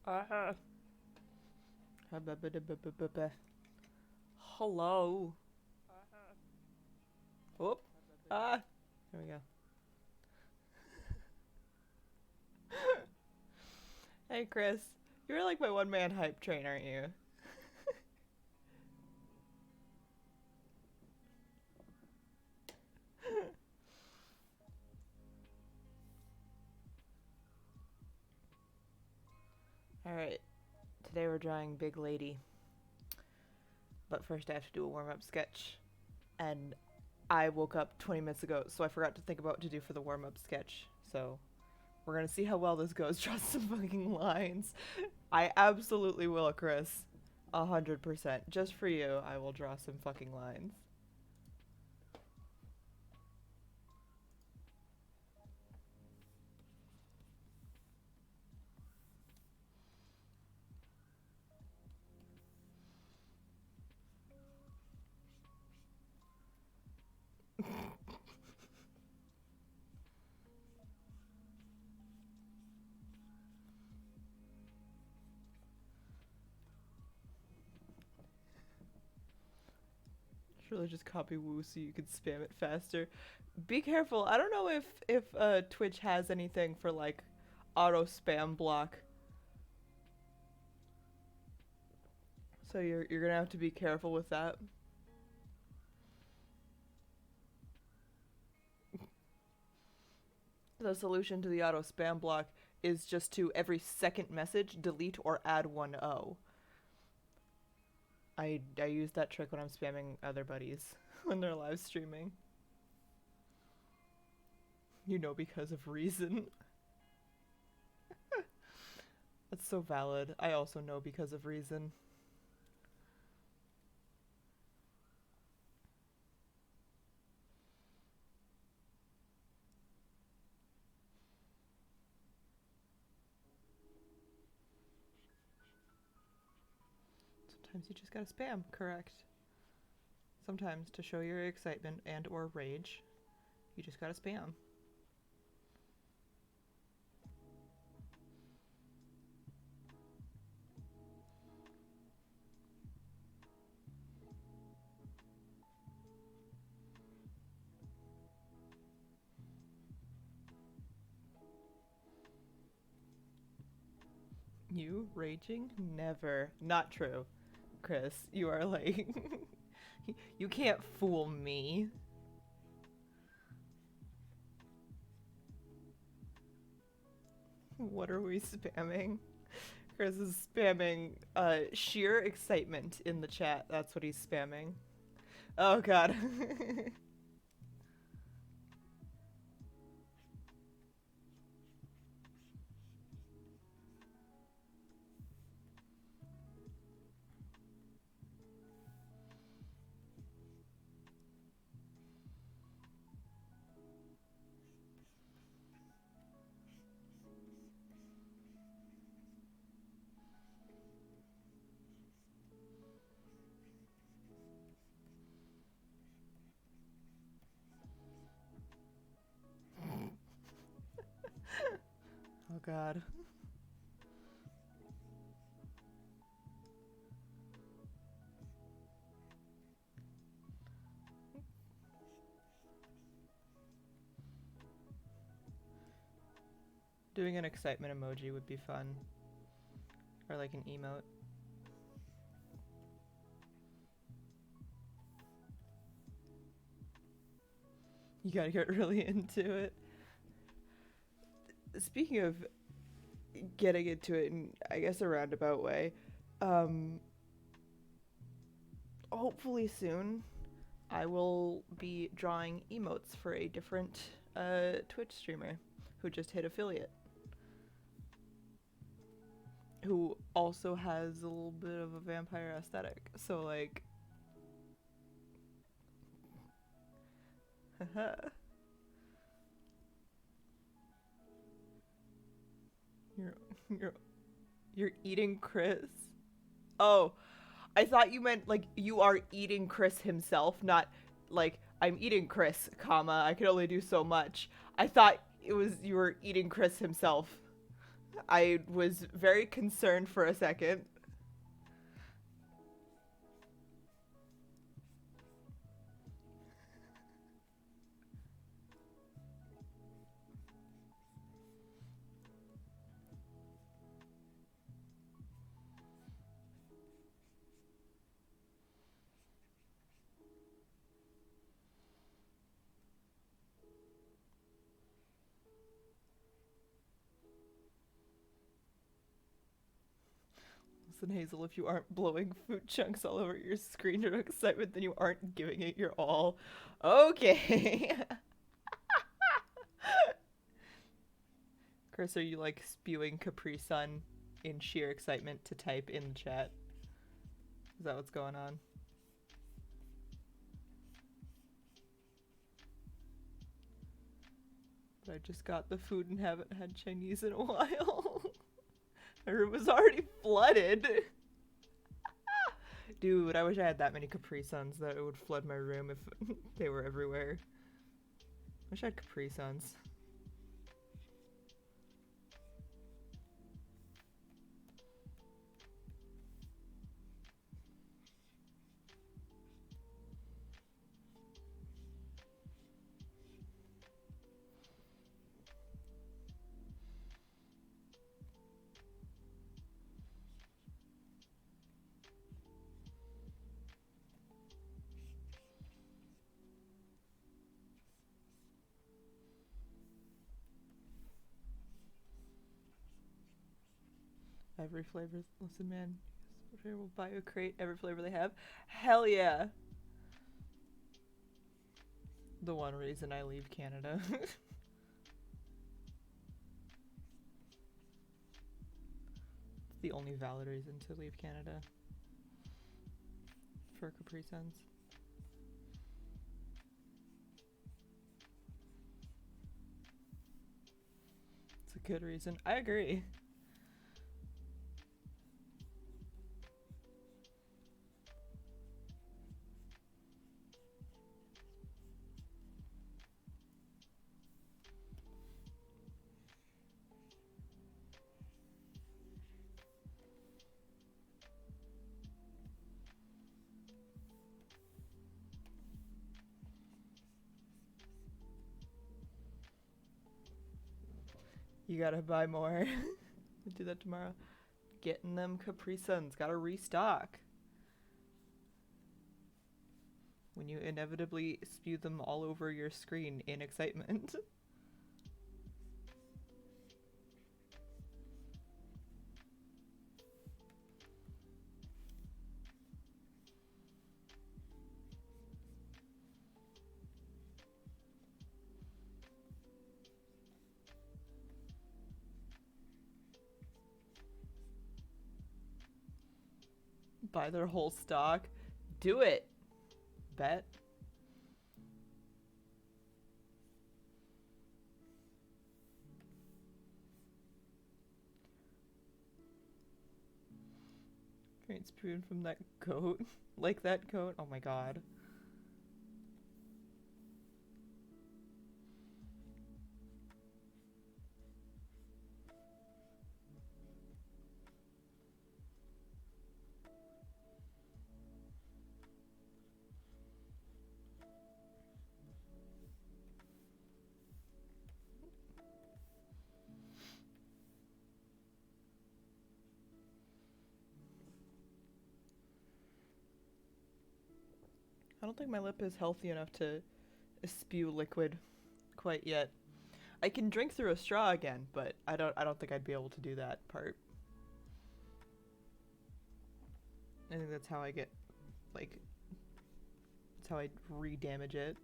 Uh, Hello. Whoop. There we go. Hey, Chris. You're like my one-man hype train, aren't you? Alright. Today we're drawing Big Lady. But first I have to do a warm-up sketch. And I woke up 20 minutes ago, so I forgot to think about what to do for the warm-up sketch. So we're gonna see how well this goes. Draw some fucking lines. I absolutely will, Chris. 100%. Just for you, I will draw some fucking lines. Should really just copy Woo so you could spam it faster. Be careful. I don't know if Twitch has anything for like auto spam block. So you're gonna have to be careful with that. The solution to the auto spam block is just to every second message delete or add one O. I use that trick when I'm spamming other buddies when they're live streaming. You know, because of reason. That's so valid. I also know because of reason. Sometimes you just gotta spam, correct. Sometimes to show your excitement and or rage, you just gotta spam. You raging? Never. Not true. Chris, you are like you can't fool me. What are we spamming? Chris is spamming sheer excitement in the chat. That's what he's spamming. Oh god. Oh god. Doing an excitement emoji would be fun. Or like an emote. You gotta get really into it. Speaking of getting into it in, I guess, a roundabout way, hopefully soon I will be drawing emotes for a different Twitch streamer who just hit affiliate. Who also has a little bit of a vampire aesthetic. So, like... you're, you're, you're eating Chris? Oh, I thought you meant, like, you are eating Chris himself, not, like, I'm eating Chris, comma, I can only do so much. I thought it was you were eating Chris himself. I was very concerned for a second. Listen, Hazel, if you aren't blowing food chunks all over your screen in excitement, then you aren't giving it your all. Okay. Chris, are you like spewing Capri Sun in sheer excitement to type in the chat? Is that what's going on? But I just got the food and haven't had Chinese in a while. My room was already flooded. Dude, I wish I had that many Capri Suns that it would flood my room if they were everywhere. I wish I had Capri Suns. Every flavor. Listen, man. We'll buy a crate. Every flavor they have. Hell yeah. The one reason I leave Canada. It's the only valid reason to leave Canada. For Capri Suns. It's a good reason. I agree. You gotta buy more. We'll do that tomorrow. Getting them Capri Suns. Gotta restock. When you inevitably spew them all over your screen in excitement. Buy their whole stock. Do it. Bet. Great spoon from that goat. Like that goat. Oh my god. I don't think my lip is healthy enough to spew liquid quite yet. I can drink through a straw again, but I don't think I'd be able to do that part. I think that's how I get, like, that's how I re-damage it.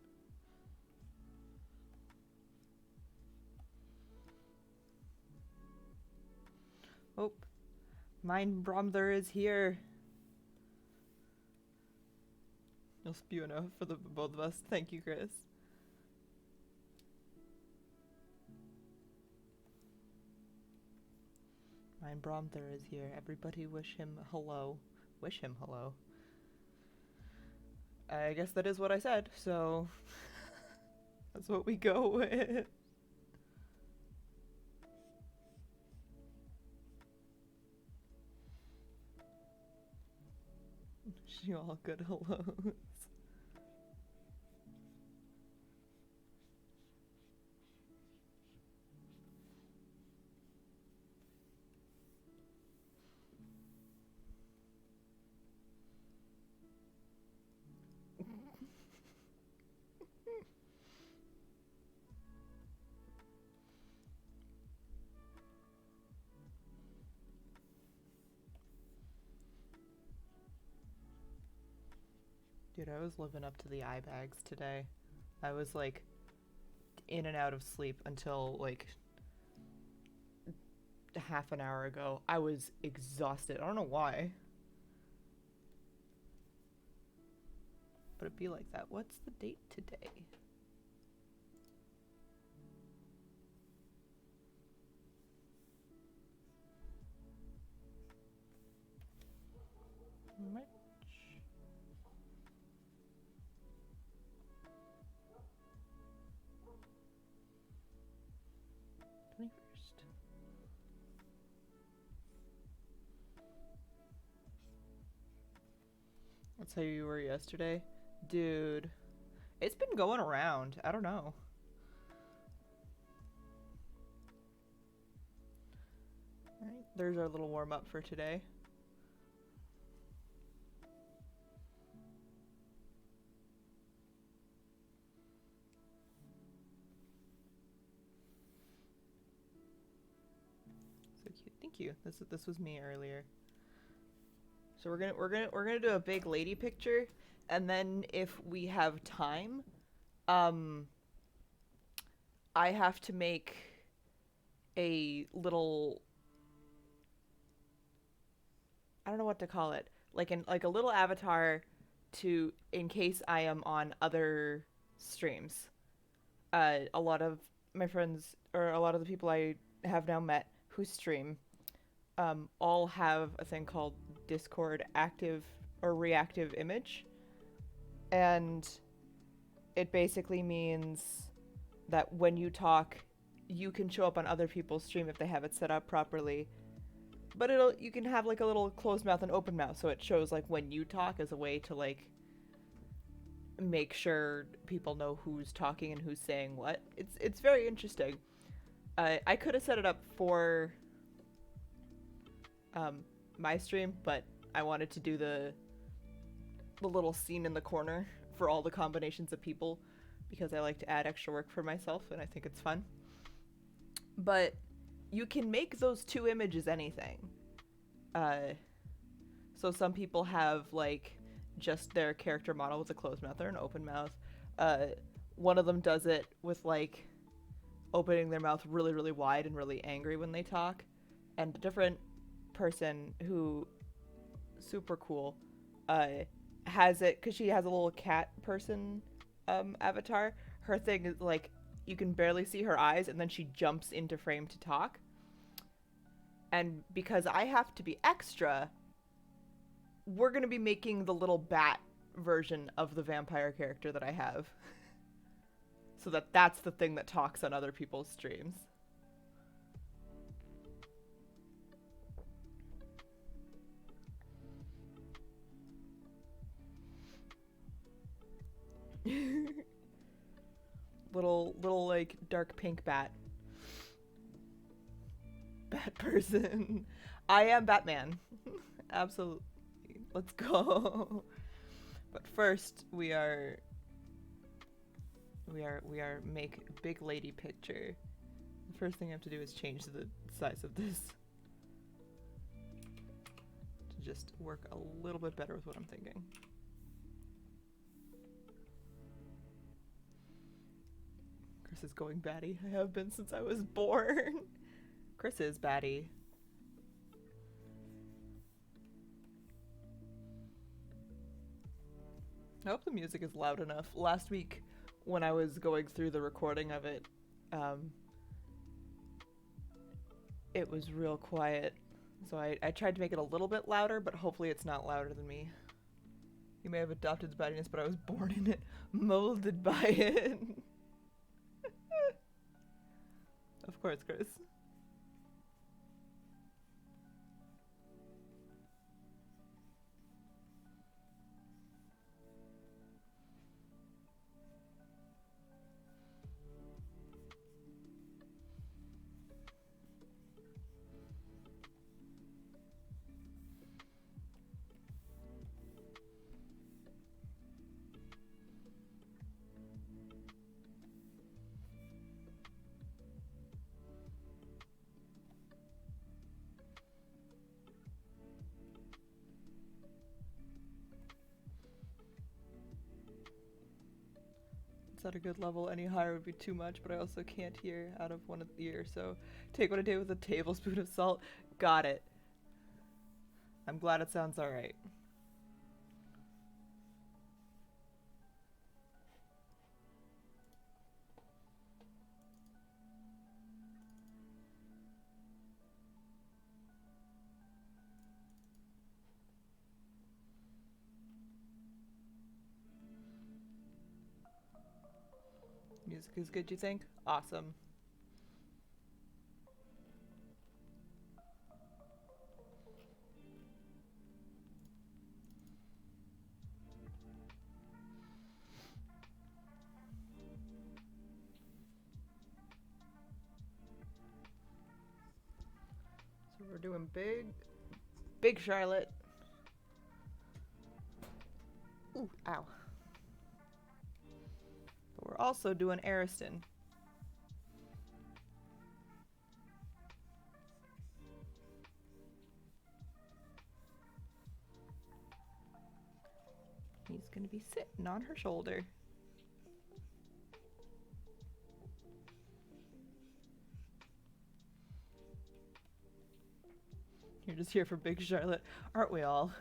Oh, mein brother is here. You'll spew enough for the both of us. Thank you, Chris. Mein brother is here. Everybody wish him hello. Wish him hello. I guess that is what I said, so that's what we go with. She all good hellos. Dude, I was living up to the eye bags today. I was like in and out of sleep until like half an hour ago. I was exhausted. I don't know why. But it'd be like that. What's the date today? March. 21st. That's how you were yesterday? Dude, it's been going around. I don't know. Alright, there's our little warm up for today. So cute. Thank you. This was me earlier. So we're gonna do a big lady picture, and then if we have time, I have to make a little, I don't know what to call it, like a little avatar to in case I am on other streams. A lot of my friends or a lot of the people I have now met who stream all have a thing called Discord active or reactive image, and it basically means that when you talk, you can show up on other people's stream if they have it set up properly. But you can have like a little closed mouth and open mouth, so it shows like when you talk as a way to like make sure people know who's talking and who's saying what. It's very interesting. I could have set it up for my stream, but I wanted to do the little scene in the corner for all the combinations of people because I like to add extra work for myself and I think it's fun. But you can make those two images anything. So some people have like just their character model with a closed mouth or an open mouth. One of them does it with like opening their mouth really, really wide and really angry when they talk. And a different person who, super cool, has it, because she has a little cat person avatar. Her thing is like, you can barely see her eyes and then she jumps into frame to talk. And because I have to be extra, we're going to be making the little bat version of the vampire character that I have. So that's the thing that talks on other people's streams. little like dark pink bat. Bat person. I am Batman. Absolutely. Let's go. But first we are make big lady picture. The first thing I have to do is change the size of this to just work a little bit better with what I'm thinking. Chris is going batty. I have been since I was born. Chris is batty. I hope the music is loud enough. Last week, when I was going through the recording of it, it was real quiet. So I tried to make it a little bit louder, but hopefully it's not louder than me. You may have adopted battiness, but I was born in it, molded by it. Of course, Chris. Charlotte's at a good level. Any higher would be too much, but I also can't hear out of one ear, so take what I did with a tablespoon of salt. Got it. I'm glad it sounds alright. Music is good, you think? Awesome. So we're doing big Charlotte. Ooh, ow. But we're also doing Ariston. He's gonna be sitting on her shoulder. You're just here for Big Charlotte, aren't we all?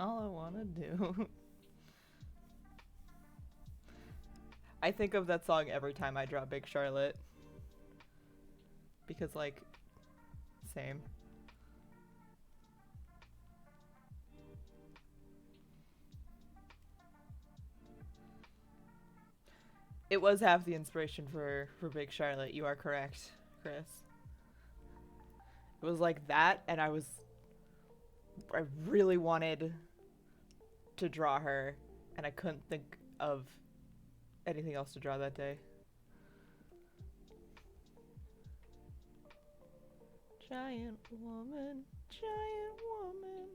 All I wanna do. I think of that song every time I draw Big Charlotte. Because, like, same. It was half the inspiration for Big Charlotte. You are correct, Chris. It was like that, and I really wanted to draw her, and I couldn't think of anything else to draw that day. Giant woman, giant woman.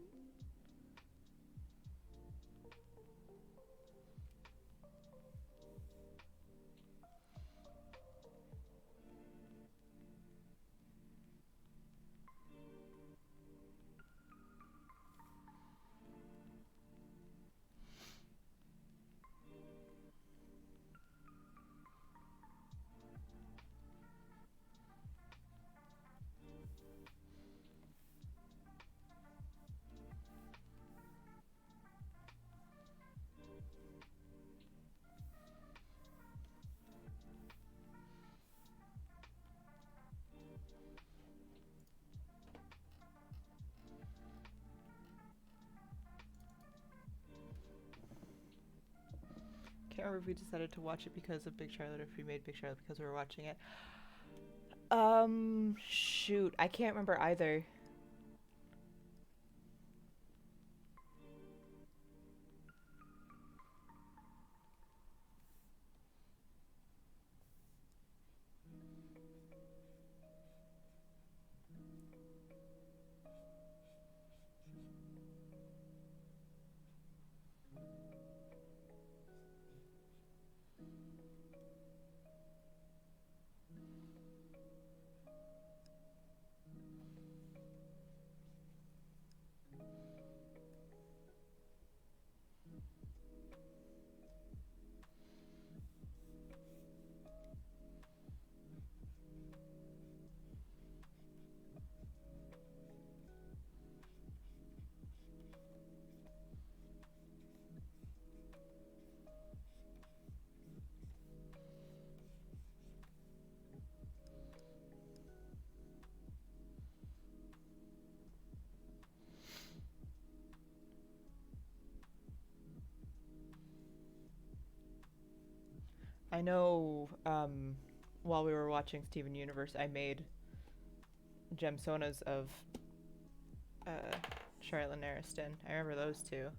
Can't remember if we decided to watch it because of Big Charlotte or if we made Big Charlotte because we were watching it. Shoot. I can't remember either. I know, while we were watching Steven Universe, I made gemsonas of Charlotte and Ariston. I remember those two.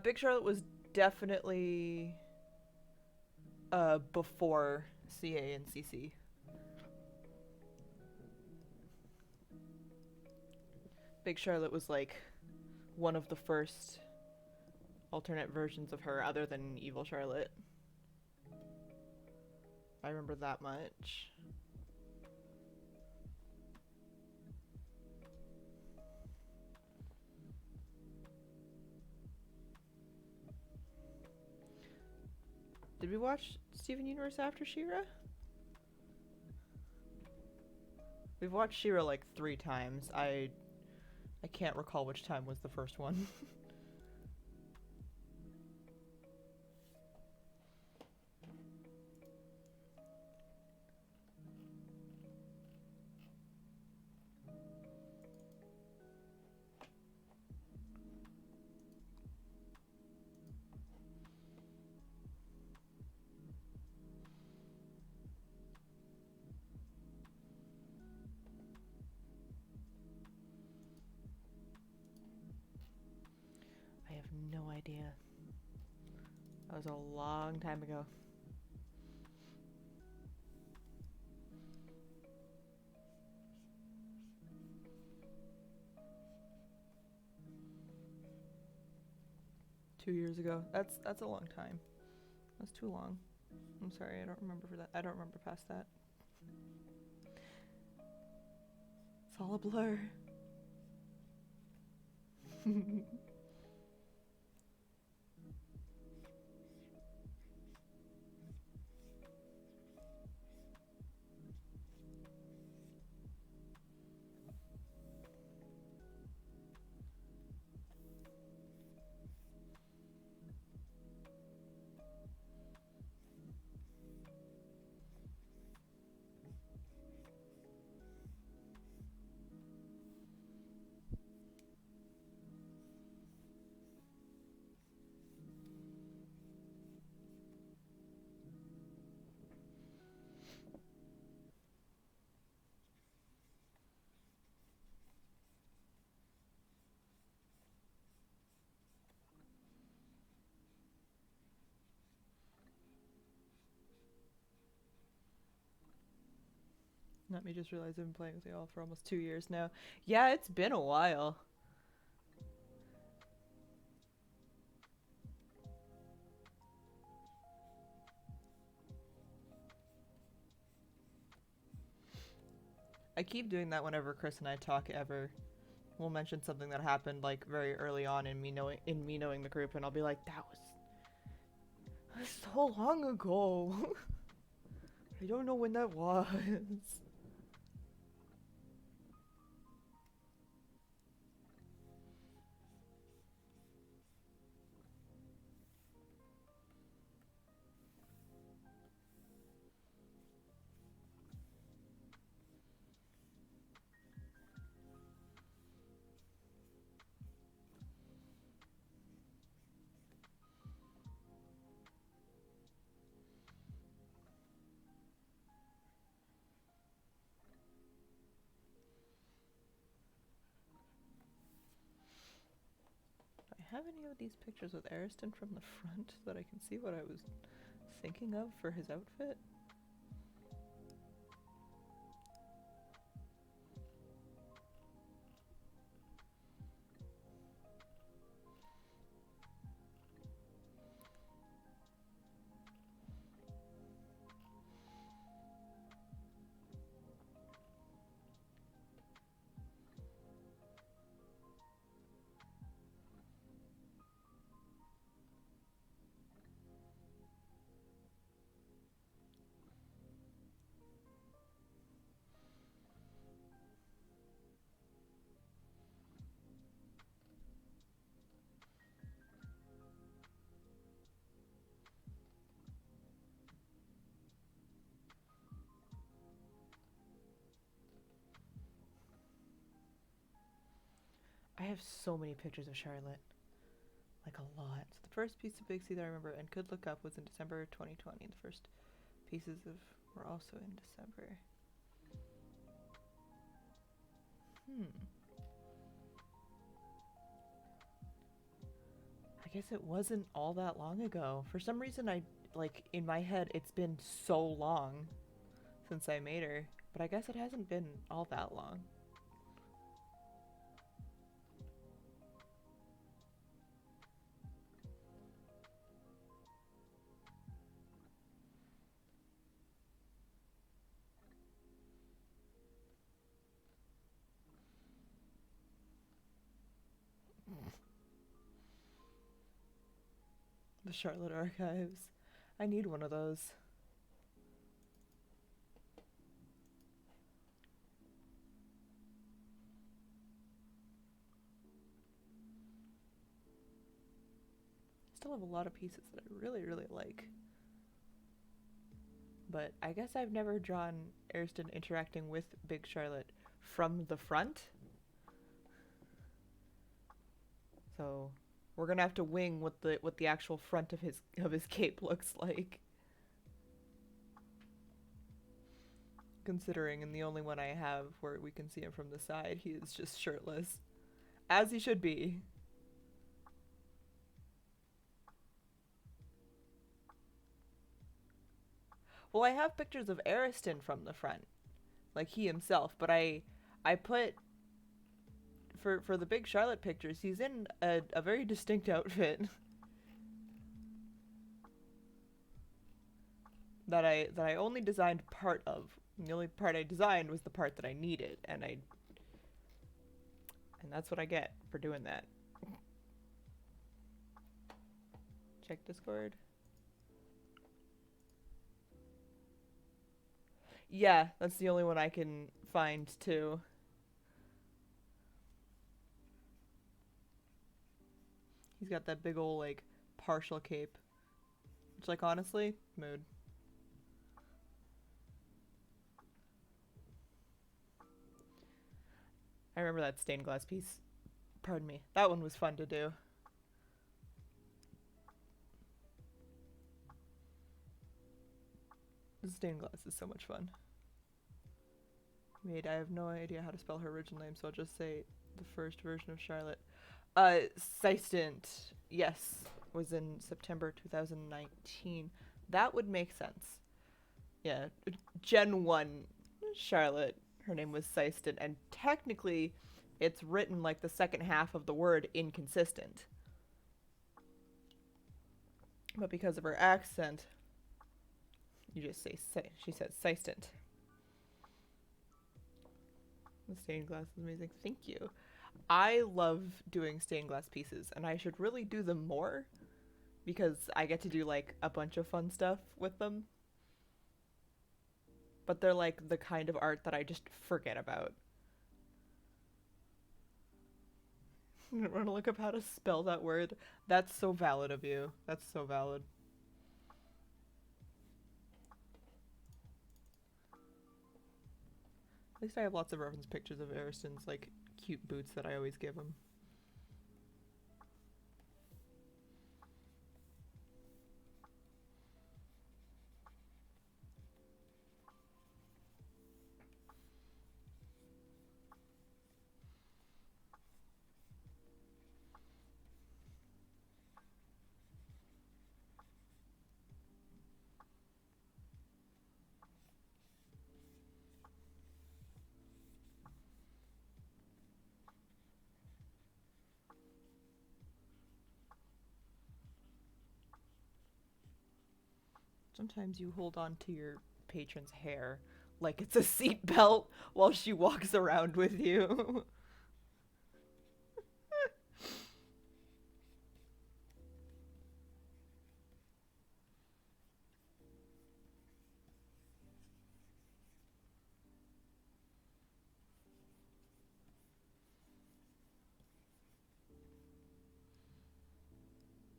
Big Charlotte was definitely before CA and CC. Big Charlotte was like one of the first alternate versions of her other than Evil Charlotte. I remember that much. Did we watch Steven Universe after She-Ra? We've watched She-Ra like 3 times. I can't recall which time was the first one. I have no idea. That was a long time ago. $2 years ago. That's a long time. That's too long. I'm sorry, I don't remember for that. I don't remember past that. It's all a blur. Let me just realize I've been playing with y'all for almost 2 years now. Yeah, it's been a while. I keep doing that whenever Chris and I talk ever. We'll mention something that happened like very early on in me knowing the group, and I'll be like, that was so long ago. I don't know when that was. Do I have any of these pictures with Ariston from the front so that I can see what I was thinking of for his outfit? I have so many pictures of Charlotte. Like a lot. So the first piece of Big C that I remember and could look up was in December 2020. The first pieces of were also in December. I I guess it wasn't all that long ago. For some reason, like, in my head, it's been so long since I made her. But I guess it hasn't been all that long. The Charlotte Archives. I need one of those. Still have a lot of pieces that I really, really like. But I guess I've never drawn Ariston interacting with Big Charlotte from the front. So we're gonna have to wing what the actual front of his cape looks like. Considering in the only one I have where we can see him from the side, he is just shirtless. As he should be. Well, I have pictures of Ariston from the front, like he himself, but I put for the Big Charlotte pictures, he's in a very distinct outfit that I only designed part of. And the only part I designed was the part that I needed, and that's what I get for doing that. Check Discord. Yeah, that's the only one I can find too. He's got that big old like partial cape. Which, like, honestly, mood. I remember that stained glass piece. Pardon me. That one was fun to do. The stained glass is so much fun. Wait, I have no idea how to spell her original name, so I'll just say the first version of Charlotte. Seistant, yes, was in September 2019. That would make sense. Yeah, Gen 1 Charlotte, her name was Seistant, and technically it's written like the second half of the word inconsistent. But because of her accent, you just say, she says Seistant. The stained glass is amazing. Thank you. I love doing stained glass pieces, and I should really do them more because I get to do like a bunch of fun stuff with them. But they're like the kind of art that I just forget about. I want to look up how to spell that word. That's so valid of you. That's so valid. At least I have lots of reference pictures of Ariston's like cute boots that I always give him. Sometimes you hold on to your patron's hair like it's a seat belt while she walks around with you.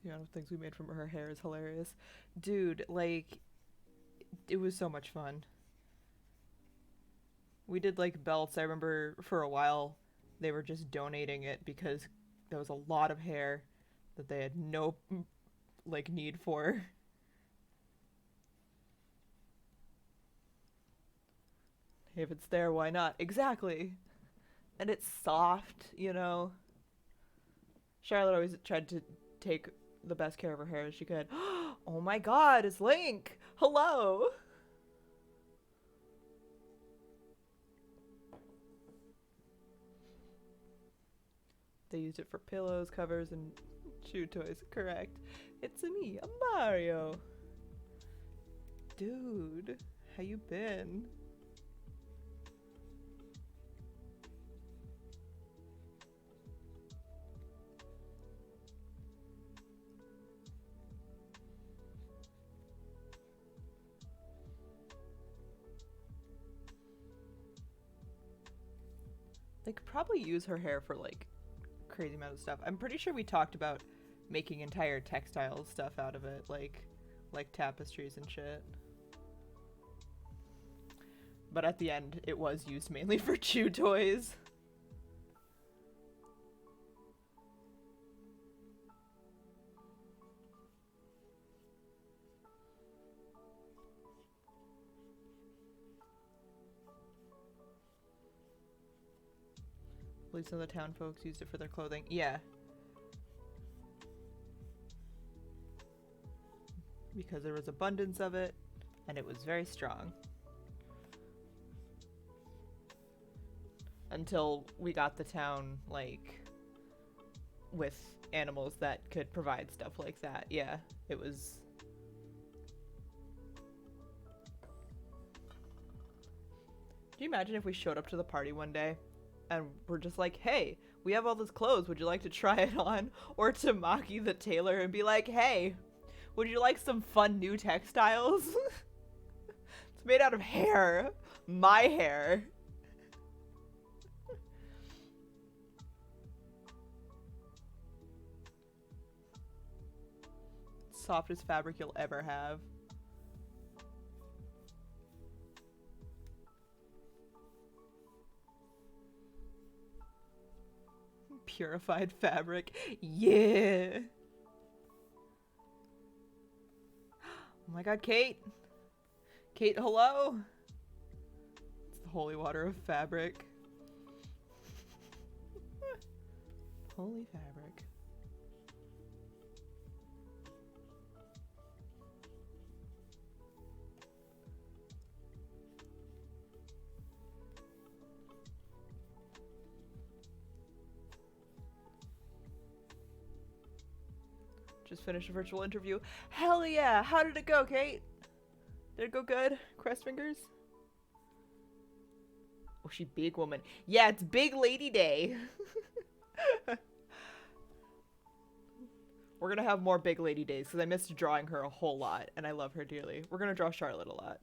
The amount of things we made from her hair is hilarious. Dude, like, it was so much fun. We did like belts. I remember for a while they were just donating it because there was a lot of hair that they had no like need for. If it's there, why not? Exactly. And it's soft, you know. Charlotte always tried to take the best care of her hair as she could. Oh my god, it's Link! Hello! They used it for pillows, covers, and chew toys. Correct. It's me, a Mario. Dude, how you been? They could probably use her hair for like crazy amount of stuff. I'm pretty sure we talked about making entire textile stuff out of it, like tapestries and shit. But at the end, it was used mainly for chew toys. At least some of the town folks used it for their clothing. Yeah. Because there was abundance of it, and it was very strong. Until we got the town, like, with animals that could provide stuff like that. Yeah, it was... Do you imagine if we showed up to the party one day and we're just like, hey, we have all this clothes, would you like to try it on? Or Tamaki the tailor and be like, hey, would you like some fun new textiles? It's made out of hair. My hair. Softest fabric you'll ever have. Purified fabric. Yeah. Oh my god, Kate. Kate, hello. It's the holy water of fabric. Holy fabric. Just finished a virtual interview. Hell yeah! How did it go, Kate? Did it go good? Crest fingers? Oh, she big woman. Yeah, it's Big Lady Day. We're gonna have more Big Lady Days because I missed drawing her a whole lot and I love her dearly. We're gonna draw Charlotte a lot.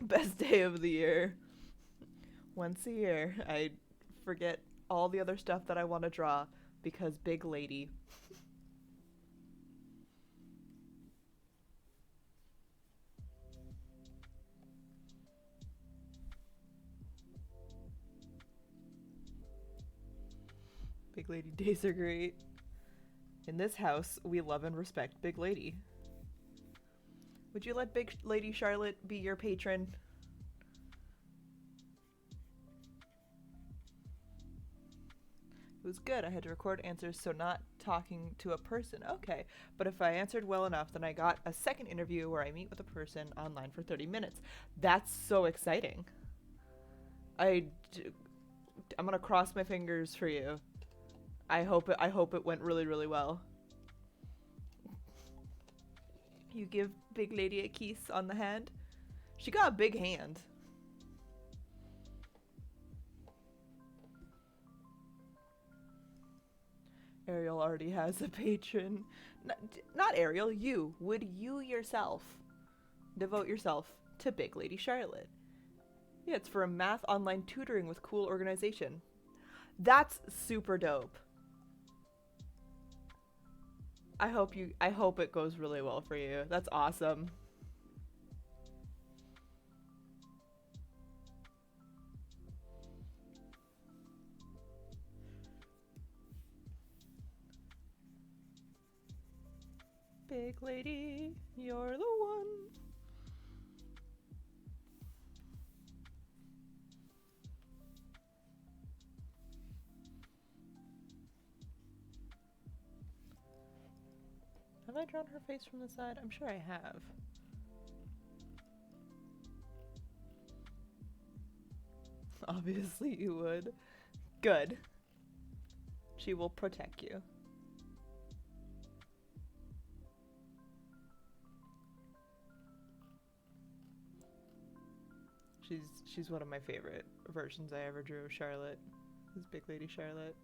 Best day of the year. Once a year, I forget all the other stuff that I want to draw because Big Lady. Big Lady days are great. In this house, we love and respect Big Lady. Would you let Big Lady Charlotte be your patron? It was good. I had to record answers, so not talking to a person. Okay. But if I answered well enough, then I got a second interview where I meet with a person online for 30 minutes. That's so exciting. I'm gonna cross my fingers for you. I hope it went really, really well. You give Big Lady a kiss on the hand. She got a big hand. Ariel already has a patron. Not Ariel, you. Would you yourself devote yourself to Big Lady Charlotte? Yeah, it's for a math online tutoring with cool organization. That's super dope. I hope it goes really well for you. That's awesome. Big Lady, you're the one. I drawn her face from the side? I'm sure I have. Obviously you would. Good. She will protect you. She's one of my favorite versions I ever drew of Charlotte. This big lady Charlotte.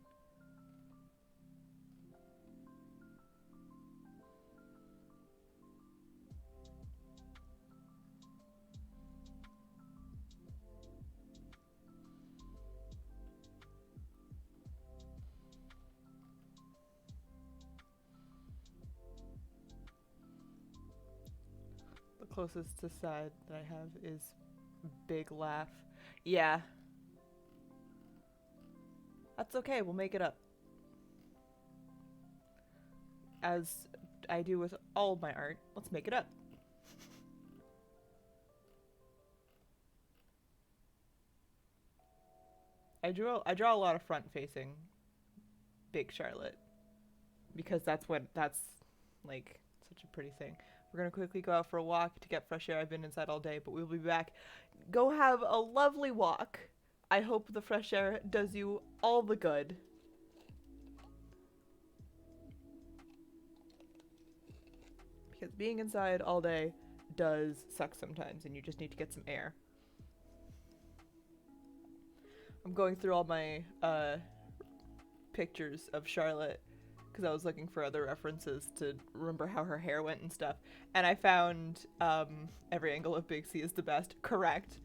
The closest to sad that I have is big laugh. Yeah. That's okay, we'll make it up. As I do with all of my art, let's make it up. I draw a lot of front facing big Charlotte because that's like such a pretty thing. We're gonna quickly go out for a walk to get fresh air. I've been inside all day, but we'll be back. Go have a lovely walk. I hope the fresh air does you all the good. Because being inside all day does suck sometimes, and you just need to get some air. I'm going through all my pictures of Charlotte because I was looking for other references to remember how her hair went and stuff. And I found every angle of Big C is the best. Correct.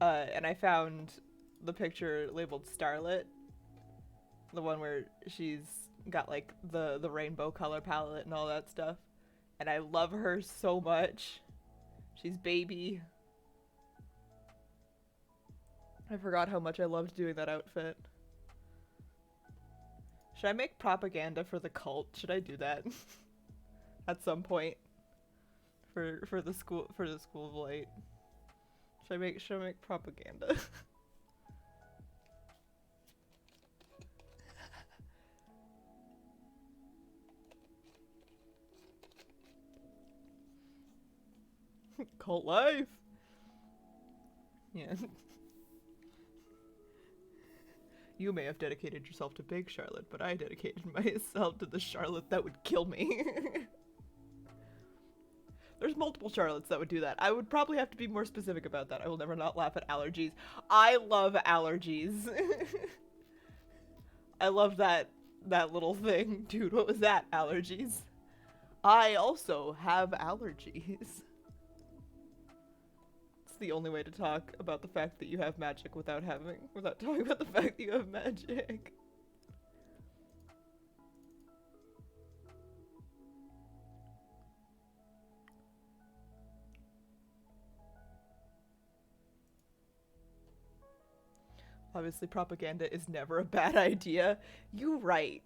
And I found the picture labeled Starlet. The one where she's got like the rainbow color palette and all that stuff. And I love her so much. She's baby. I forgot how much I loved doing that outfit. Should I make propaganda for the cult? Should I do that at some point for the school of light? Should I make propaganda? Cult life. Yeah. You may have dedicated yourself to Big Charlotte, but I dedicated myself to the Charlotte that would kill me. There's multiple Charlottes that would do that. I would probably have to be more specific about that. I will never not laugh at allergies. I love allergies. I love that little thing. Dude, what was that? Allergies. I also have allergies. The only way to talk about the fact that you have magic without talking about the fact that you have magic. Obviously propaganda is never a bad idea. You right.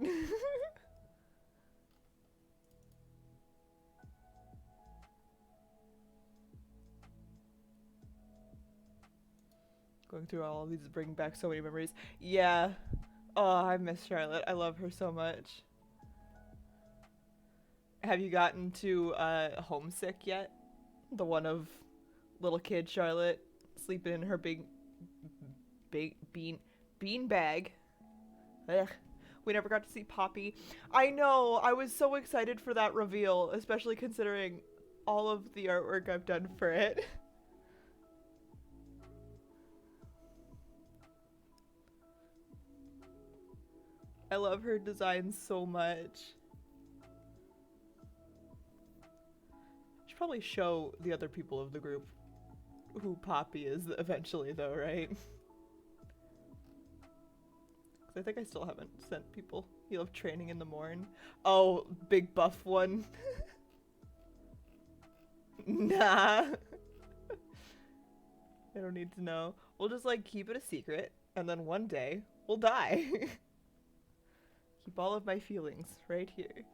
Going through all of these is bringing back so many memories. Yeah. Oh, I miss Charlotte. I love her so much. Have you gotten to Homesick yet? The one of little kid Charlotte sleeping in her big bean bag. Ugh. We never got to see Poppy. I know. I was so excited for that reveal, especially considering all of the artwork I've done for it. I love her design so much. Should probably show the other people of the group who Poppy is eventually though, right? Cause I think I still haven't sent people. You love training in the morn. Oh, big buff one. Nah. I don't need to know. We'll just like keep it a secret and then one day we'll die. Keep all of my feelings right here.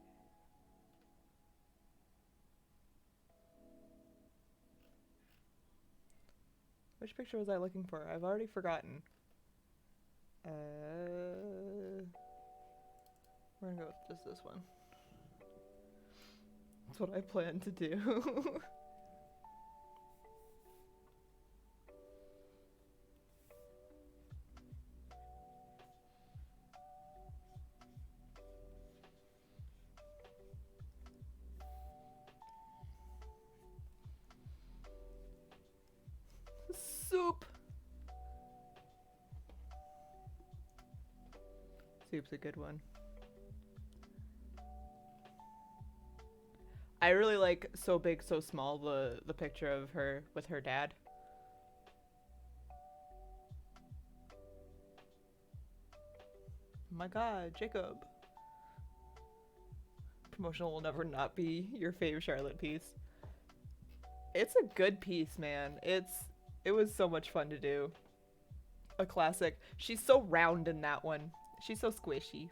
Which picture was I looking for? I've already forgotten. We're gonna go with just this one. That's what I plan to do. Soup! Soup's a good one. I really like So Big, So Small, the picture of her with her dad. Oh my god, Jacob. Promotional will never not be your fave Charlotte piece. It's a good piece, man. It was so much fun to do. A classic. She's so round in that one. She's so squishy.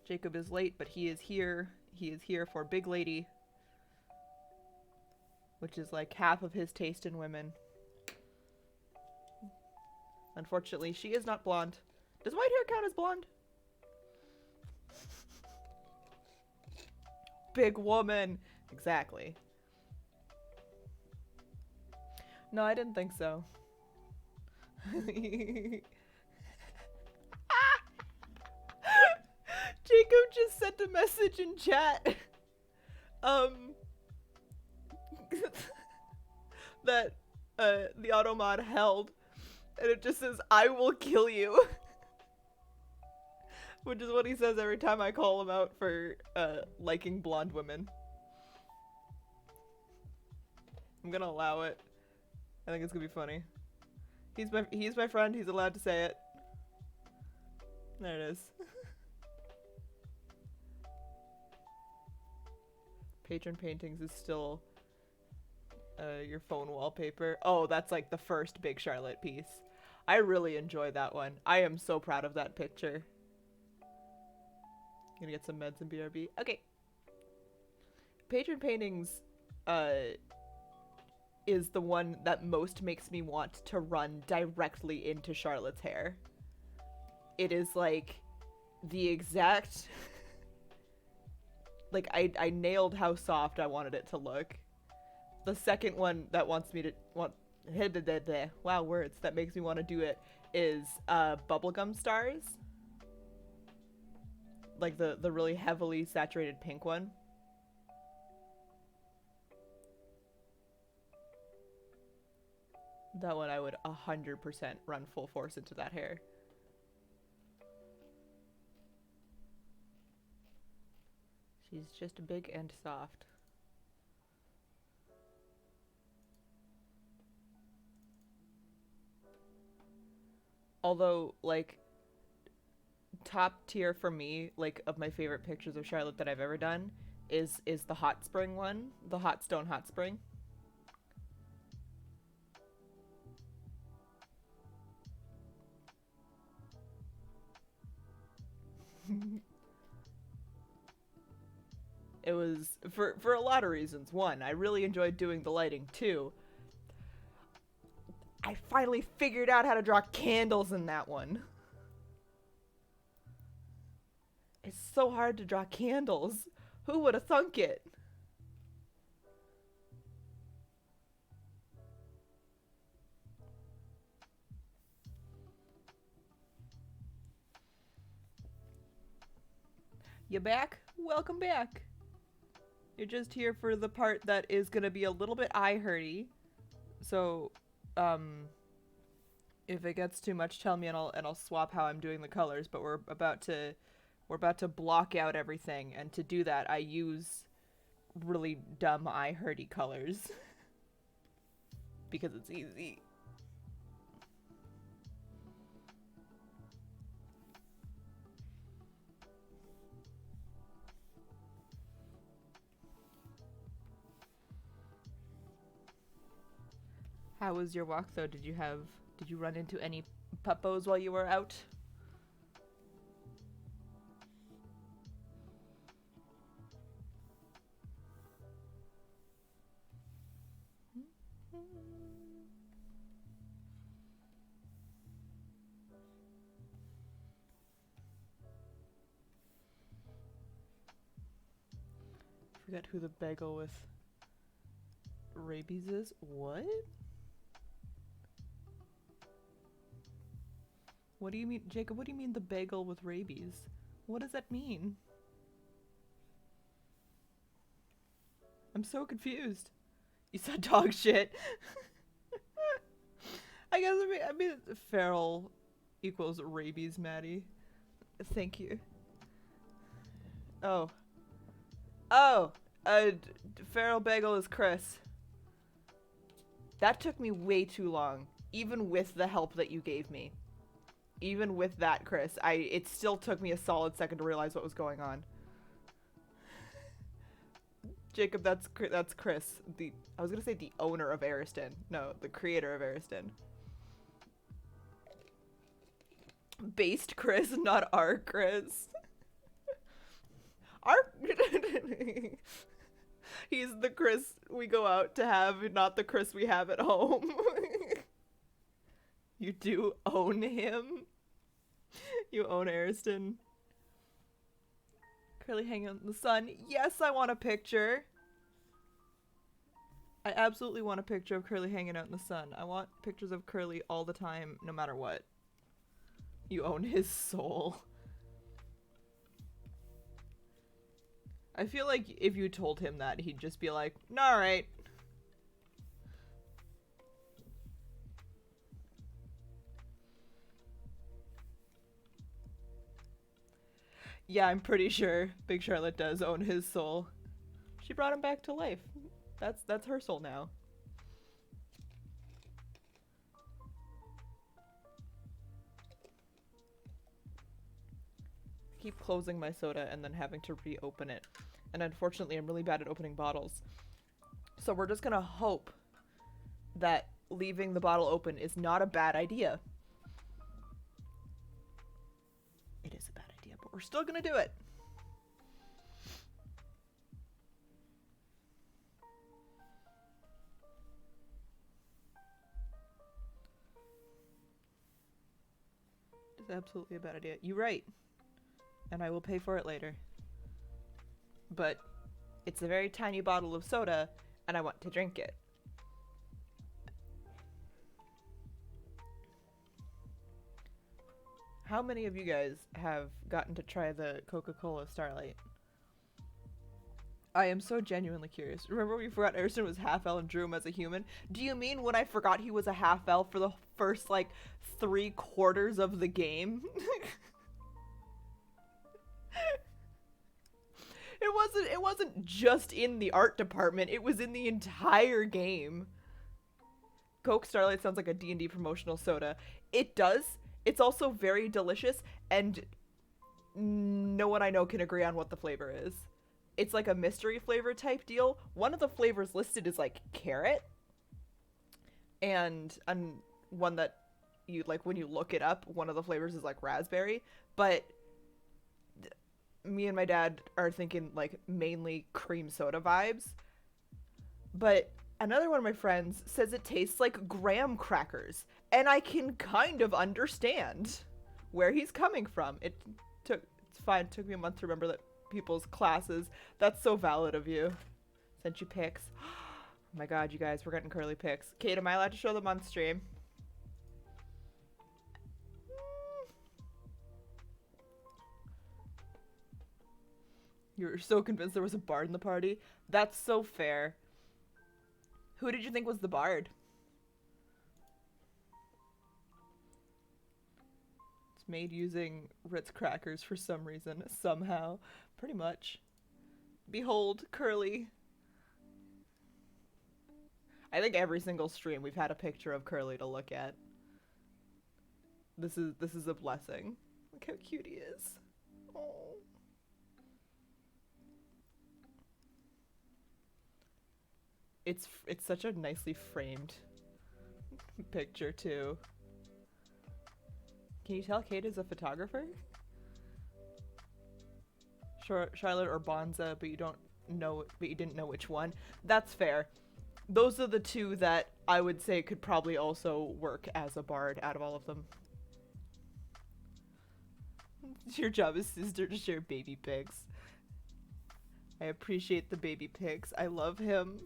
Jacob is late, but he is here. He is here for Big Lady, which is like half of his taste in women. Unfortunately, she is not blonde. Does white hair count as blonde? Big woman. Exactly. No, I didn't think so. Jacob just sent a message in chat. That the automod held, and it just says, "I will kill you." Which is what he says every time I call him out for liking blonde women. I'm gonna allow it. I think it's gonna be funny. He's my friend. He's allowed to say it. There it is. Patron paintings is still your phone wallpaper. Oh, that's like the first Big Charlotte piece. I really enjoy that one. I am so proud of that picture. Gonna get some meds and BRB. Okay. Patron paintings is the one that most makes me want to run directly into Charlotte's hair. It is like the exact like I nailed how soft I wanted it to look. The second one that wants me to wow, words, that makes me want to do it is bubblegum stars. Like the really heavily saturated pink one. That one I would 100% run full force into that hair. She's just big and soft. Although, like, top tier for me, like, of my favorite pictures of Charlotte that I've ever done is the hot spring one, the hot stone hot spring. It was for a lot of reasons. One, I really enjoyed doing the lighting. Two, I finally figured out how to draw candles in that one. It's so hard to draw candles. Who would have thunk it? You back? Welcome back. You're just here for the part that is gonna be a little bit eye-hurty. So, if it gets too much, tell me and I'll swap how I'm doing the colors. But we're about to block out everything, and to do that, I use really dumb eye-hurty colors because it's easy. How was your walk though? Did you run into any puppos while you were out? Forget who the bagel with rabies is. What? What do you mean, Jacob? What do you mean the bagel with rabies? What does that mean? I'm so confused. You said dog shit. I mean, feral equals rabies, Maddie. Thank you. Oh. Oh! Feral bagel is Chris. That took me way too long, even with the help that you gave me. Even with that, Chris, it still took me a solid second to realize what was going on. Jacob, that's Chris. I was gonna say the owner of Ariston. No, the creator of Ariston. Based Chris, not our Chris. Our he's the Chris we go out to have, not the Chris we have at home. You do own him. You own Ariston. Curly hanging out in the sun. Yes, I want a picture. I absolutely want a picture of Curly hanging out in the sun. I want pictures of Curly all the time, no matter what. You own his soul. I feel like if you told him that, he'd just be like, alright. Yeah, I'm pretty sure Big Charlotte does own his soul. She brought him back to life. That's her soul now. I keep closing my soda and then having to reopen it. And unfortunately, I'm really bad at opening bottles. So we're just gonna hope that leaving the bottle open is not a bad idea. It is a bad idea, but we're still gonna do it. It's absolutely a bad idea. You're right. And I will pay for it later. But it's a very tiny bottle of soda, and I want to drink it. How many of you guys have gotten to try the Coca-Cola Starlight? I am so genuinely curious. Remember we forgot Ariston was half-elf and drew him as a human? Do you mean when I forgot he was a half-elf for the first, like, 3/4 of the game? It wasn't just in the art department, it was in the entire game. Coke Starlight sounds like a D&D promotional soda. It does. It's also very delicious, and no one I know can agree on what the flavor is. It's like a mystery flavor type deal. One of the flavors listed is like carrot, and one that you like when you look it up, one of the flavors is like raspberry, but me and my dad are thinking like mainly cream soda vibes. But another one of my friends says it tastes like graham crackers, and I can kind of understand where he's coming from. It's fine. It took me a month to remember that people's classes. That's so valid of you. Sent you pics. Oh my god, you guys, we're getting curly pics. Kate, am I allowed to show them on stream? You were so convinced there was a bard in the party? That's so fair. Who did you think was the bard? It's made using Ritz crackers for some reason. Somehow. Pretty much. Behold, Curly. I think every single stream we've had a picture of Curly to look at. This is a blessing. Look how cute he is. Oh. It's such a nicely framed picture too. Can you tell Kate is a photographer? Charlotte or Bonza, but you didn't know which one. That's fair. Those are the two that I would say could probably also work as a bard out of all of them. Your job as sister to share baby pics. I appreciate the baby pics. I love him.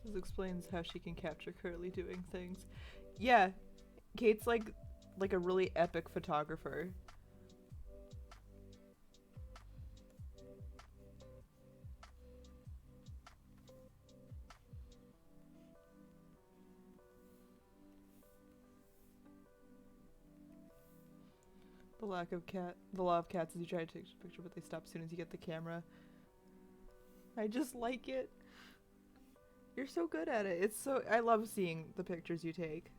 This explains how she can capture Curly doing things. Yeah, Kate's like a really epic photographer. The law of cats is you try to take a picture, but they stop as soon as you get the camera. I just like it. You're so good at it. It's so I love seeing the pictures you take.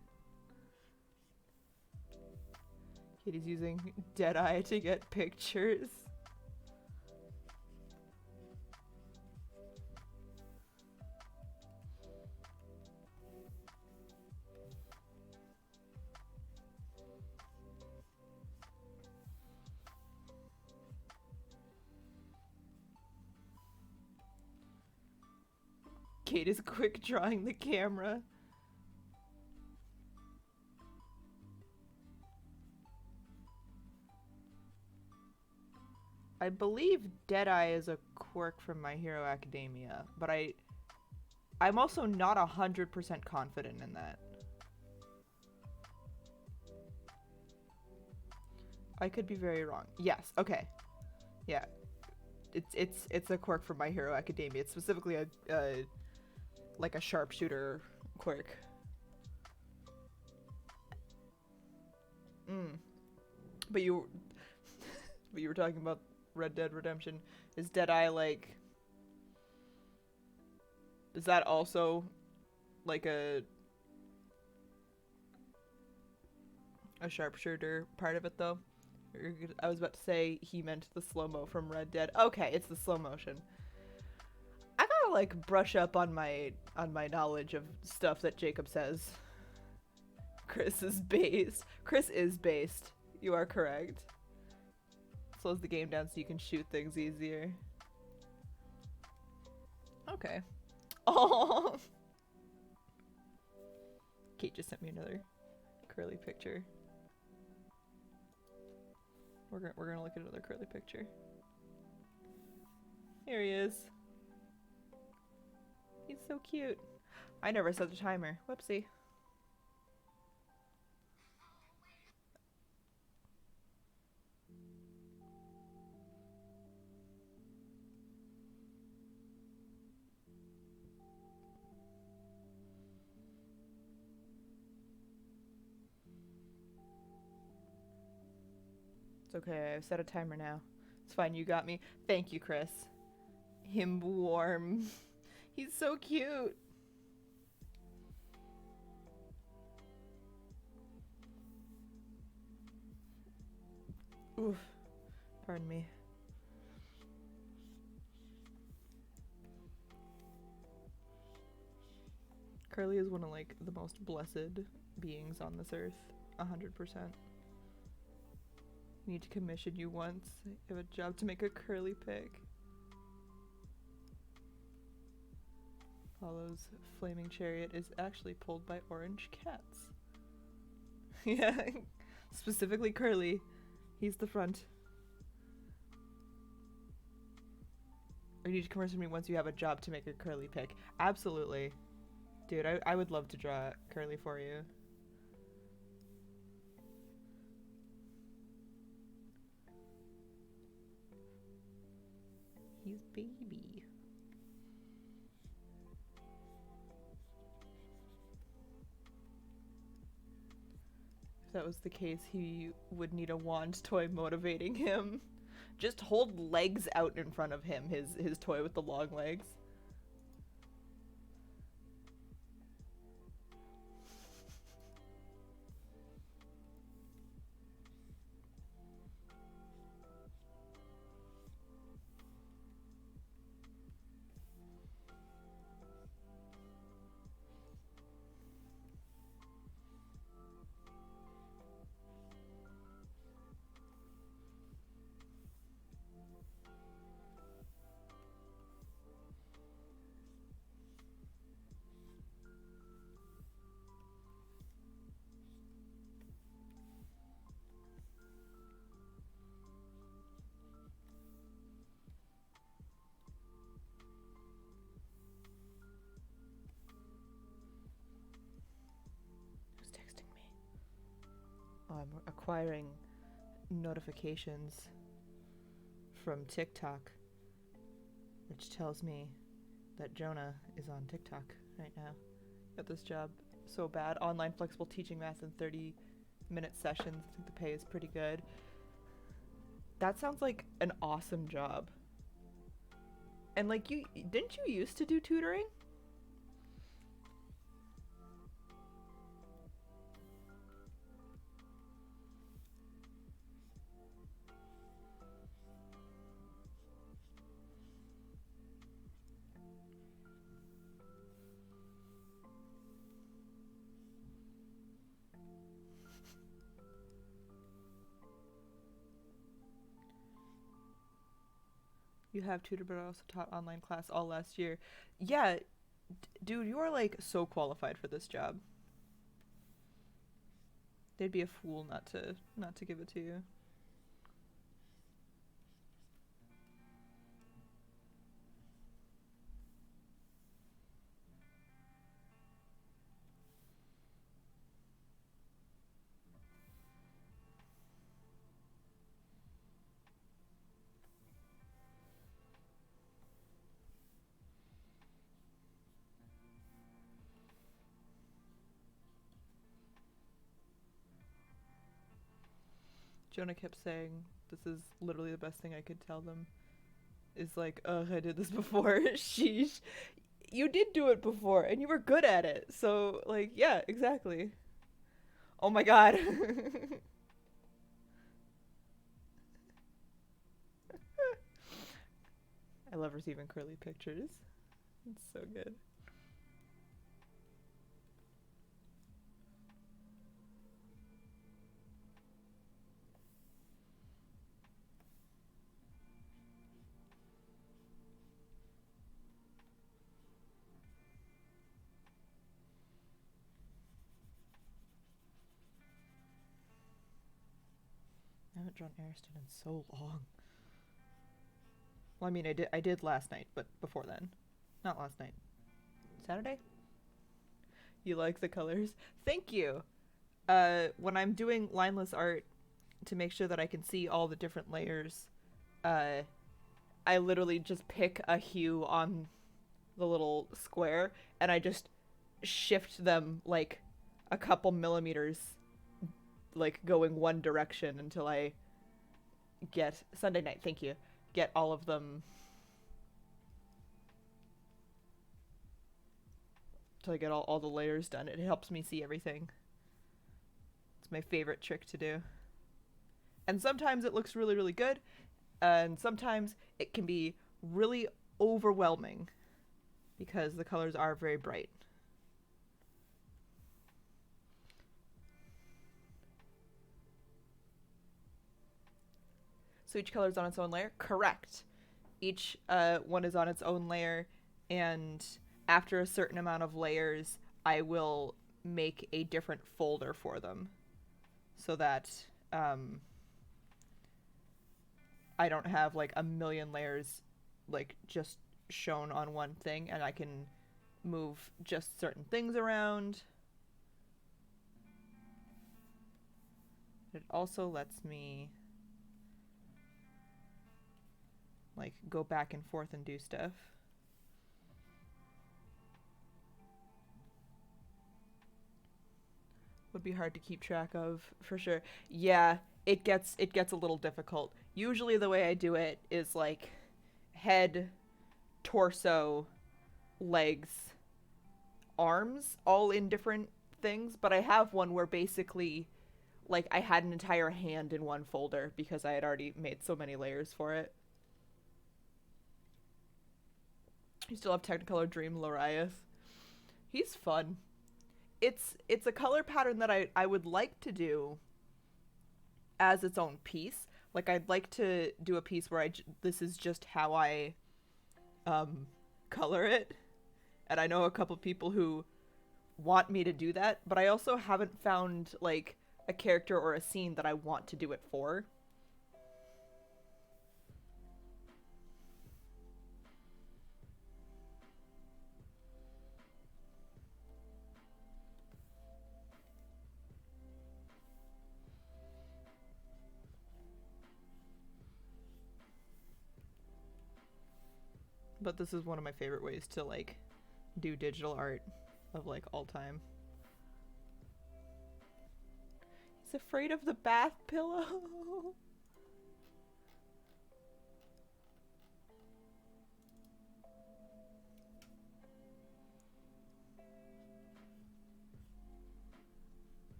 Katie's using Deadeye to get pictures. Kate is quick drawing the camera. I believe Deadeye is a quirk from My Hero Academia, but I'm also not 100% confident in that. I could be very wrong. Yes, okay. Yeah. It's a quirk from My Hero Academia. It's specifically a like a sharpshooter quirk. But you were talking about Red Dead Redemption. Is Deadeye like, is that also like a sharpshooter part of it though? I was about to say he meant the slow-mo from Red Dead. Okay, it's the slow motion. I gotta like brush up on my knowledge of stuff that Jacob says. Chris is based. You are correct. Slows the game down so you can shoot things easier. Okay. Oh. Kate just sent me another Curly picture. We're gonna look at another Curly picture. Here he is. He's so cute. I never set the timer. Whoopsie. It's okay, I've set a timer now. It's fine, you got me. Thank you, Chris. Him warm. He's so cute. Oof. Pardon me. Curly is one of like the most blessed beings on this earth. 100%. Need to commission you once. You have a job to make a Curly pic. Apollo's flaming chariot is actually pulled by orange cats. Yeah, specifically Curly. He's the front. Or you need to commission me once you have a job to make a Curly pic. Absolutely. Dude, I would love to draw Curly for you. He's baby. If that was the case, he would need a wand toy motivating him. Just hold legs out in front of him, his toy with the long legs. I'm acquiring notifications from TikTok, which tells me that Jonah is on TikTok right now. Got this job so bad. Online flexible teaching math in 30-minute sessions. I think the pay is pretty good. That sounds like an awesome job. And like, didn't you used to do tutoring? You have tutored, but I also taught online class all last year. Yeah, dude, you are like so qualified for this job. They'd be a fool not to give it to you. Jonah kept saying, this is literally the best thing I could tell them. Is like, ugh, I did this before. Sheesh. You did do it before, and you were good at it. So, like, yeah, exactly. Oh my god. I love receiving curly pictures. It's so good. I haven't drawn Ariston in so long. Well, I mean, I did last night, but before then. Not last night. Saturday? You like the colors? Thank you! When I'm doing lineless art, to make sure that I can see all the different layers, I literally just pick a hue on the little square, and I just shift them, like, a couple millimeters, like, going one direction until I get... Sunday night, thank you. Get all of them... Till I get all the layers done. It helps me see everything. It's my favorite trick to do. And sometimes it looks really, really good, and sometimes it can be really overwhelming because the colors are very bright. So each color is on its own layer? Correct. Each one is on its own layer, and after a certain amount of layers, I will make a different folder for them so that I don't have like a million layers like just shown on one thing, and I can move just certain things around. It also lets me like go back and forth and do stuff. Would be hard to keep track of for sure. Yeah, it gets a little difficult. Usually the way I do it is like head, torso, legs, arms, all in different things, but I have one where basically like I had an entire hand in one folder because I had already made so many layers for it. You still have Technicolor Dream Lariath. He's fun. It's a color pattern that I would like to do as its own piece. Like I'd like to do a piece where this is just how I color it. And I know a couple people who want me to do that, but I also haven't found like a character or a scene that I want to do it for. But this is one of my favorite ways to like do digital art of like all time. He's afraid of the bath pillow.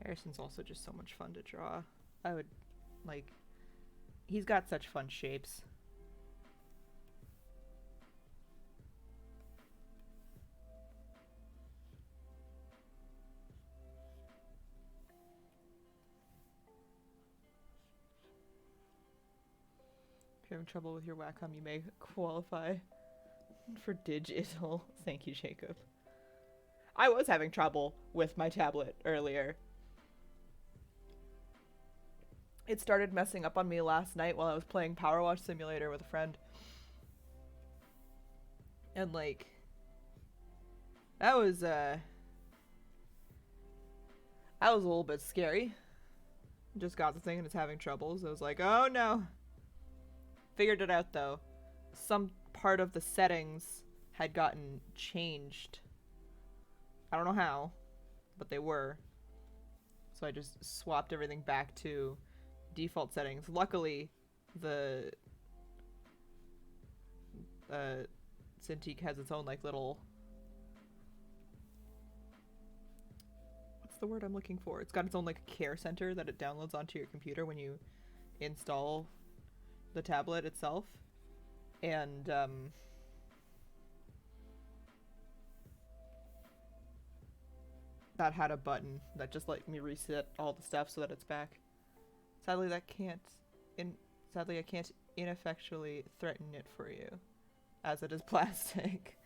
Harrison's also just so much fun to draw. I would, like, he's got such fun shapes. If you're having trouble with your Wacom, you may qualify for digital. Thank you, Jacob. I was having trouble with my tablet earlier. It started messing up on me last night while I was playing Power Wash Simulator with a friend. And like, that was a little bit scary. Just got the thing and it's having trouble, so I was like, oh no. Figured it out though. Some part of the settings had gotten changed. I don't know how, but they were. So I just swapped everything back to default settings. Luckily, the Cintiq has its own like little, what's the word I'm looking for? It's got its own like care center that it downloads onto your computer when you install the tablet itself. And that had a button that just let me reset all the stuff so that it's back. Sadly, I can't ineffectually threaten it for you, as it is plastic.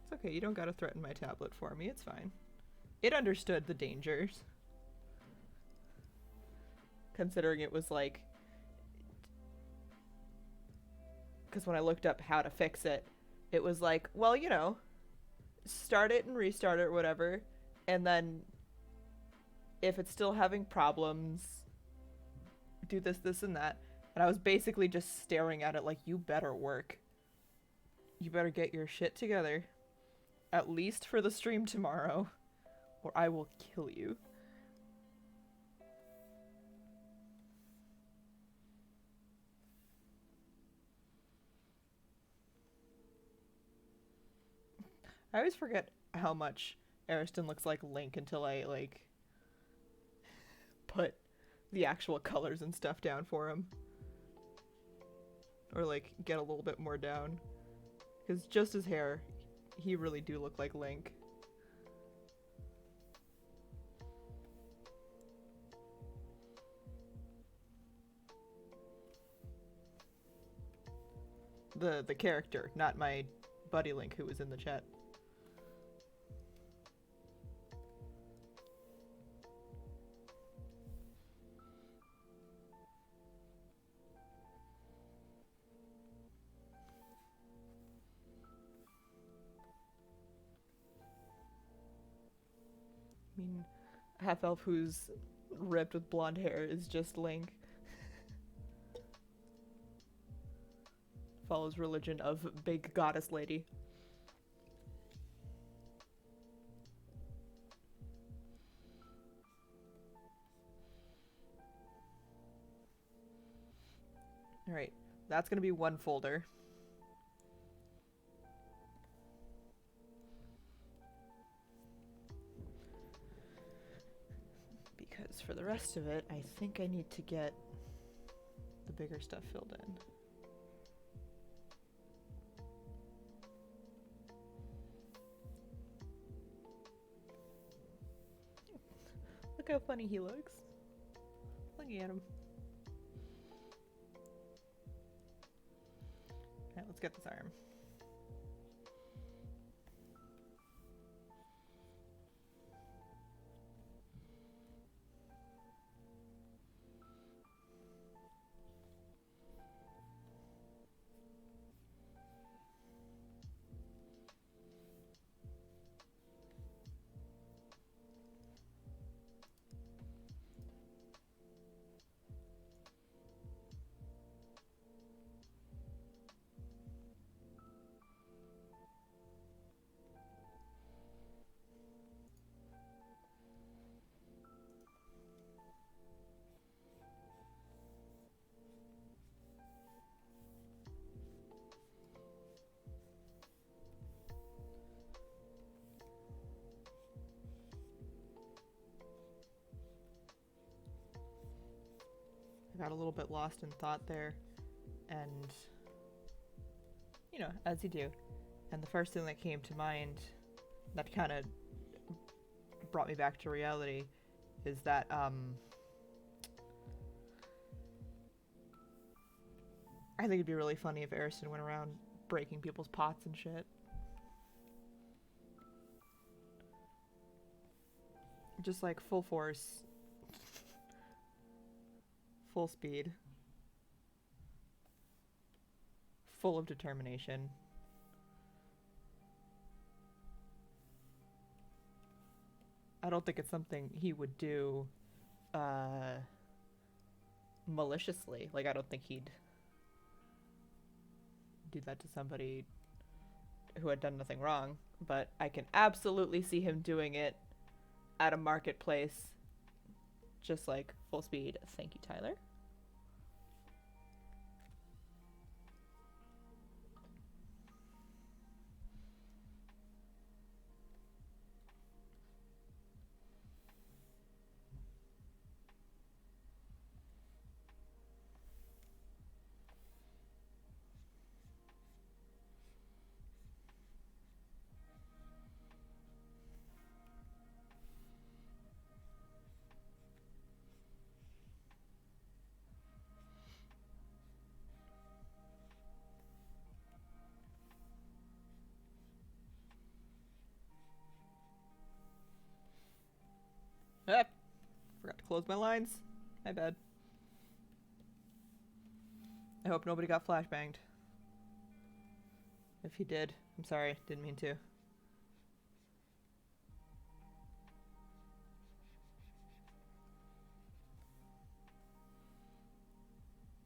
It's okay, you don't gotta threaten my tablet for me, it's fine. It understood the dangers. Considering it was like... Because when I looked up how to fix it, it was like, well, you know, start it and restart it or whatever, and then if it's still having problems, do this, this, and that. And I was basically just staring at it like, you better work. You better get your shit together. At least for the stream tomorrow, or I will kill you. I always forget how much Ariston looks like Link until I, like, put the actual colors and stuff down for him. Or, like, get a little bit more down. Because just his hair, he really do look like Link. The character, not my buddy Link who was in the chat. I mean, half-elf who's ripped with blonde hair is just Link. Follows religion of big goddess lady. Alright, that's gonna be one folder. Because for the rest of it, I think I need to get the bigger stuff filled in. Look how funny he looks. Looking at him. Alright, let's get this arm. I got a little bit lost in thought there, and, you know, as you do. And the first thing that came to mind that kind of brought me back to reality is that, I think it'd be really funny if Ariston went around breaking people's pots and shit. Just like full force, full speed, full of determination. I don't think it's something he would do maliciously. Like, I don't think he'd do that to somebody who had done nothing wrong. But I can absolutely see him doing it at a marketplace, just like full speed. Thank you, Tyler. Ah, forgot to close my lines. My bad. I hope nobody got flashbanged. If he did, I'm sorry, didn't mean to.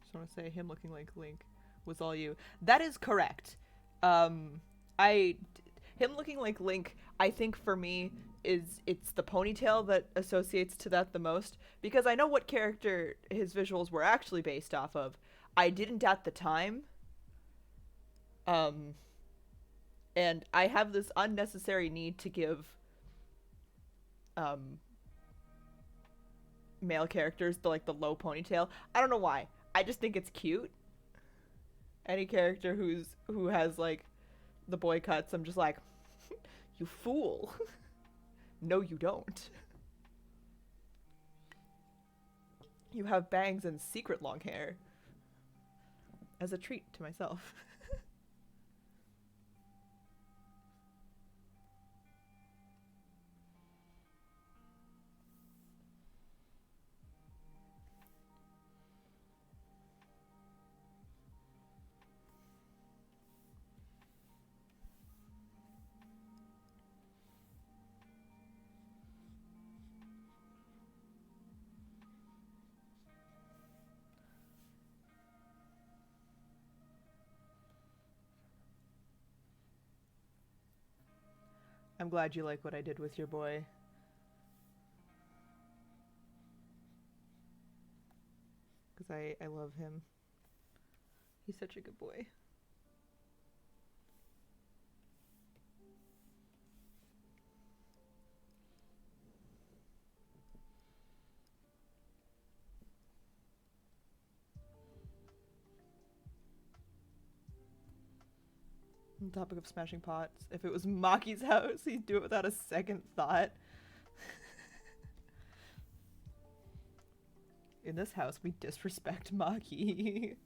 Just want to say him looking like Link was all you. That is correct. Him looking like Link, I think for me it's the ponytail that associates to that the most, because I know what character his visuals were actually based off of. I didn't at the time. And I have this unnecessary need to give male characters the low ponytail. I don't know why. I just think it's cute. Any character who has like the boy cuts, I'm just like, you fool. No, you don't. You have bangs and secret long hair. As a treat to myself. I'm glad you like what I did with your boy. Because I love him. He's such a good boy. On the topic of smashing pots, if it was Maki's house, he'd do it without a second thought. In this house, we disrespect Maki.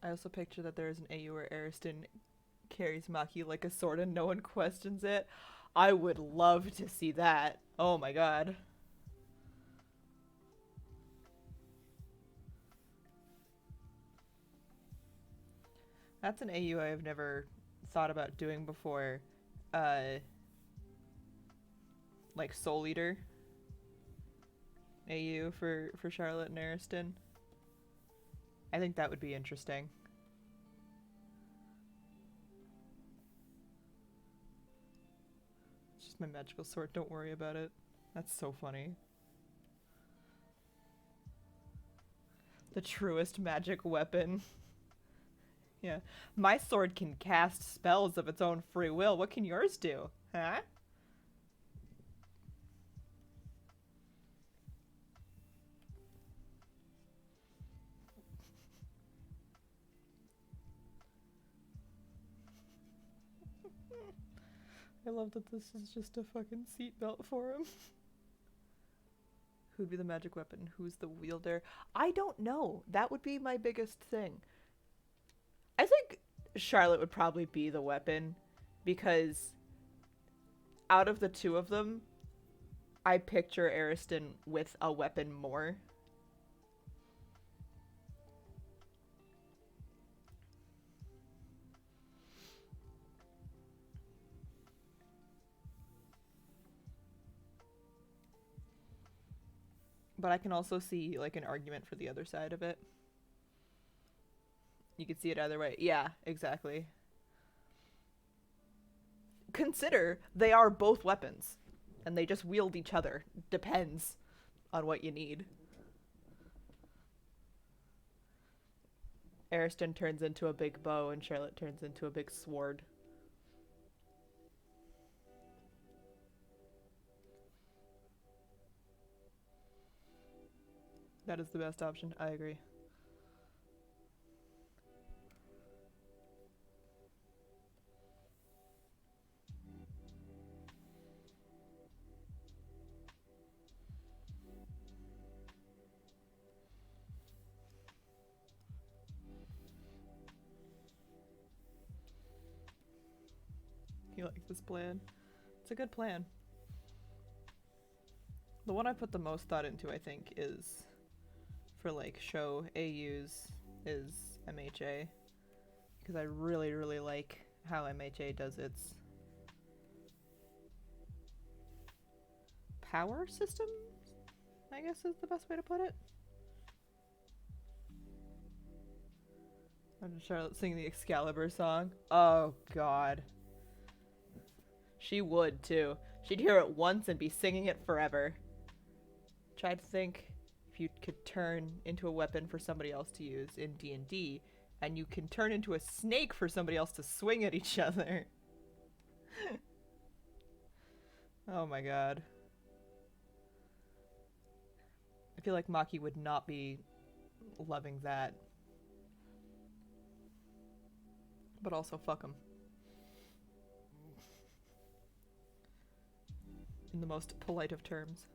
I also picture that there is an AU where Ariston carries Maki like a sword and no one questions it. I would love to see that. Oh my god. That's an AU I've never thought about doing before. Uh, like Soul Eater AU for Charlotte and Ariston. I think that would be interesting. It's just my magical sword. Don't worry about it. That's so funny. The truest magic weapon. Yeah. My sword can cast spells of its own free will. What can yours do? Huh? I love that this is just a fucking seatbelt for him. Who'd be the magic weapon? Who's the wielder? I don't know. That would be my biggest thing. I think Charlotte would probably be the weapon because out of the two of them, I picture Ariston with a weapon more. But I can also see like an argument for the other side of it. You could see it either way. Yeah, exactly. Consider they are both weapons and they just wield each other. Depends on what you need. Ariston turns into a big bow and Charlotte turns into a big sword. That is the best option. I agree. You like this plan? It's a good plan. The one I put the most thought into, I think, is for like show AUs is MHA. Because I really, really like how MHA does its power system, I guess is the best way to put it. I'm Charlotte singing the Excalibur song. Oh god. She would too. She'd hear it once and be singing it forever. Try to think if you could turn into a weapon for somebody else to use in D&D, and you can turn into a snake for somebody else to swing at each other. Oh my god. I feel like Maki would not be loving that. But also fuck him. In the most polite of terms.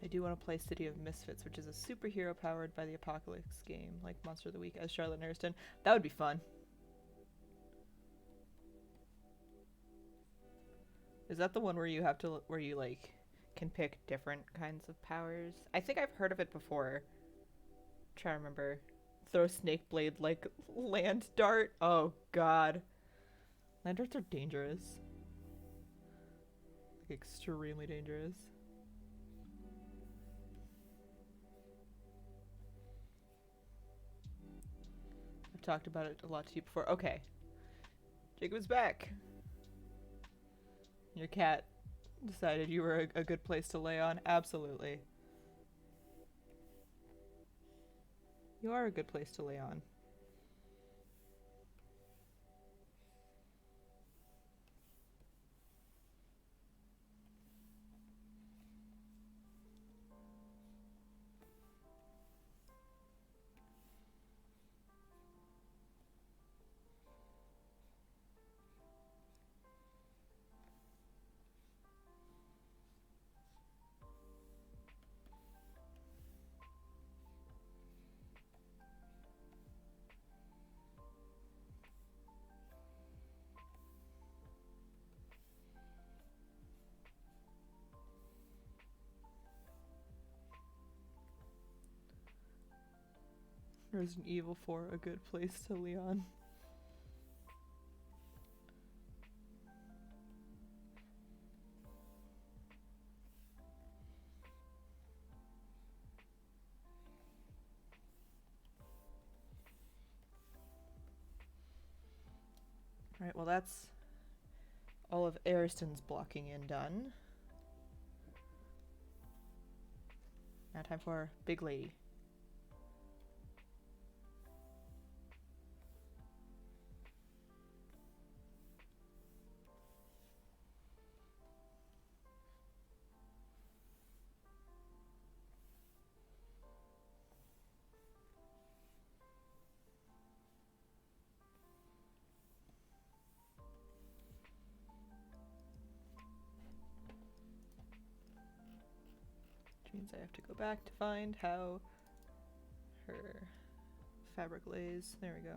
I do want to play City of Misfits, which is a superhero powered by the Apocalypse game, like Monster of the Week, as Charlotte and Ariston. That would be fun. Is that the one where you have to, where you like can pick different kinds of powers? I think I've heard of it before. I'm trying to remember. Throw snake blade like land dart. Oh god, land darts are dangerous. Like, extremely dangerous. I've talked about it a lot to you before. Okay, Jacob's back. Your cat decided you were a good place to lay on. Absolutely. You are a good place to lay on. Resident Evil 4, a good place to lay on. Alright, well that's all of Ariston's blocking in done. Now time for Big Lady. Which means I have to go back to find how her fabric lays. There we go.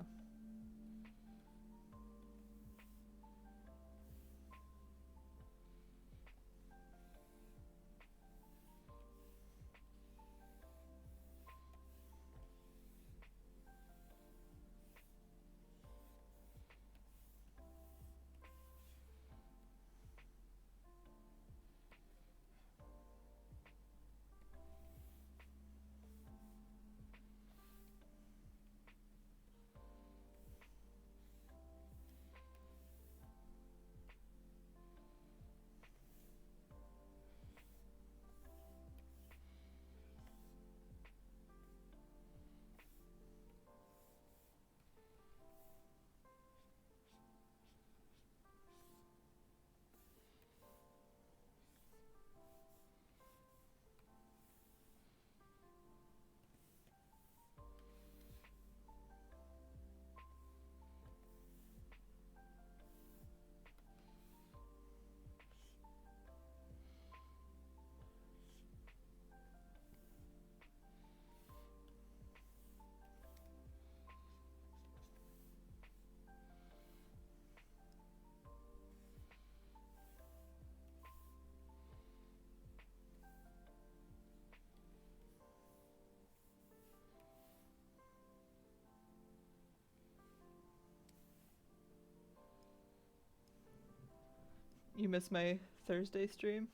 You miss my Thursday stream?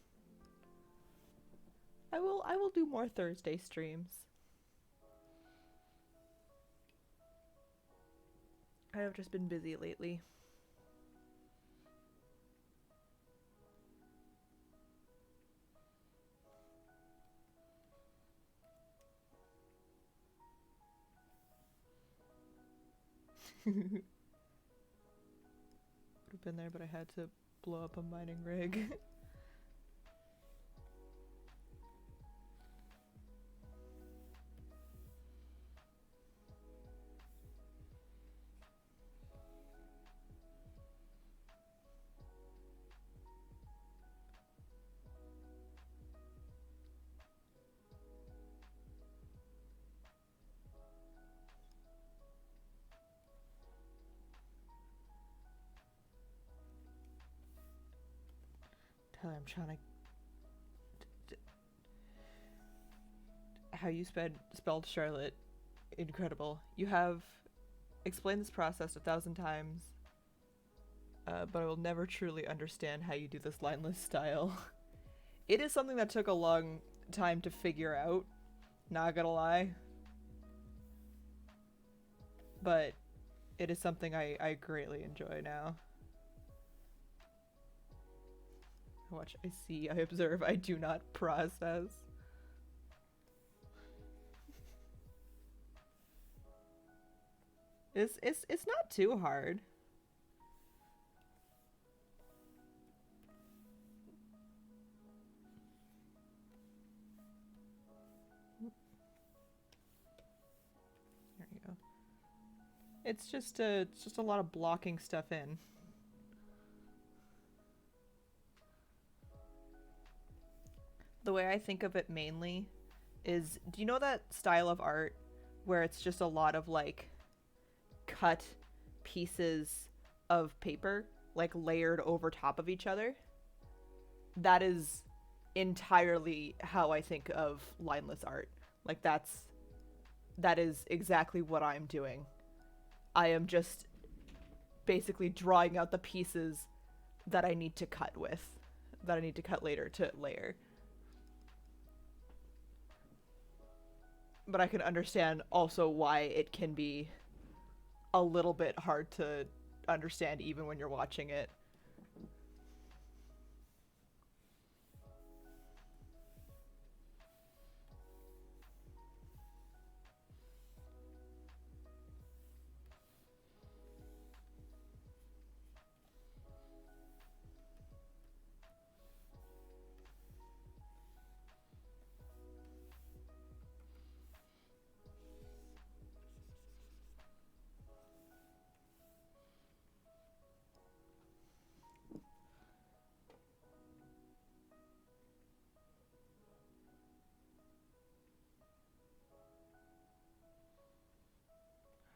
I will do more Thursday streams. I have just been busy lately. Would have been there, but I had to blow up a mining rig. Tyler, I'm trying to... How you spelled Charlotte, incredible. You have explained this process 1,000 times, but I will never truly understand how you do this lineless style. It is something that took a long time to figure out, not gonna lie. But it is something I greatly enjoy now. I watch, I see, I observe, I do not process. It's not too hard. There you go. It's just a lot of blocking stuff in. The way I think of it mainly is, do you know that style of art where it's just a lot of like cut pieces of paper like layered over top of each other? That is entirely how I think of lineless art. Like that is exactly what I'm doing. I am just basically drawing out the pieces that I need to cut with, that I need to cut later to layer. But I can understand also why it can be a little bit hard to understand even when you're watching it.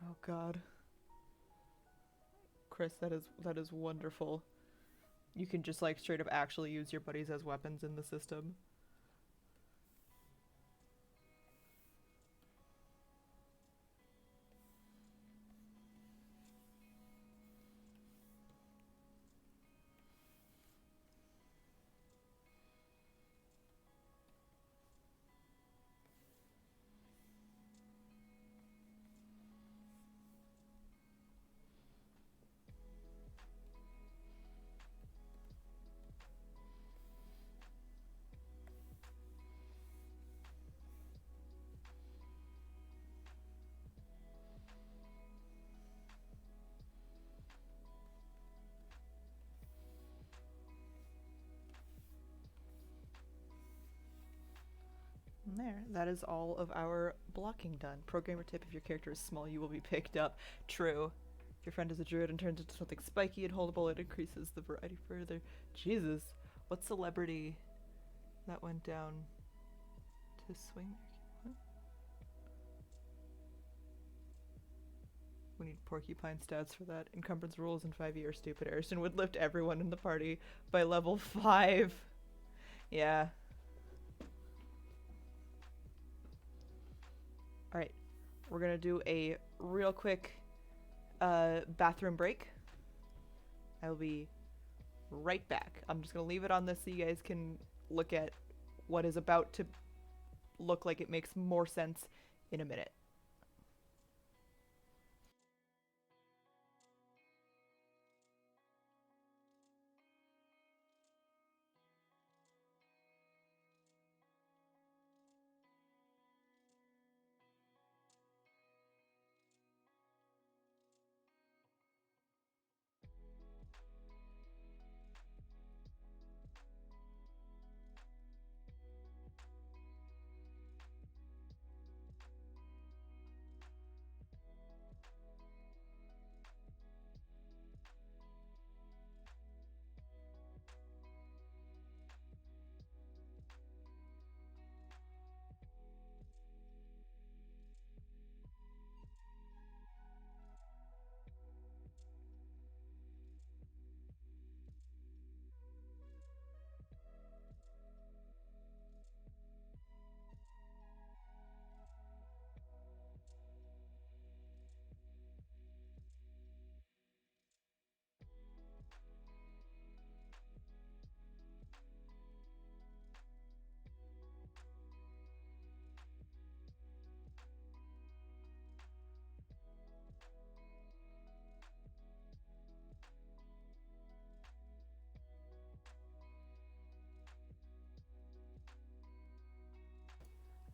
Oh god. Chris, that is wonderful. You can just like straight up actually use your buddies as weapons in the system. And there, that is all of our blocking done. Programmer tip: if your character is small, you will be picked up. True. If your friend is a druid and turns into something spiky and holdable, it increases the variety further. Jesus. What celebrity that went down to swing? What? We need porcupine stats for that. Encumbrance rules in 5 years, stupid. Ariston would lift everyone in the party by level 5. Yeah. Alright. We're gonna do a real quick bathroom break. I'll be right back. I'm just gonna leave it on this so you guys can look at what is about to look like it makes more sense in a minute.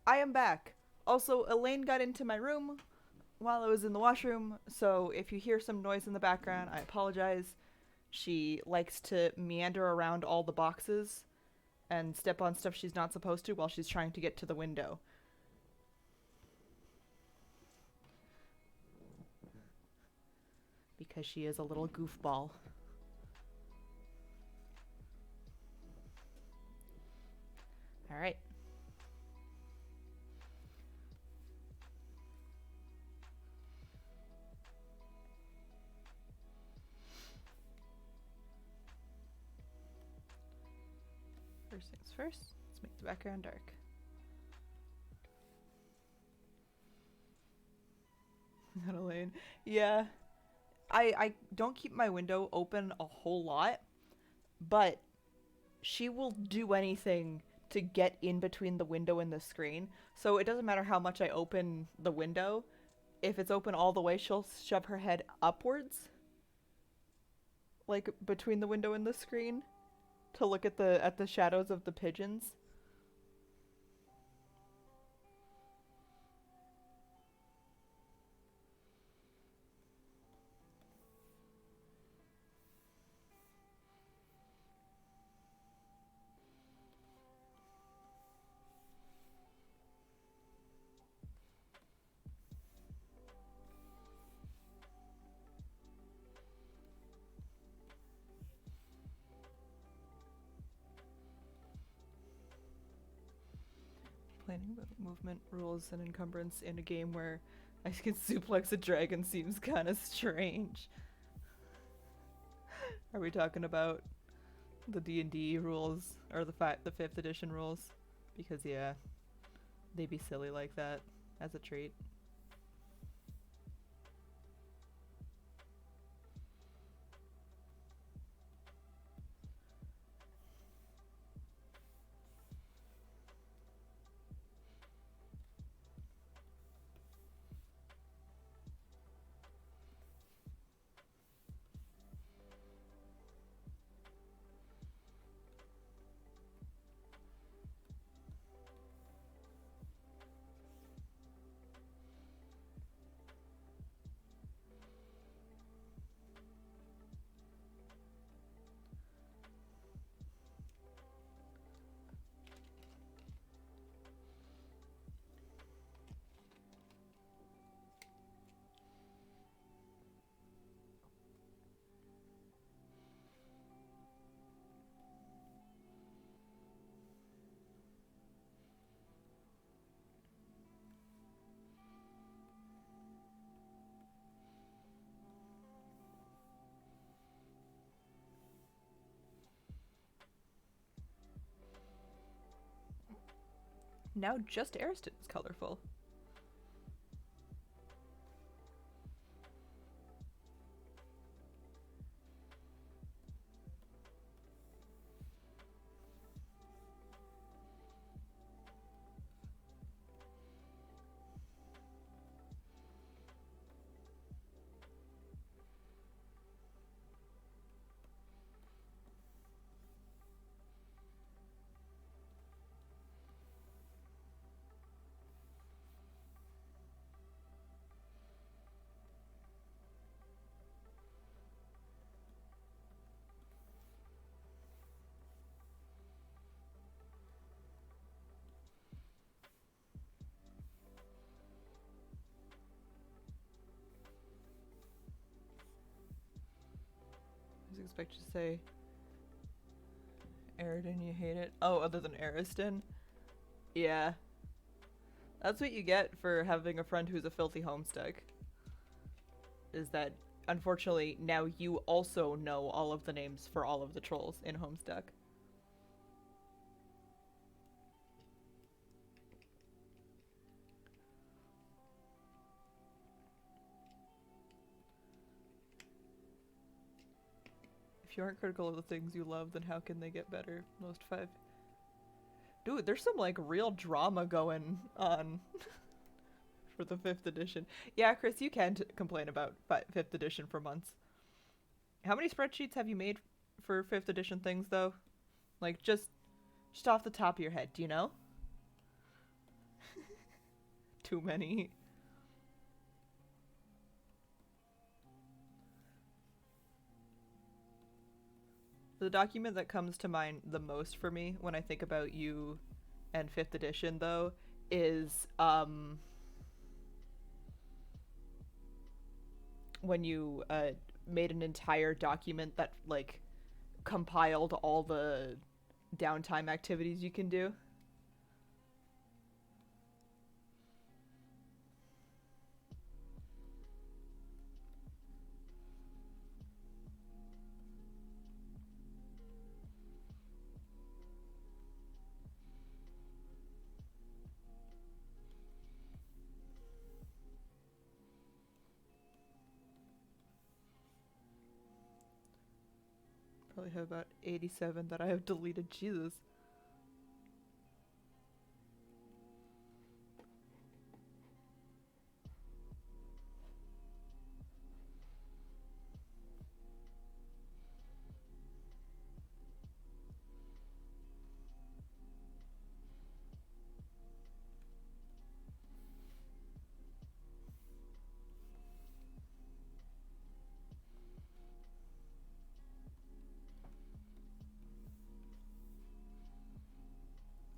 I am back. Also, Elaine got into my room while I was in the washroom, so if you hear some noise in the background, I apologize. She likes to meander around all the boxes and step on stuff she's not supposed to while she's trying to get to the window. Because she is a little goofball. Alright. First things first, let's make the background dark. Elaine. Yeah. I don't keep my window open a whole lot, but she will do anything to get in between the window and the screen. So it doesn't matter how much I open the window. If it's open all the way, she'll shove her head upwards, like between the window and the screen, to look at the shadows of the pigeons. Planning movement rules and encumbrance in a game where I can suplex a dragon seems kind of strange. Are we talking about the D&D rules or the 5th edition rules? Because yeah, they'd be silly like that as a treat. Now just Ariston is colorful. I was expecting to say Aridin, you hate it. Oh, other than Ariston? Yeah. That's what you get for having a friend who's a filthy homestuck. Is that, unfortunately, now you also know all of the names for all of the trolls in Homestuck. If you aren't critical of the things you love, then how can they get better? Most 5. Dude, there's some, like, real drama going on for the 5th edition. Yeah, Chris, you can complain about 5th edition for months. How many spreadsheets have you made for 5th edition things, though? Like, just off the top of your head, do you know? Too many. The document that comes to mind the most for me when I think about you and 5th edition, though, is when you made an entire document that, like, compiled all the downtime activities you can do. Probably have about 87 that I have deleted. Jesus.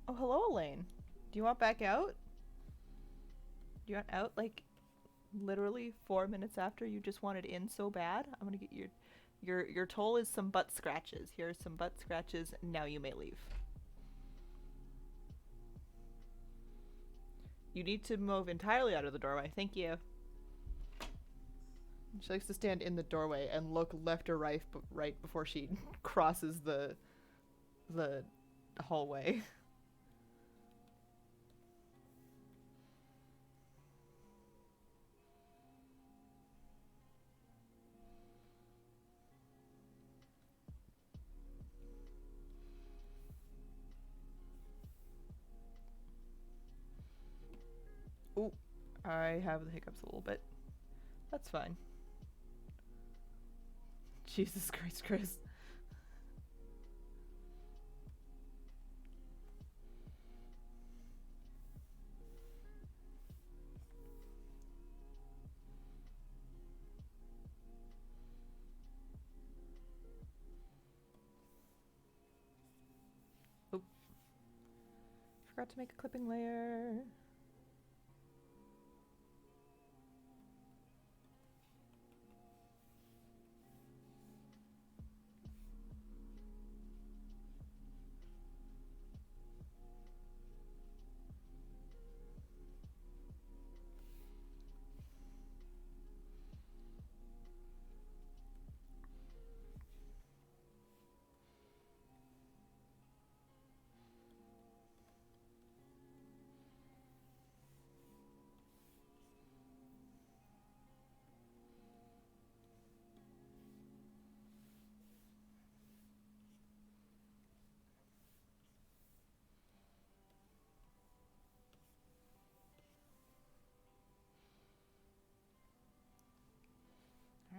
Oh, hello, Elaine. Do you want back out? Do you want out, like, literally 4 minutes after you just wanted in so bad? I'm gonna get your toll is some butt scratches. Here are some butt scratches. Now you may leave. You need to move entirely out of the doorway. Thank you. She likes to stand in the doorway and look left or right before she crosses the hallway. Ooh, I have the hiccups a little bit. That's fine. Jesus Christ, Chris. Oop. Forgot to make a clipping layer.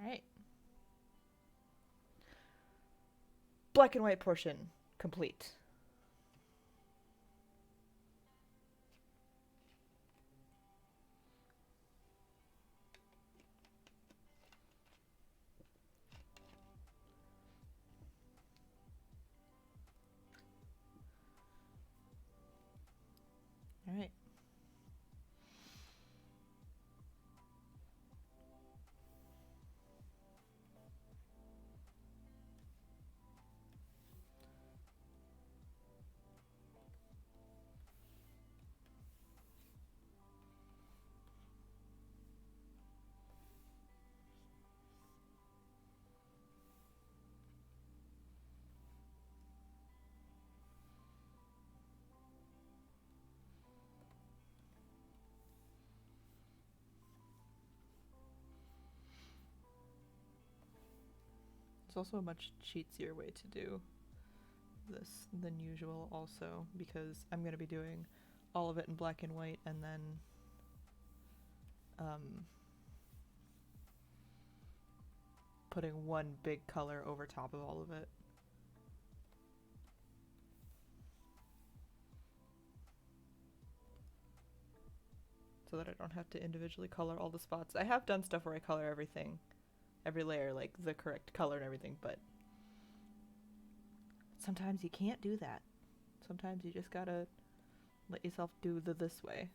Alright. Black and white portion complete. Alright. It's also a much cheatsier way to do this than usual also, because I'm going to be doing all of it in black and white and then putting one big color over top of all of it. So that I don't have to individually color all the spots. I have done stuff where I color everything, every layer, like the correct color and everything, but sometimes you can't do that. Sometimes you just gotta let yourself do the this way.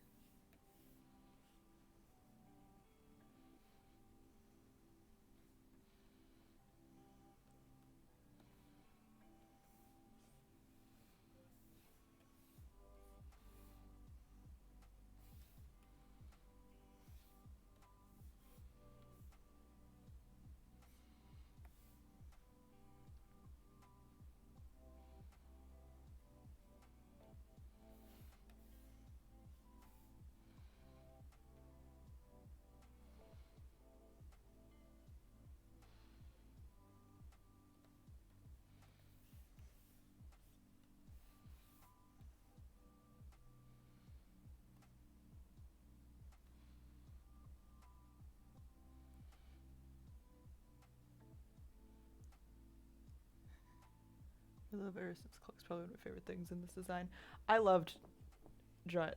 I love Ariston's cloak. It's probably one of my favorite things in this design. I loved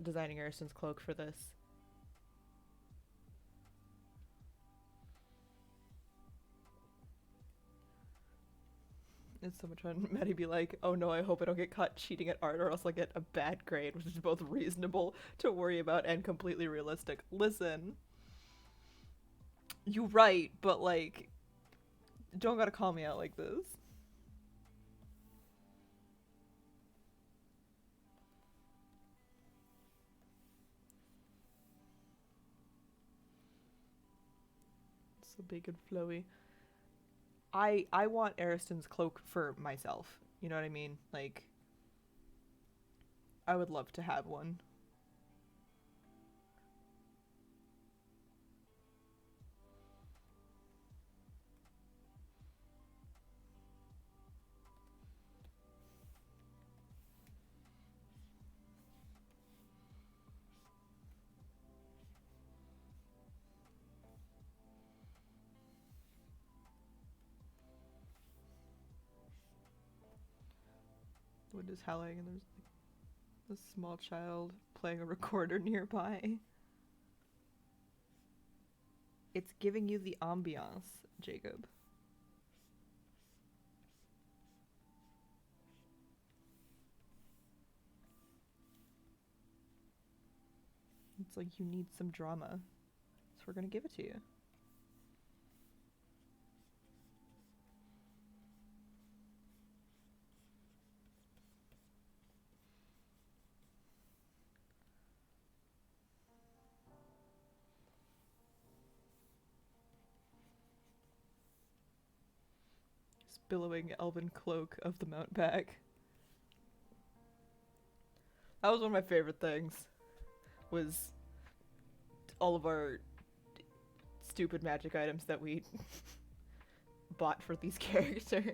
designing Ariston's cloak for this. It's so much fun. Maddie be like, oh no, I hope I don't get caught cheating at art or else I'll get a bad grade, which is both reasonable to worry about and completely realistic. Listen, you right, but like, don't gotta call me out like this. It's so big and flowy. I want Ariston's cloak for myself. You know what I mean? Like, I would love to have one. The wind is howling and there's like a small child playing a recorder nearby. It's giving you the ambiance, Jacob. It's like you need some drama. So we're gonna give it to you. Billowing elven cloak of the Mountback. That was one of my favorite things. Was all of our stupid magic items that we bought for these characters.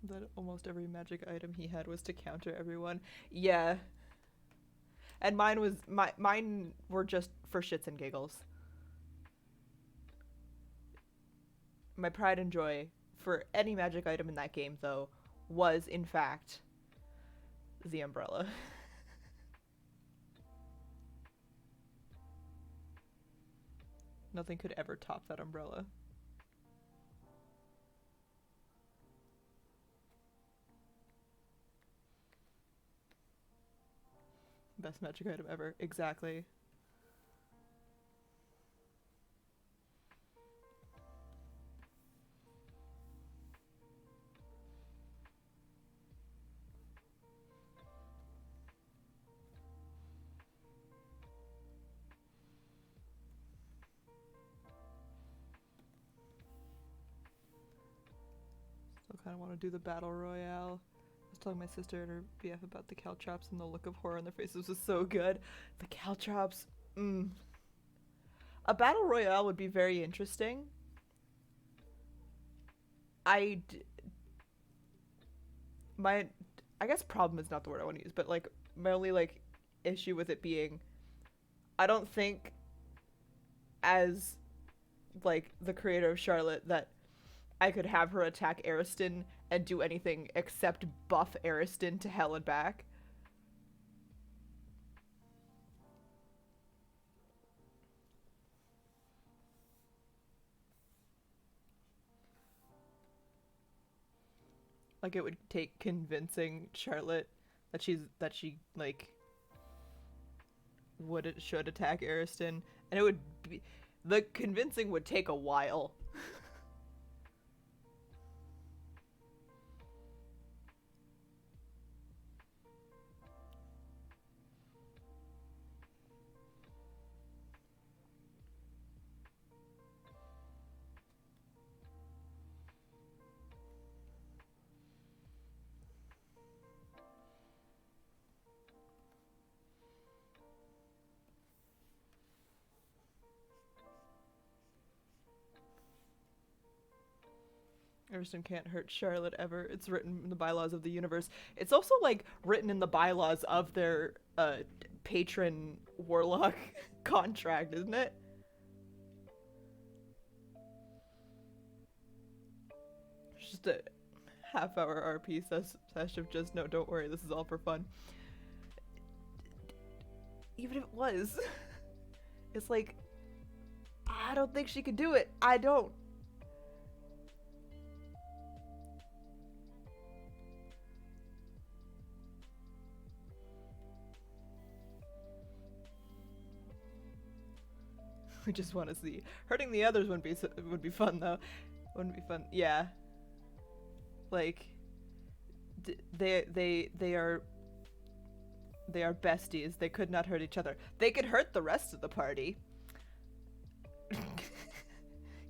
That almost every magic item he had was to counter everyone. Yeah. And mine were just for shits and giggles. My pride and joy for any magic item in that game, though, was in fact the umbrella. Nothing could ever top that umbrella. Best magic item ever. Exactly. Still kind of want to do the battle royale. I was telling my sister and her BF about the caltrops and the look of horror on their faces was so good. The caltrops, A battle royale would be very interesting. I guess problem is not the word I want to use, but like my only like issue with it being, I don't think as like the creator of Charlotte that I could have her attack Ariston and do anything except buff Ariston to hell and back. Like, it would take convincing Charlotte that she like should attack Ariston, and it would be, the convincing would take a while. Ariston can't hurt Charlotte ever. It's written in the bylaws of the universe. It's also like written in the bylaws of their patron warlock contract, isn't it? It's just a half-hour RP sesh of just, no, don't worry, this is all for fun. Even if it was, it's like, I don't think she could do it. I don't. We just want to see. Hurting the others would be fun though. Wouldn't be fun. Yeah. Like, they are besties. They could not hurt each other. They could hurt the rest of the party.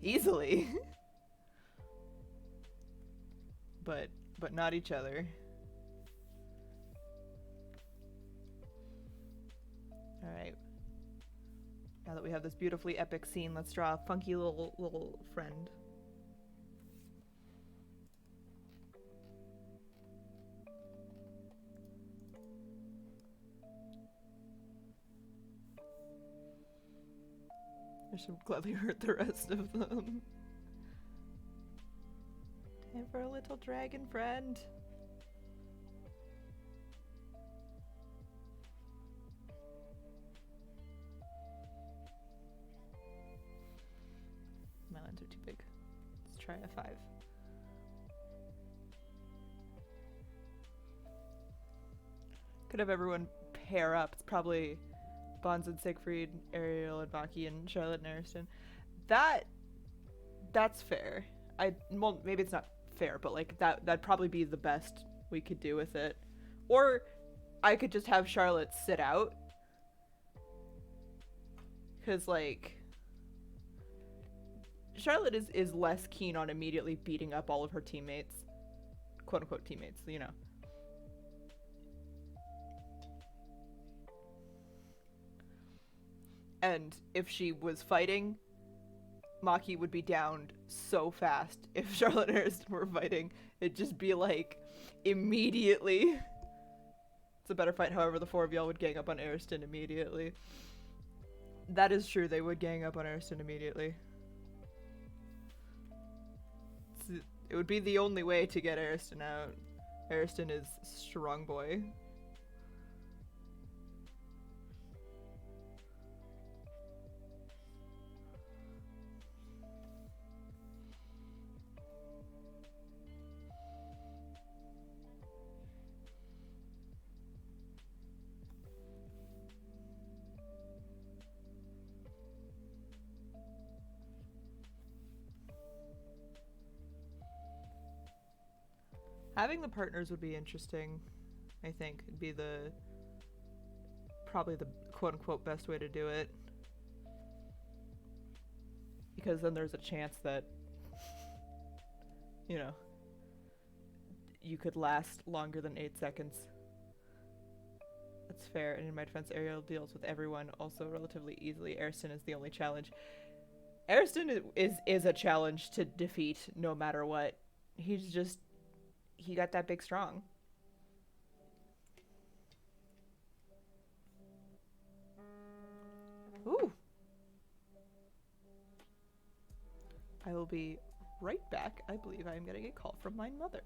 Easily. but not each other. All right. Now that we have this beautifully epic scene, let's draw a funky little friend. I should gladly hurt the rest of them. Time for a little dragon friend. My lines are too big. Let's try a 5. Could have everyone pair up. It's probably Bonds and Siegfried, Ariel and Baki, and Charlotte and Ariston. That's fair. Well, maybe it's not fair, but like that'd probably be the best we could do with it. Or I could just have Charlotte sit out. Cause like Charlotte is less keen on immediately beating up all of her teammates. Quote unquote teammates, you know. And if she was fighting, Maki would be downed so fast. If Charlotte and Ariston were fighting, it'd just be like immediately. It's a better fight, however, the 4 of y'all would gang up on Ariston immediately. That is true, they would gang up on Ariston immediately. It would be the only way to get Ariston out. Ariston is strong boy. Having the partners would be interesting, I think. It'd be probably the quote-unquote best way to do it. Because then there's a chance that, you know, you could last longer than 8 seconds. That's fair, and in my defense, Ariel deals with everyone also relatively easily. Ariston is the only challenge. Ariston is a challenge to defeat no matter what. He got that big strong. Ooh. I will be right back. I believe I am getting a call from my mother.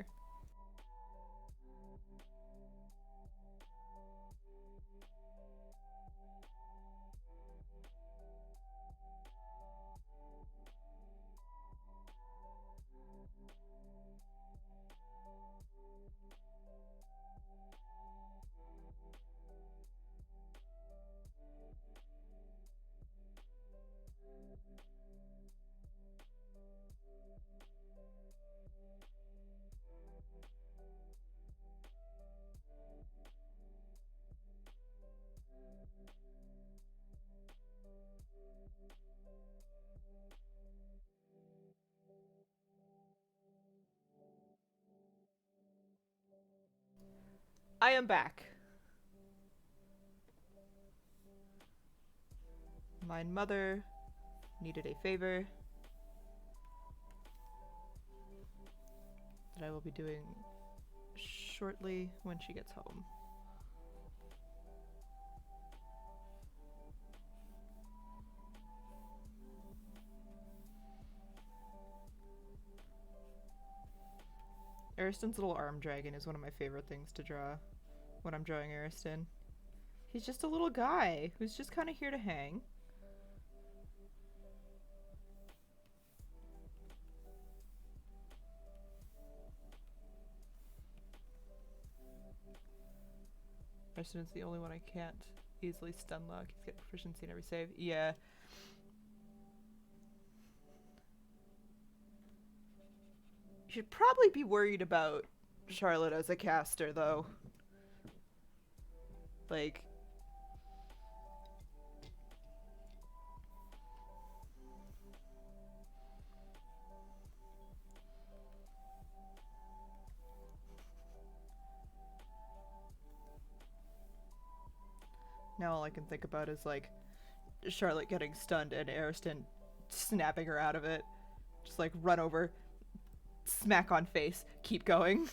I am back. My mother needed a favor that I will be doing shortly when she gets home. Ariston's little arm dragon is one of my favorite things to draw when I'm drawing Ariston. He's just a little guy who's just kind of here to hang. Ariston's the only one I can't easily stun lock. He's got proficiency in every save. Yeah. You should probably be worried about Charlotte as a caster, though. Like, now all I can think about is, like, Charlotte getting stunned and Ariston snapping her out of it. Just, like, run over, smack on face, keep going.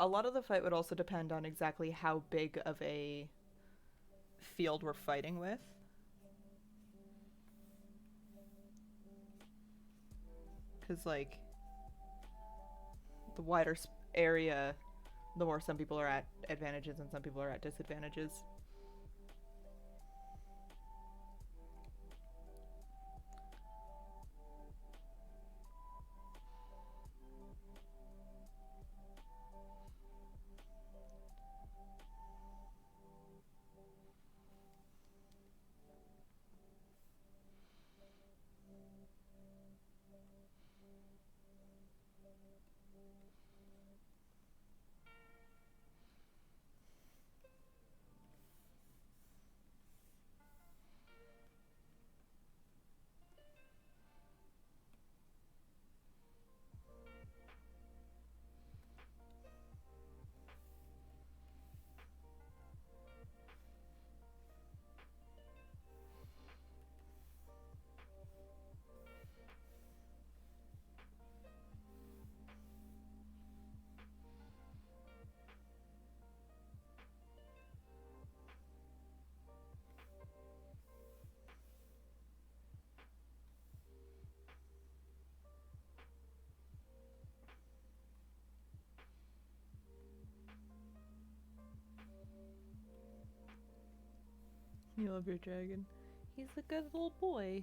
A lot of the fight would also depend on exactly how big of a field we're fighting with. Because, like, the wider area, the more some people are at advantages and some people are at disadvantages. You love your dragon. He's a good little boy.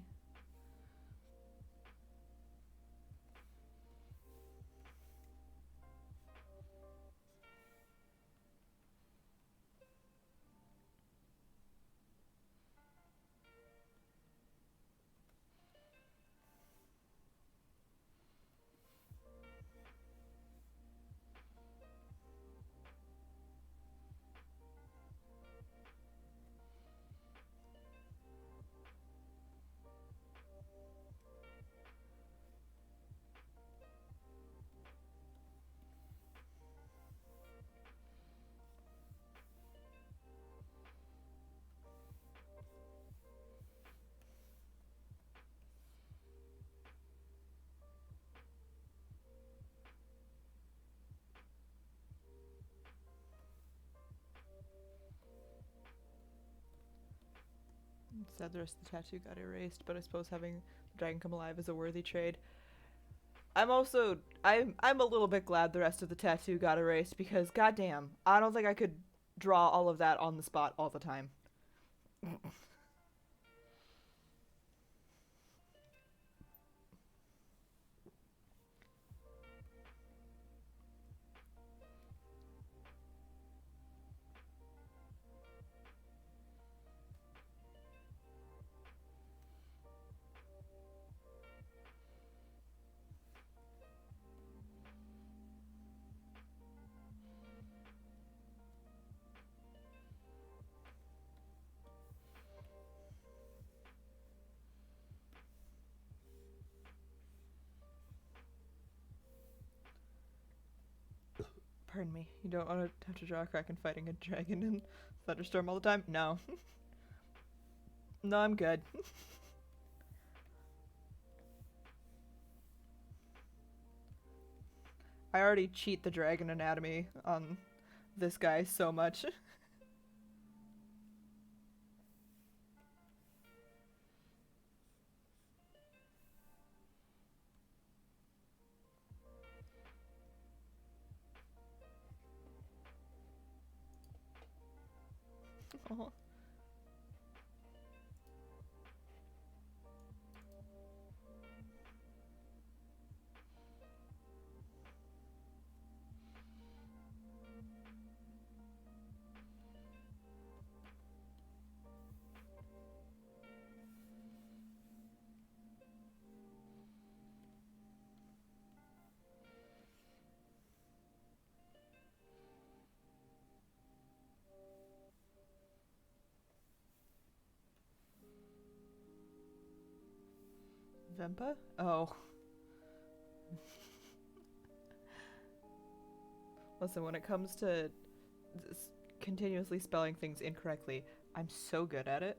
Sad the rest of the tattoo got erased, but I suppose having the dragon come alive is a worthy trade. I'm a little bit glad the rest of the tattoo got erased because goddamn, I don't think I could draw all of that on the spot all the time. Pardon me. You don't want to have to draw a kraken fighting a dragon in thunderstorm all the time? No. No, I'm good. I already cheat the dragon anatomy on this guy so much. Oh. Vempa? Oh. Listen, when it comes to continuously spelling things incorrectly, I'm so good at it.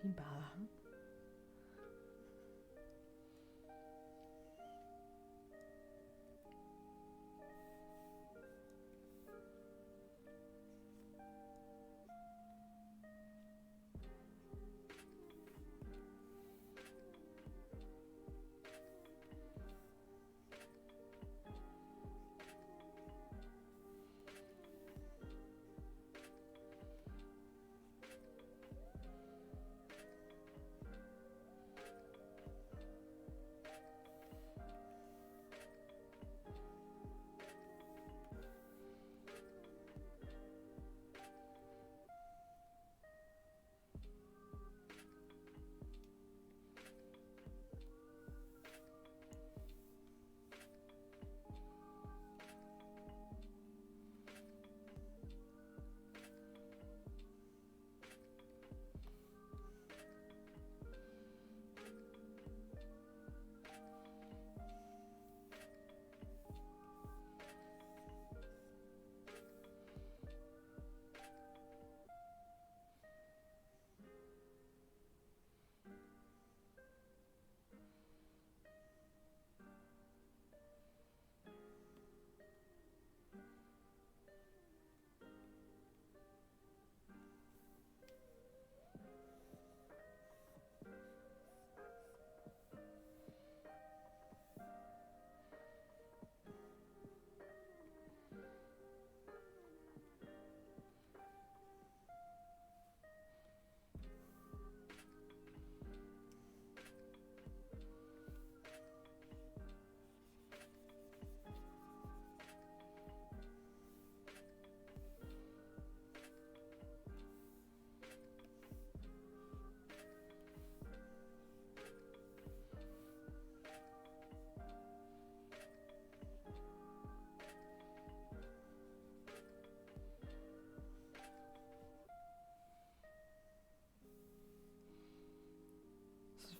Bimba.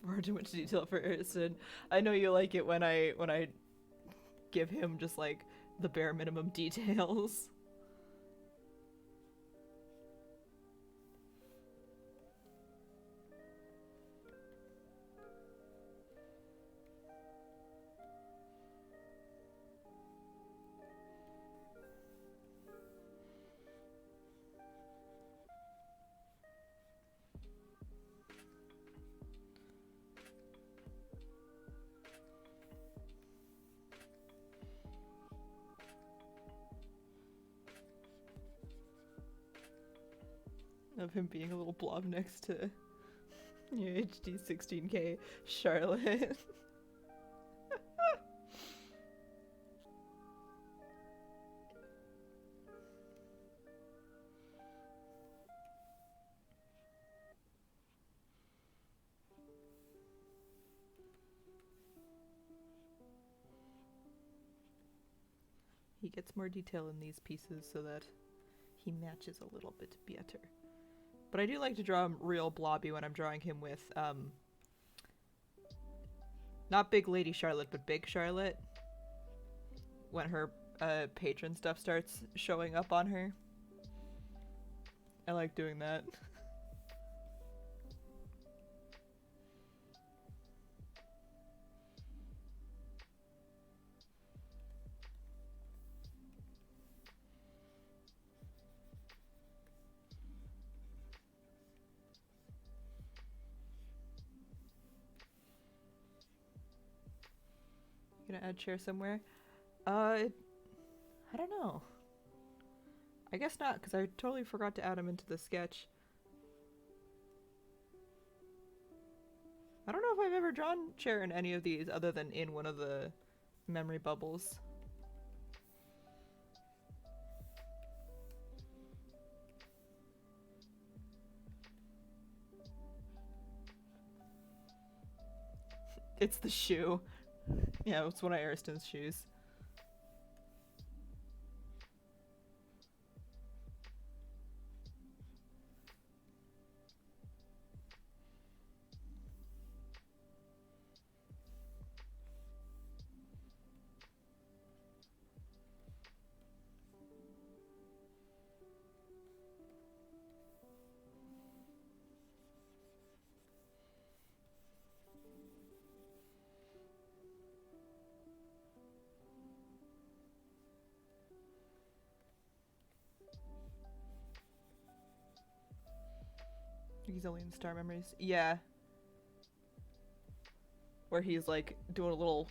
Far too much detail for Ariston. I know you like it when I give him just like the bare minimum details. of him being a little blob next to your HD 16K Charlotte. He gets more detail in these pieces so that he matches a little bit better. But I do like to draw him real blobby when I'm drawing him with, not Big Lady Charlotte, but Big Charlotte. When her patron stuff starts showing up on her. I like doing that. Gonna add chair somewhere? I don't know. I guess not, because I totally forgot to add him into the sketch. I don't know if I've ever drawn chair in any of these other than in one of the memory bubbles. It's the shoe. Yeah, it's one of Ariston's shoes. He's only in Star Memories. Yeah. Where he's like doing a little...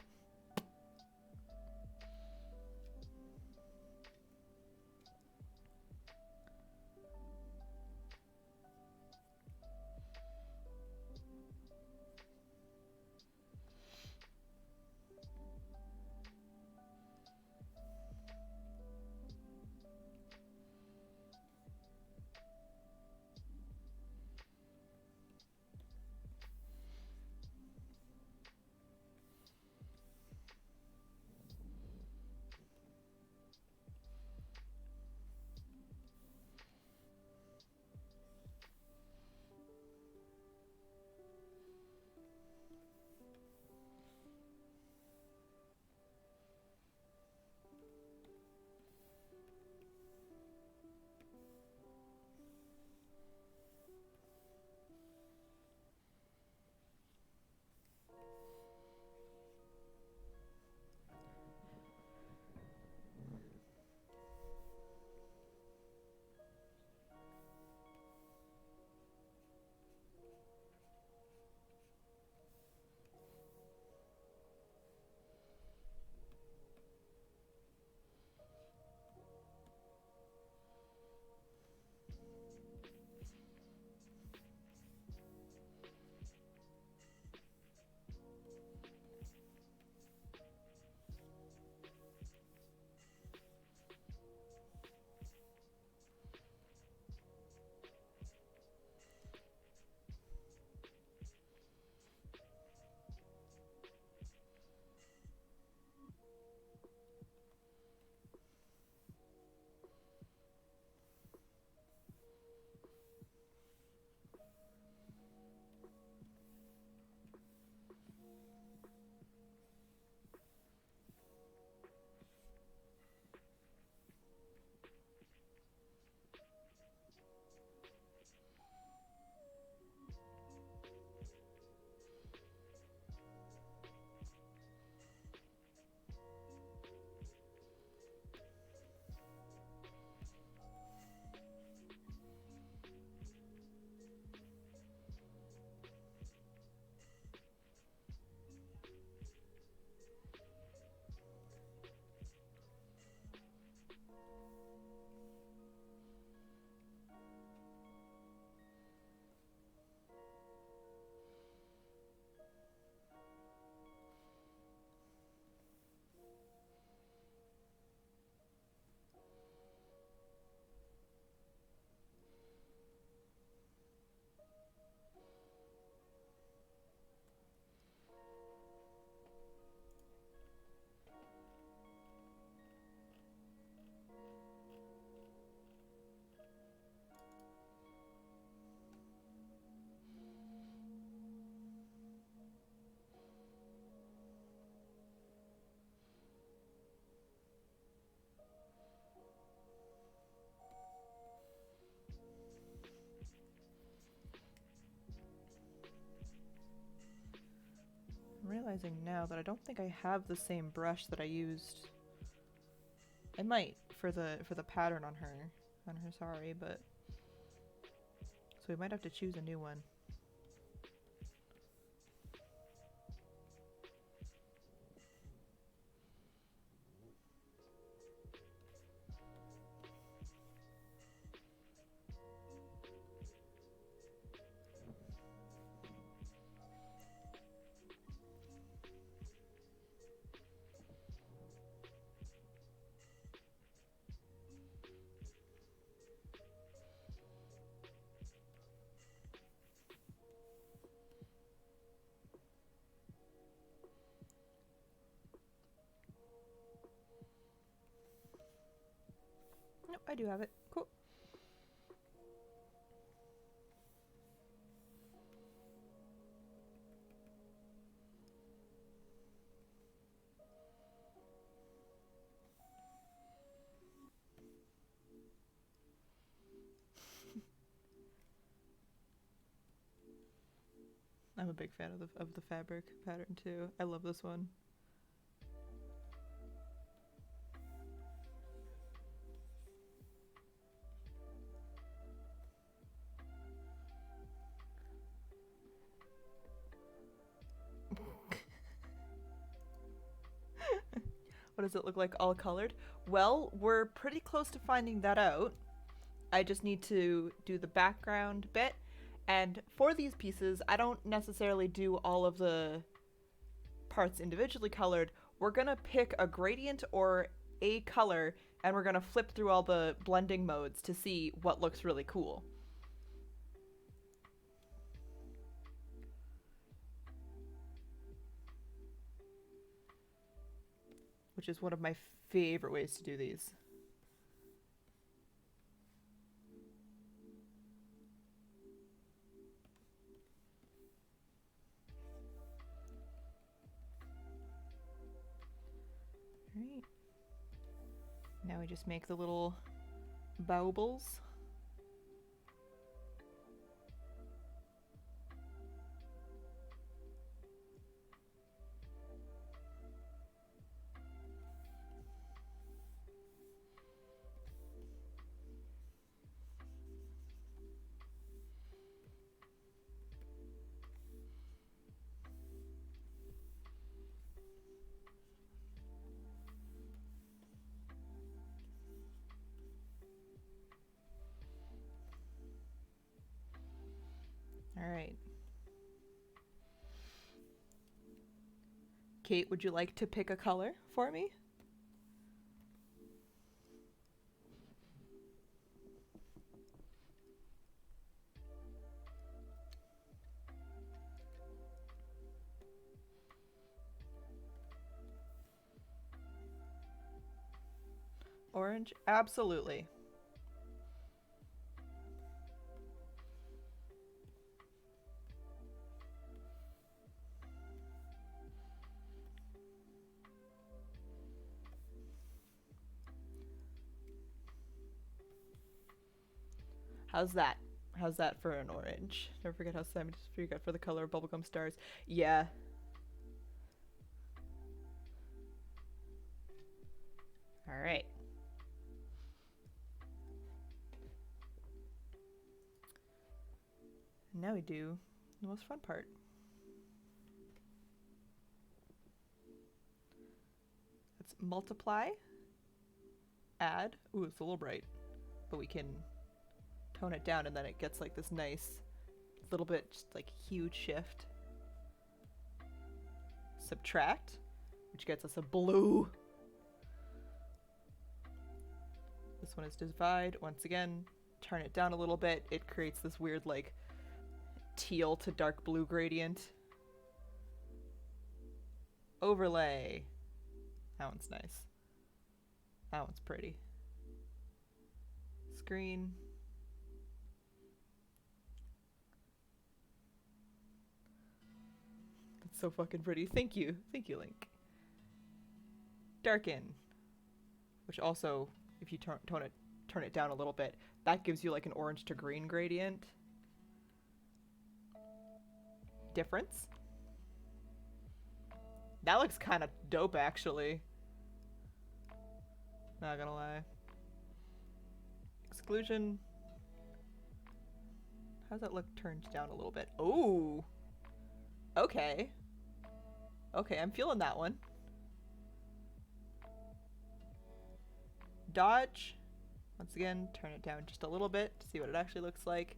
now that I don't think I have the same brush that I used. I might for the pattern on her sari, but so we might have to choose a new one. Nope, I do have it. Cool. I'm a big fan of the fabric pattern too. I love this one. What does it look like all colored? Well, we're pretty close to finding that out. I just need to do the background bit. And for these pieces, I don't necessarily do all of the parts individually colored. We're gonna pick a gradient or a color, and we're gonna flip through all the blending modes to see what looks really cool. Which is one of my favorite ways to do these. Alright. Now we just make the little baubles. All right. Kate, would you like to pick a color for me? Orange? Absolutely. How's that? How's that for an orange? Never forget how Simon just forgot for the color of bubblegum stars. Yeah. All right. Now we do the most fun part. Let's multiply, add. Ooh, it's a little bright, but we can tone it down and then it gets like this nice little bit just like huge shift. Subtract, which gets us a blue. This one is divide. Once again, turn it down a little bit. It creates this weird like teal to dark blue gradient. Overlay. That one's nice. That one's pretty. Screen. That's so fucking pretty. Thank you. Thank you, Link. Darken. Which also, if you turn it down a little bit, that gives you like an orange to green gradient. Difference. That looks kind of dope, actually. Not gonna lie. Exclusion. How's that look turned down a little bit? Ooh. Okay. Okay, I'm feeling that one. Dodge. Once again, turn it down just a little bit to see what it actually looks like.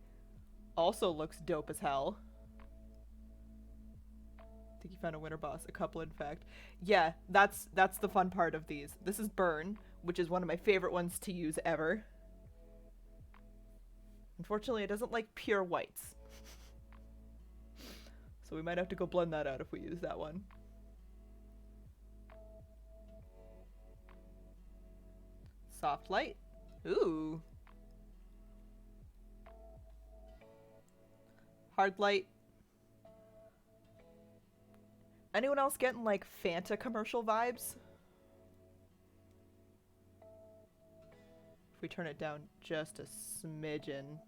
Also looks dope as hell. I think you found a winner boss. A couple, in fact. Yeah, that's the fun part of these. This is Burn, which is one of my favorite ones to use ever. Unfortunately, it doesn't like pure whites. So we might have to go blend that out if we use that one. Soft light. Ooh. Hard light. Anyone else getting like Fanta commercial vibes? If we turn it down just a smidgen.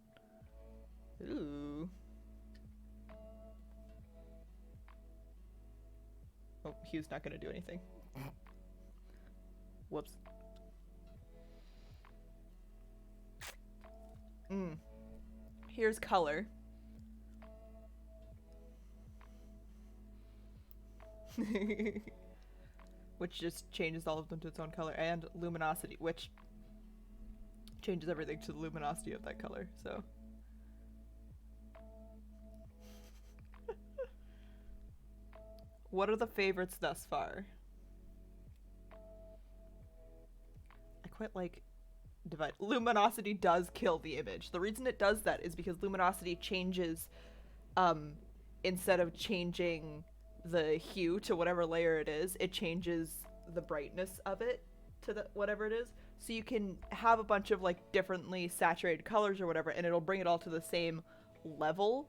Ooh. Oh, Hugh's not gonna do anything. Whoops. Here's color. Which just changes all of them to its own color. And luminosity, which changes everything to the luminosity of that color, so. What are the favorites thus far? I quite like divide. Luminosity does kill the image. The reason it does that is because luminosity changes, instead of changing the hue to whatever layer it is, it changes the brightness of it to the whatever it is. So you can have a bunch of like differently saturated colors or whatever, and it'll bring it all to the same level.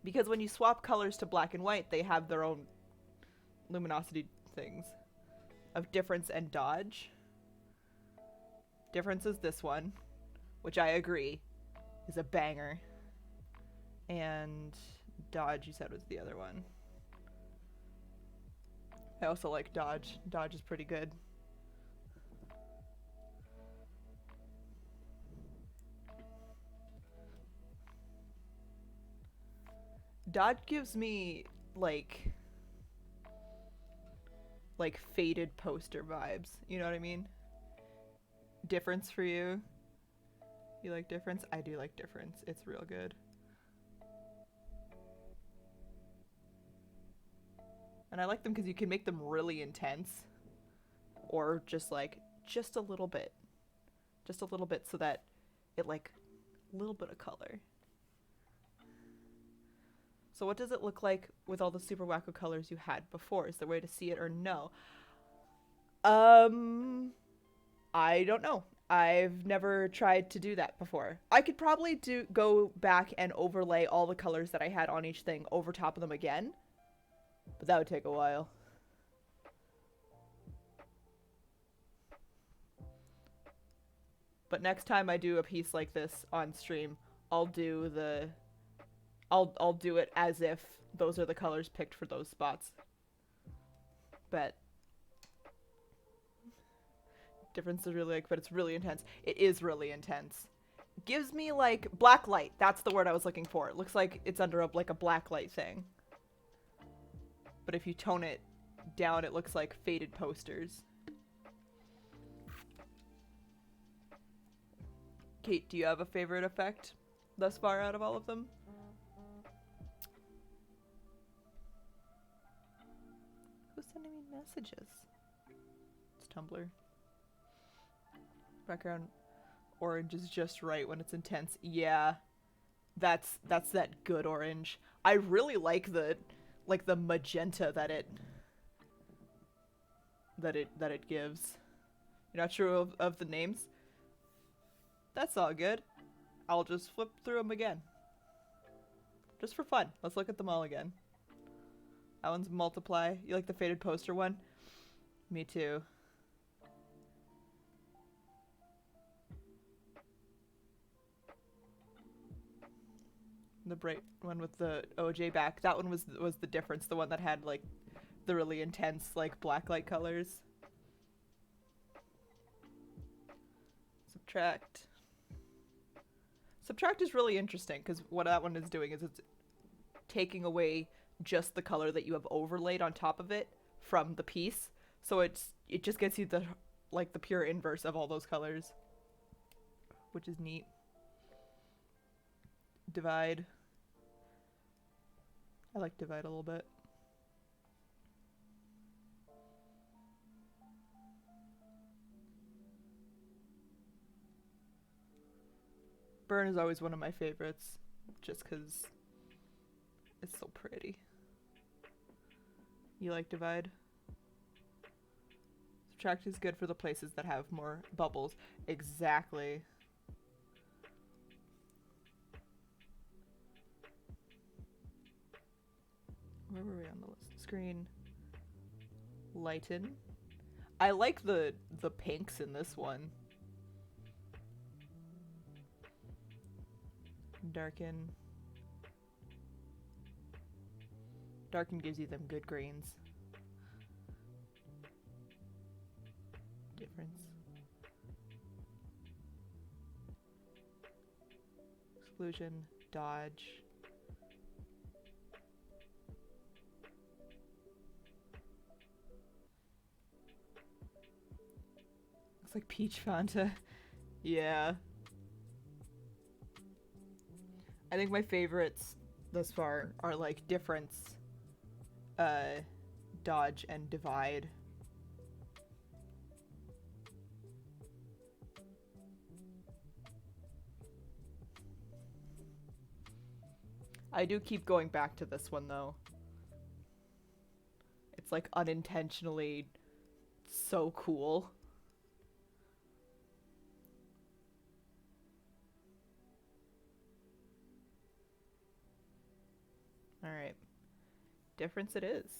Because when you swap colors to black and white, they have their own luminosity things of difference and dodge. Difference is this one, which I agree is a banger. And dodge, you said, was the other one. I also like dodge. Dodge is pretty good. Dodge gives me like faded poster vibes. You know what I mean? Difference for you? You like difference? I do like difference. It's real good. And I like them because you can make them really intense. Or just like, just a little bit. Just a little bit so that it like, a little bit of color. So what does it look like with all the super wacko colors you had before? Is there a way to see it or no? I don't know. I've never tried to do that before. I could probably go back and overlay all the colors that I had on each thing over top of them again. But that would take a while. But next time I do a piece like this on stream, I'll do the... I'll do it as if those are the colors picked for those spots. But difference is really like, but it's really intense. It is really intense. Gives me like black light. That's the word I was looking for. It looks like it's under like a black light thing. But if you tone it down, it looks like faded posters. Kate, do you have a favorite effect thus far out of all of them? Who's sending me messages? It's Tumblr. Background orange is just right when it's intense. Yeah. That's that good orange. I really like the magenta that it gives. You're not sure of the names? That's all good. I'll just flip through them again. Just for fun. Let's look at them all again. That one's Multiply. You like the faded poster one? Me too. The bright one with the OJ back. That one was the difference. The one that had like the really intense, like, blacklight colors. Subtract. Subtract is really interesting because what that one is doing is it's taking away just the color that you have overlaid on top of it from the piece. So it just gets you the like the pure inverse of all those colors, which is neat. Divide. I like divide a little bit. Burn is always one of my favorites, just because it's so pretty. You like divide? Subtract is good for the places that have more bubbles. Exactly. Where were we on the list? Screen. Lighten. I like the pinks in this one. Darken. Darken gives you them good greens. Difference. Exclusion. Dodge. Looks like peach Fanta. Yeah. I think my favorites thus far are like difference, dodge, and divide. I do keep going back to this one though. It's like unintentionally so cool. Alright. Difference it is.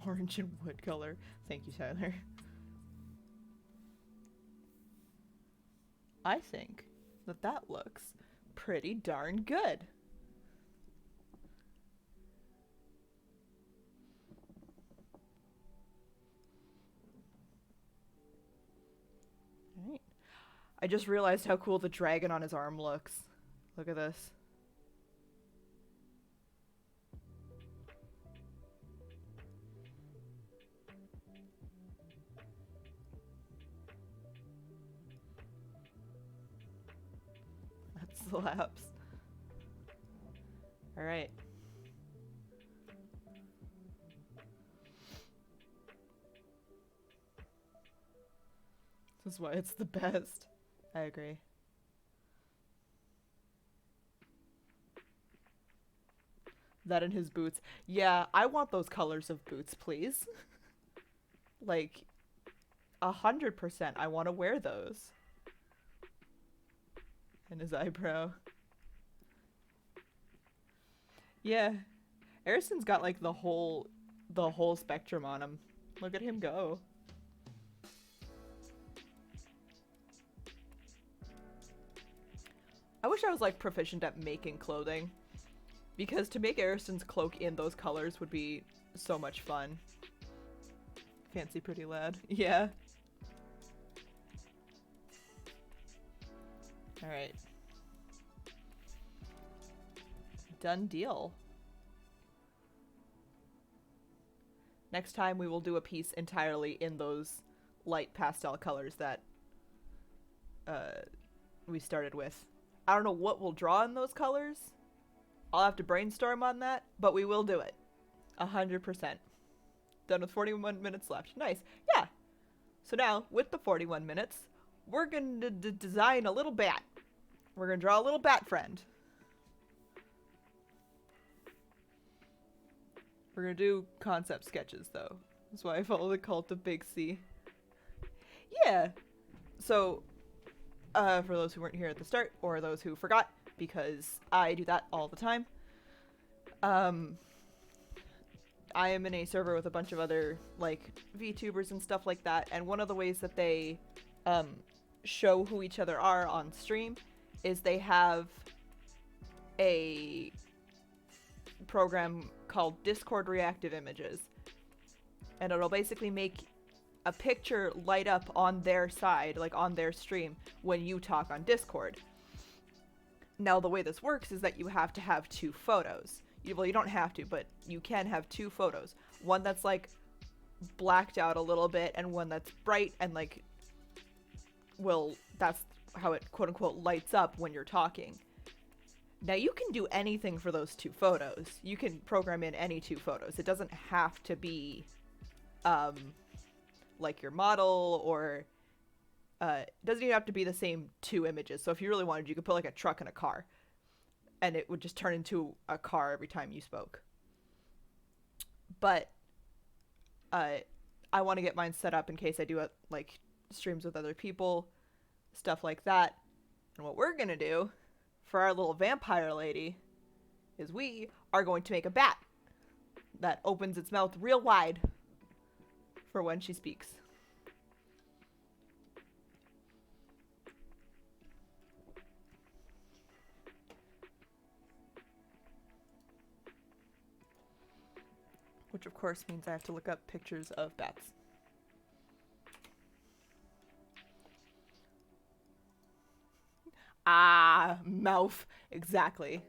Orange and wood color. Thank you, Tyler. I think that that looks pretty darn good. Alright. I just realized how cool the dragon on his arm looks. Look at this. Slaps. Alright. This is why it's the best. I agree. That and his boots. Yeah, I want those colors of boots, please. Like, 100%. I want to wear those. And his eyebrow. Yeah. Ariston's got like the whole spectrum on him. Look at him go. I wish I was like proficient at making clothing. Because to make Ariston's cloak in those colors would be so much fun. Fancy pretty lad. Yeah. Alright. Done deal. Next time we will do a piece entirely in those light pastel colors that we started with. I don't know what we'll draw in those colors. I'll have to brainstorm on that, but we will do it. 100%. Done with 41 minutes left. Nice. Yeah. So now, with the 41 minutes, we're going to design a little bat. We're going to draw a little bat friend. We're going to do concept sketches, though. That's why I follow the cult of Big C. Yeah. So, for those who weren't here at the start, or those who forgot, because I do that all the time, I am in a server with a bunch of other, like, VTubers and stuff like that, and one of the ways that they show who each other are on stream is they have a program called Discord Reactive Images, and it'll basically make a picture light up on their side, like on their stream, when you talk on Discord. Now, the way this works is that you have to have two photos. Well, you don't have to, but you can have two photos. One that's, like, blacked out a little bit, and one that's bright and, like, that's how it, quote-unquote, lights up when you're talking. Now, you can do anything for those two photos. You can program in any two photos. It doesn't have to be, like, your model, or it doesn't even have to be the same two images. So if you really wanted, you could put, like, a truck and a car, and it would just turn into a car every time you spoke. But I want to get mine set up in case I do, like, streams with other people, stuff like that. And what we're gonna do for our little vampire lady is we are going to make a bat that opens its mouth real wide for when she speaks. Which of course means I have to look up pictures of bats. Ah, mouth. Exactly.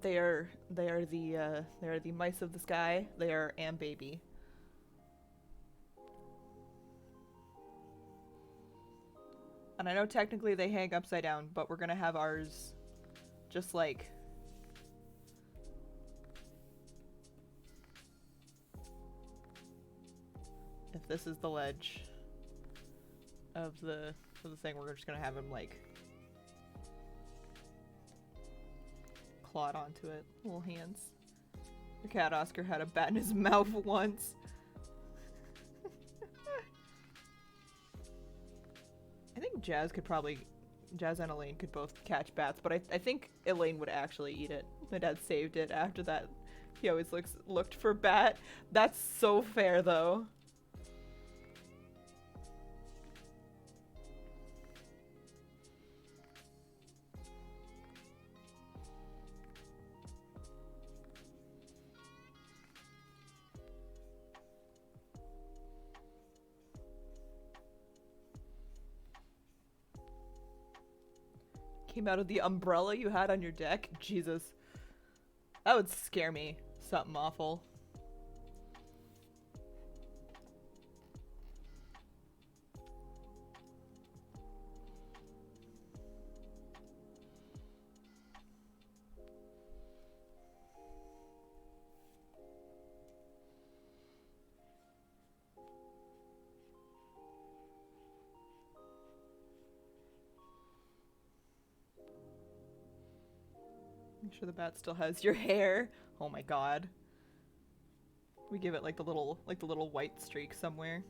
They are the mice of the sky. They are baby. And I know technically they hang upside down, but we're gonna have ours just like if this is the ledge of the thing, we're just gonna have him like clawed onto it. Little hands. The cat Oscar had a bat in his mouth once. I think Jazz and Elaine could both catch bats, but I think Elaine would actually eat it. My dad saved it after that. He always looked for bat. That's so fair, though. Came out of the umbrella you had on your deck? Jesus. That would scare me. Something awful. Make sure the bat still has your hair. Oh my god. We give it like the little white streak somewhere.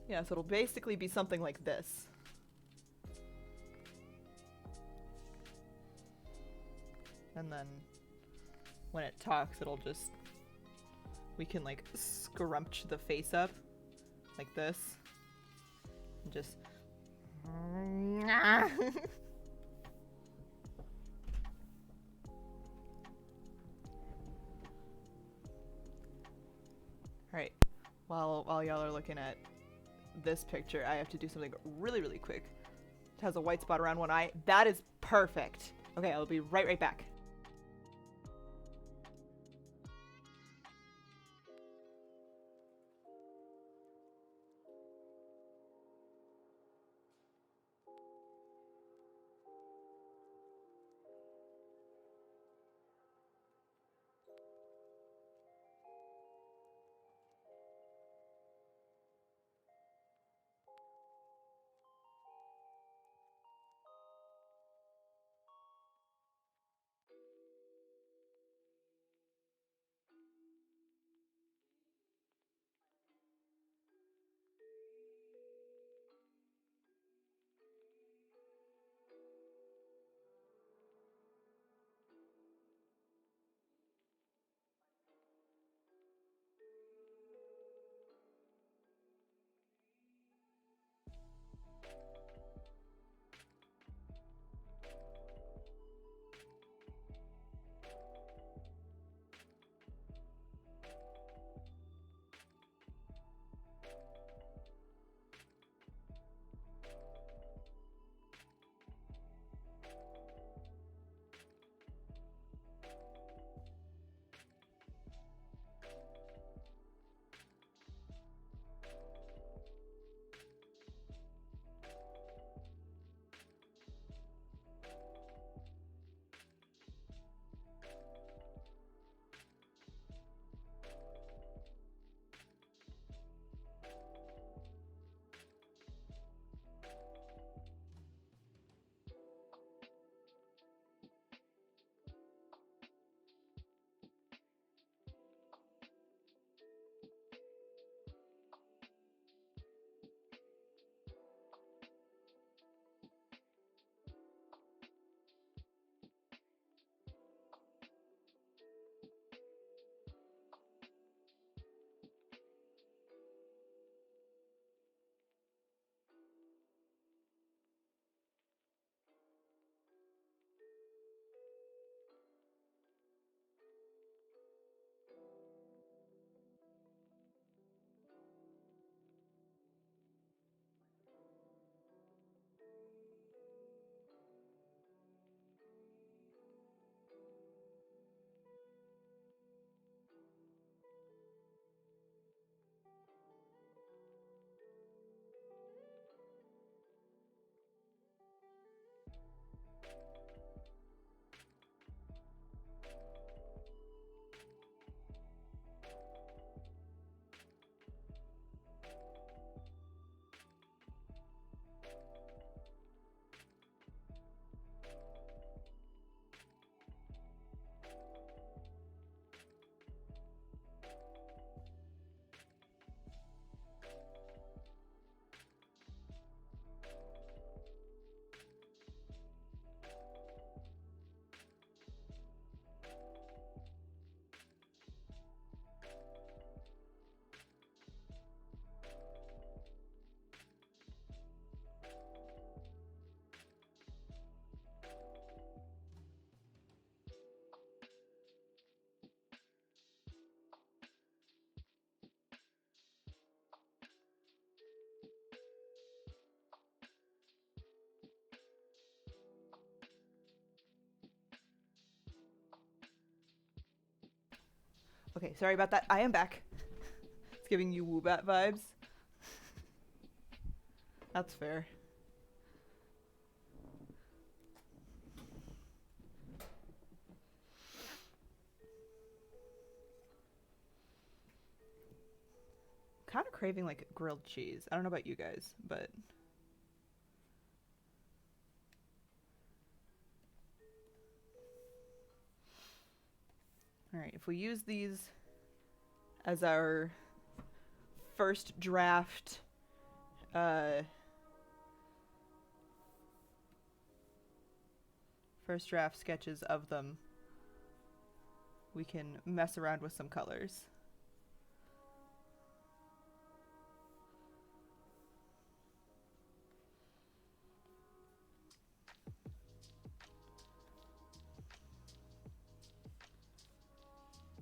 Yeah, so it'll basically be something like this. And then when it talks, it'll just, we can like scrunch the face up like this and just Alright, while y'all are looking at this picture, I have to do something really quick. It has a white spot around one eye. That is Perfect. Okay, I'll be right back. Okay, sorry about that. I am back. It's giving you Woobat vibes. That's fair. Kind of craving like grilled cheese. I don't know about you guys, but all right, if we use these as our first draft sketches of them, we can mess around with some colors.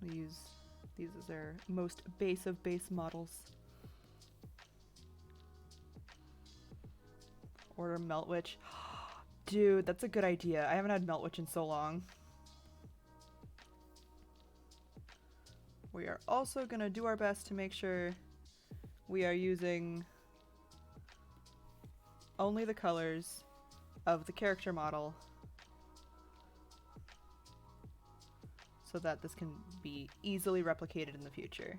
We use these as our most base of base models. Order Melt Witch. Dude, that's a good idea. I haven't had Meltwitch in so long. We are also gonna do our best to make sure we are using only the colors of the character model so that this can be easily replicated in the future.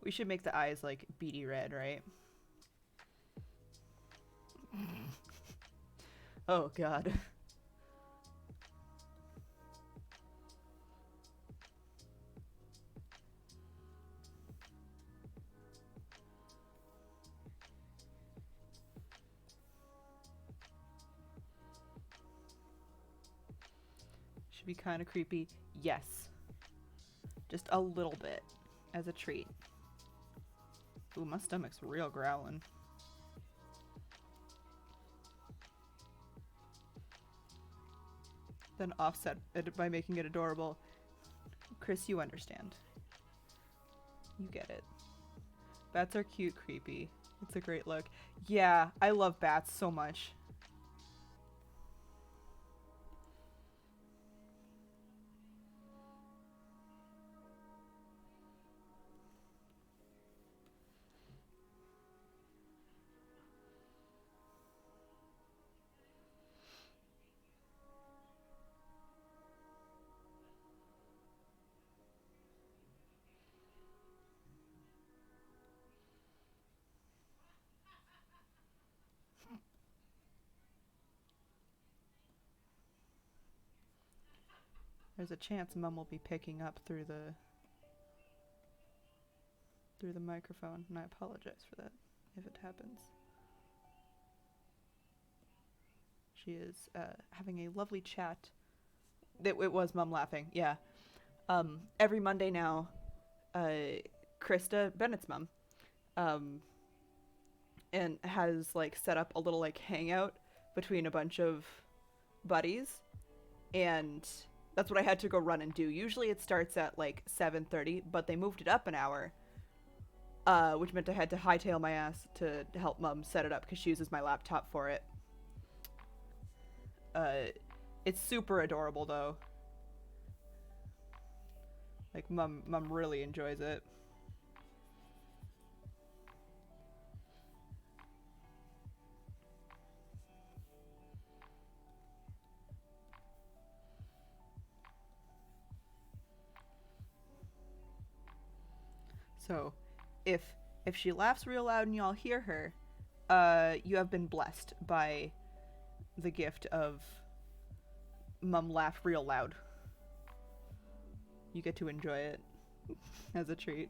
We should make the eyes like beady red, right? Oh god. Should be kind of creepy. Yes. Just a little bit as a treat. Ooh, my stomach's real growling. Then offset it by making it adorable. Chris, you understand. You get it. Bats are cute, creepy. It's a great look. Yeah, I love bats so much. There's a chance Mum will be picking up through the microphone, and I apologize for that if it happens. She is having a lovely chat. It was Mum laughing, yeah. Every Monday now, Krista, Bennett's mom, and has like set up a little like hangout between a bunch of buddies, and that's what I had to go run and do. Usually it starts at like 7:30, but they moved it up an hour, which meant I had to hightail my ass to help Mum set it up because she uses my laptop for it. It's super adorable though. Like Mum really enjoys it. So, if she laughs real loud and y'all hear her, you have been blessed by the gift of Mum laugh real loud. You get to enjoy it as a treat.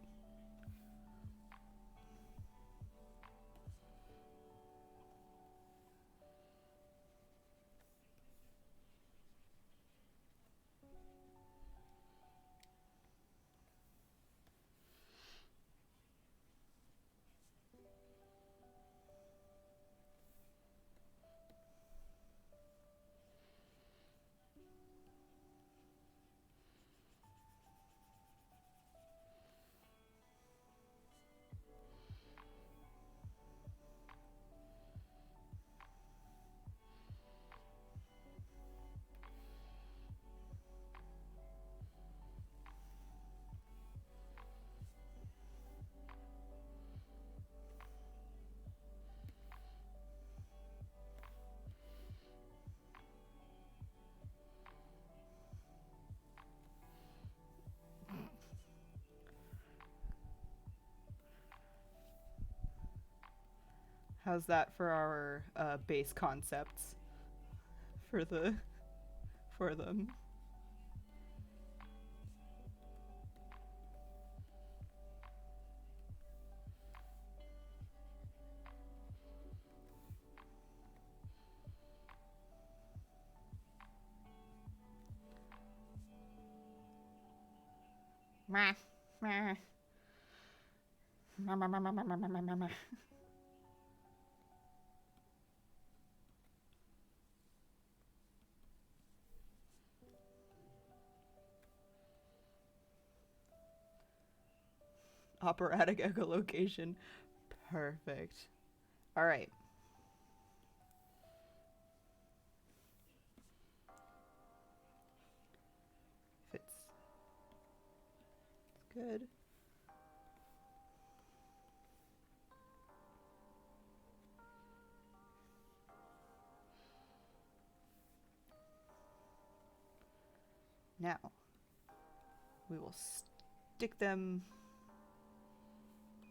How's that for our base concepts for them? Operatic echolocation. Perfect. All right. If it's good. Now, we will stick them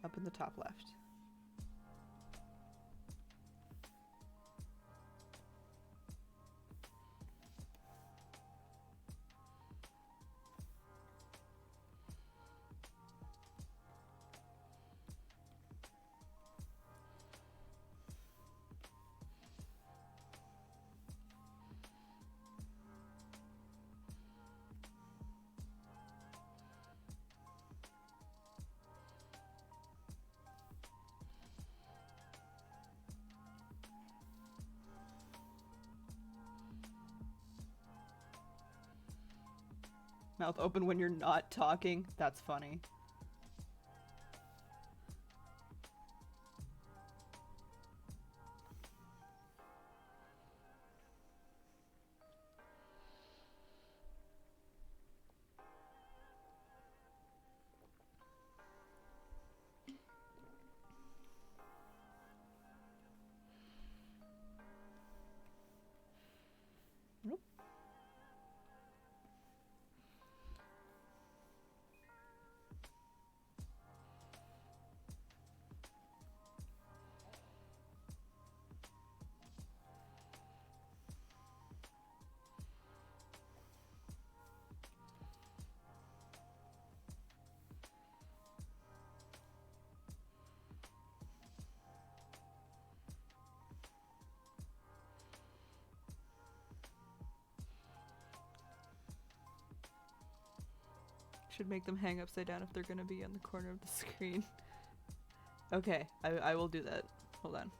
up in the top left. Mouth open when you're not talking. That's funny. Nope. Should make them hang upside down if they're gonna be on the corner of the screen. Okay, I will do that. Hold on.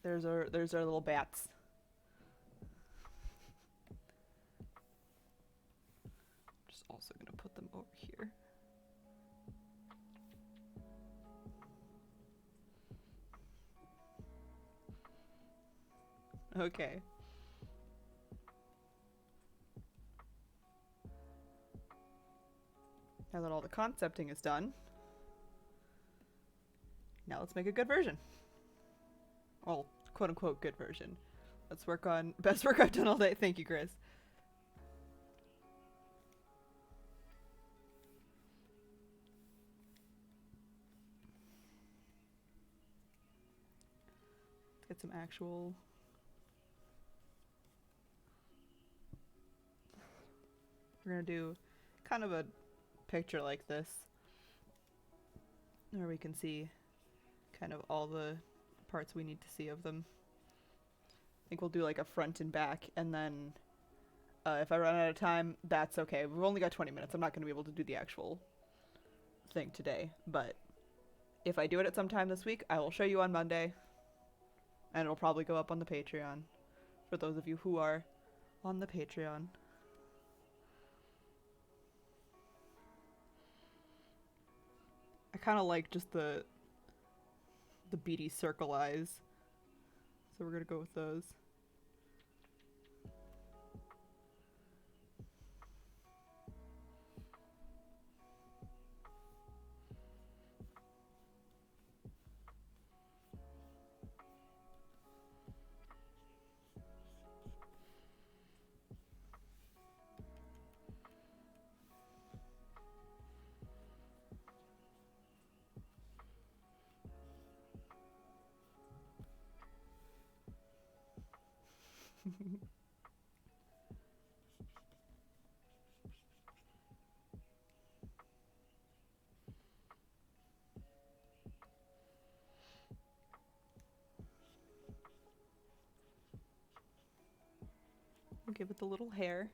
There's our little bats. Just also gonna put them over here. Okay. Now that all the concepting is done, now let's make a good version. Well, quote unquote good version. Let's work on best work I've done all day. Thank you, Chris. Let's get some actual. We're gonna do kind of a picture like this, where we can see kind of all the parts we need to see of them. I think we'll do like a front and back, and then if I run out of time, that's okay. We've only got 20 minutes. I'm not going to be able to do the actual thing today, but if I do it at some time this week, I will show you on Monday, and it'll probably go up on the Patreon for those of you who are on the Patreon. I kind of like just the beady circle eyes, so we're gonna go with those. We'll give it the little hair.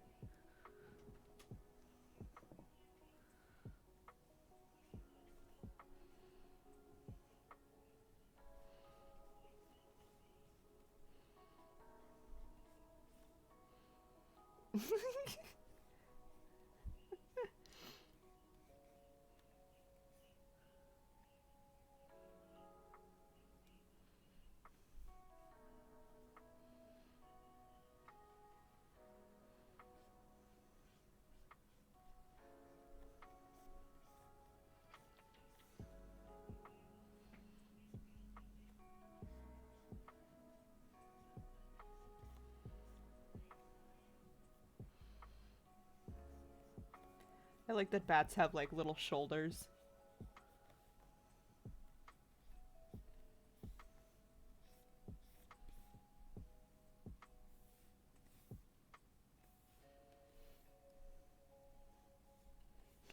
I like that bats have like little shoulders.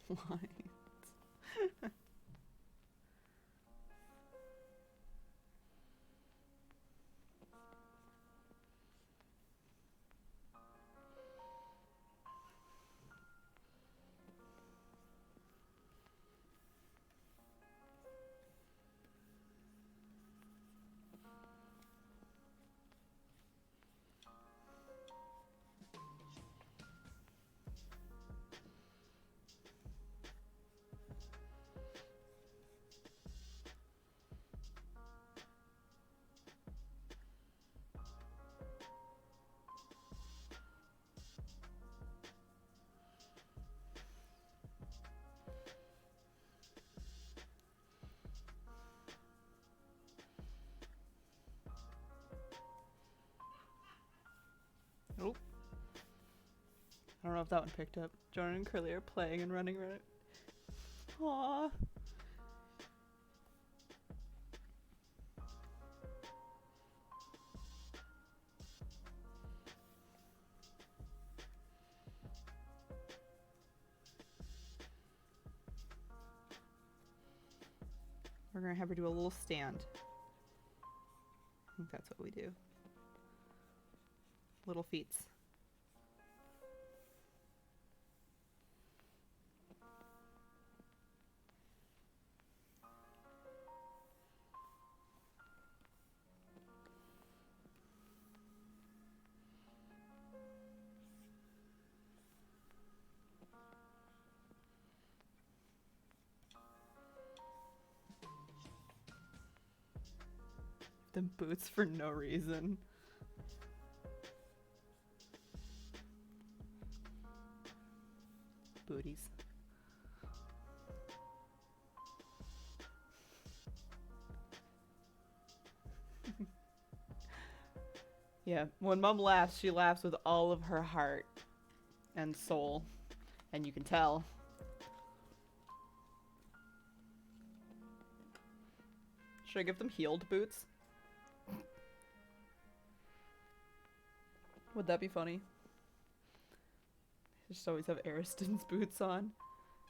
Lines. Oh. I don't know if that one picked up. Jordan and Curly are playing and running around. Aww. We're gonna have her do a little stand. I think that's what we do. Little feets. Them boots for no reason. Booties. Yeah, when Mom laughs, she laughs with all of her heart and soul, and you can tell. Should I give them heeled boots? Would that be funny? I just always have Ariston's boots on.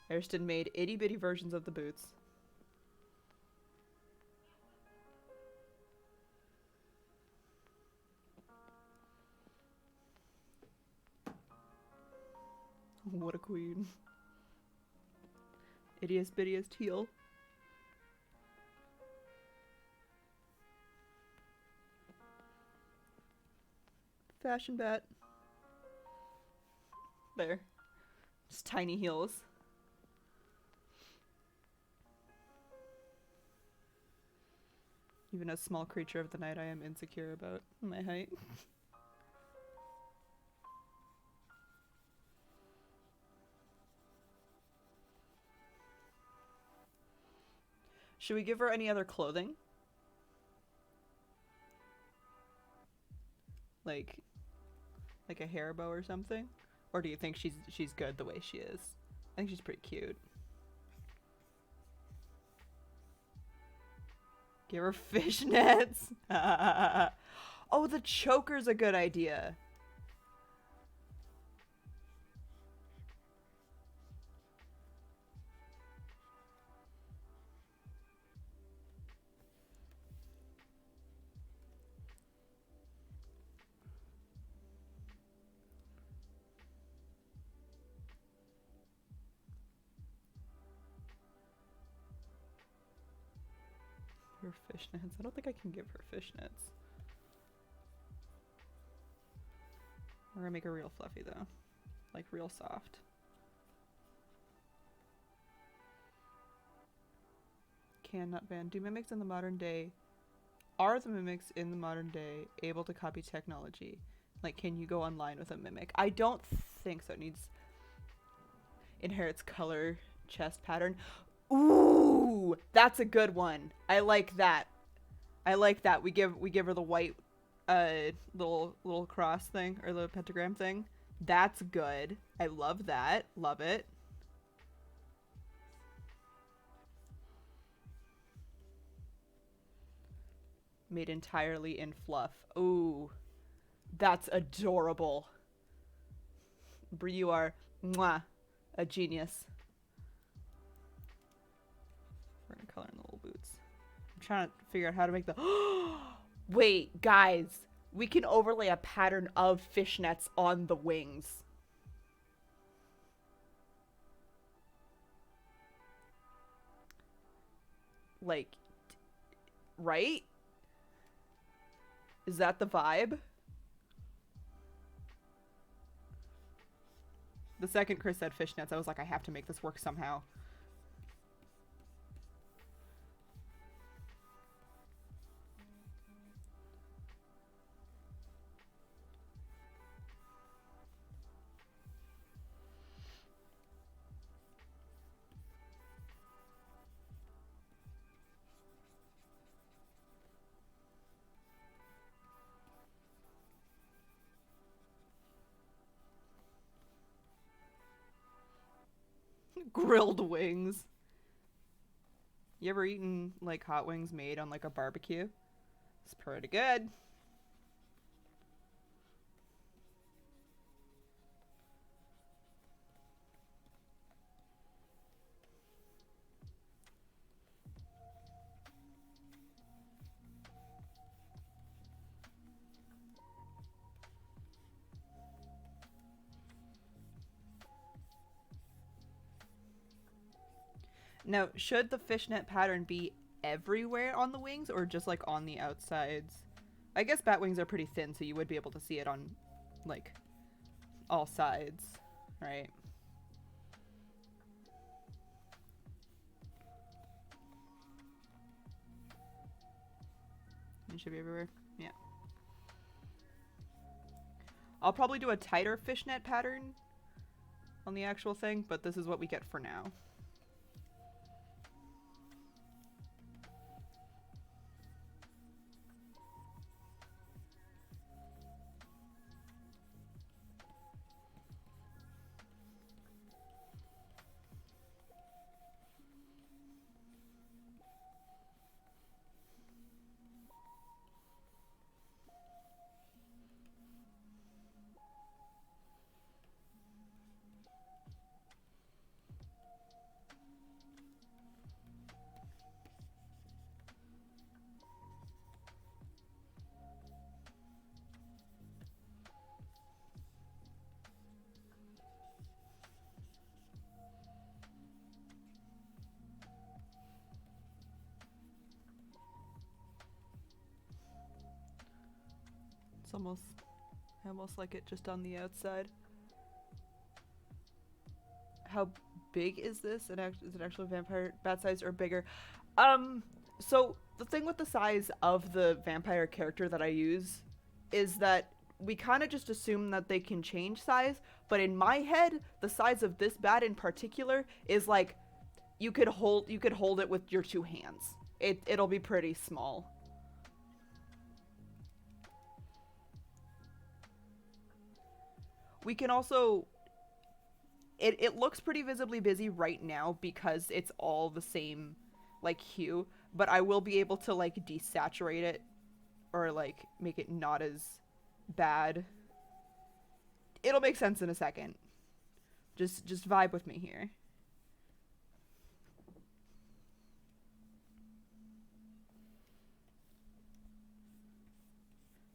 Ariston made itty bitty versions of the boots. What a queen. Ittiest bittiest heel. Fashion bat. There. Just tiny heels. Even as small creature of the night, I am insecure about my height. Should we give her any other clothing? Like a hair bow or something? Or do you think she's good the way she is? I think she's pretty cute. Give her fishnets. Oh, the choker's a good idea. Her fishnets. I don't think I can give her fishnets. We're gonna make her real fluffy though. Like real soft. Cannot ban. Do mimics in the modern day... Are the mimics in the modern day able to copy technology? Like, can you go online with a mimic? I don't think so. It needs... Inherits color chest pattern. Ooh! That's a good one. I like that. I like that. We give her the white little cross thing, or the pentagram thing. That's good. I love that. Love it. Made entirely in fluff. Ooh. That's adorable. Brie, you are mwah, a genius. We're gonna color in the little boots. I'm trying to figure out how to make the... Wait, guys. We can overlay a pattern of fishnets on the wings. Like, right? Is that the vibe? The second Chris said fishnets, I was like, I have to make this work somehow. Grilled wings. You ever eaten like hot wings made on like a barbecue? It's pretty good. Now, should the fishnet pattern be everywhere on the wings or just like on the outsides? I guess bat wings are pretty thin, so you would be able to see it on like all sides, right? It should be everywhere. Yeah. I'll probably do a tighter fishnet pattern on the actual thing, but this is what we get for now. It's almost like it just on the outside. How big is this? Is it actually vampire bat size or bigger? So the thing with the size of the vampire character that I use is that we kind of just assume that they can change size, but in my head, the size of this bat in particular is like you could hold it with your two hands. It'll be pretty small. We can also... It looks pretty visibly busy right now because it's all the same, like, hue. But I will be able to, like, desaturate it or like make it not as bad. It'll make sense in a second. Just vibe with me here.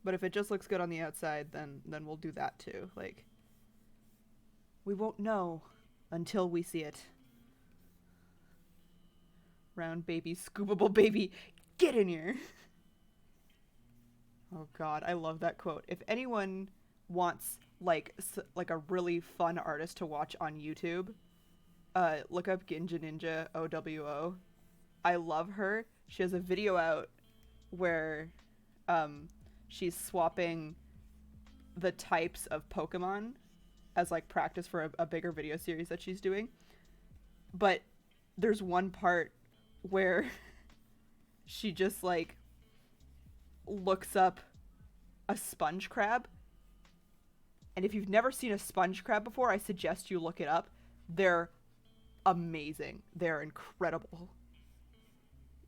But if it just looks good on the outside, then we'll do that too. Like, we won't know until we see it. Round baby, scoopable baby, get in here. Oh god, I love that quote. If anyone wants like a really fun artist to watch on YouTube, look up Ginja Ninja OWO. I love her. She has a video out where she's swapping the types of Pokemon as like practice for a bigger video series that she's doing. But there's one part where she just like looks up a sponge crab. And if you've never seen a sponge crab before, I suggest you look it up. They're amazing. They're incredible.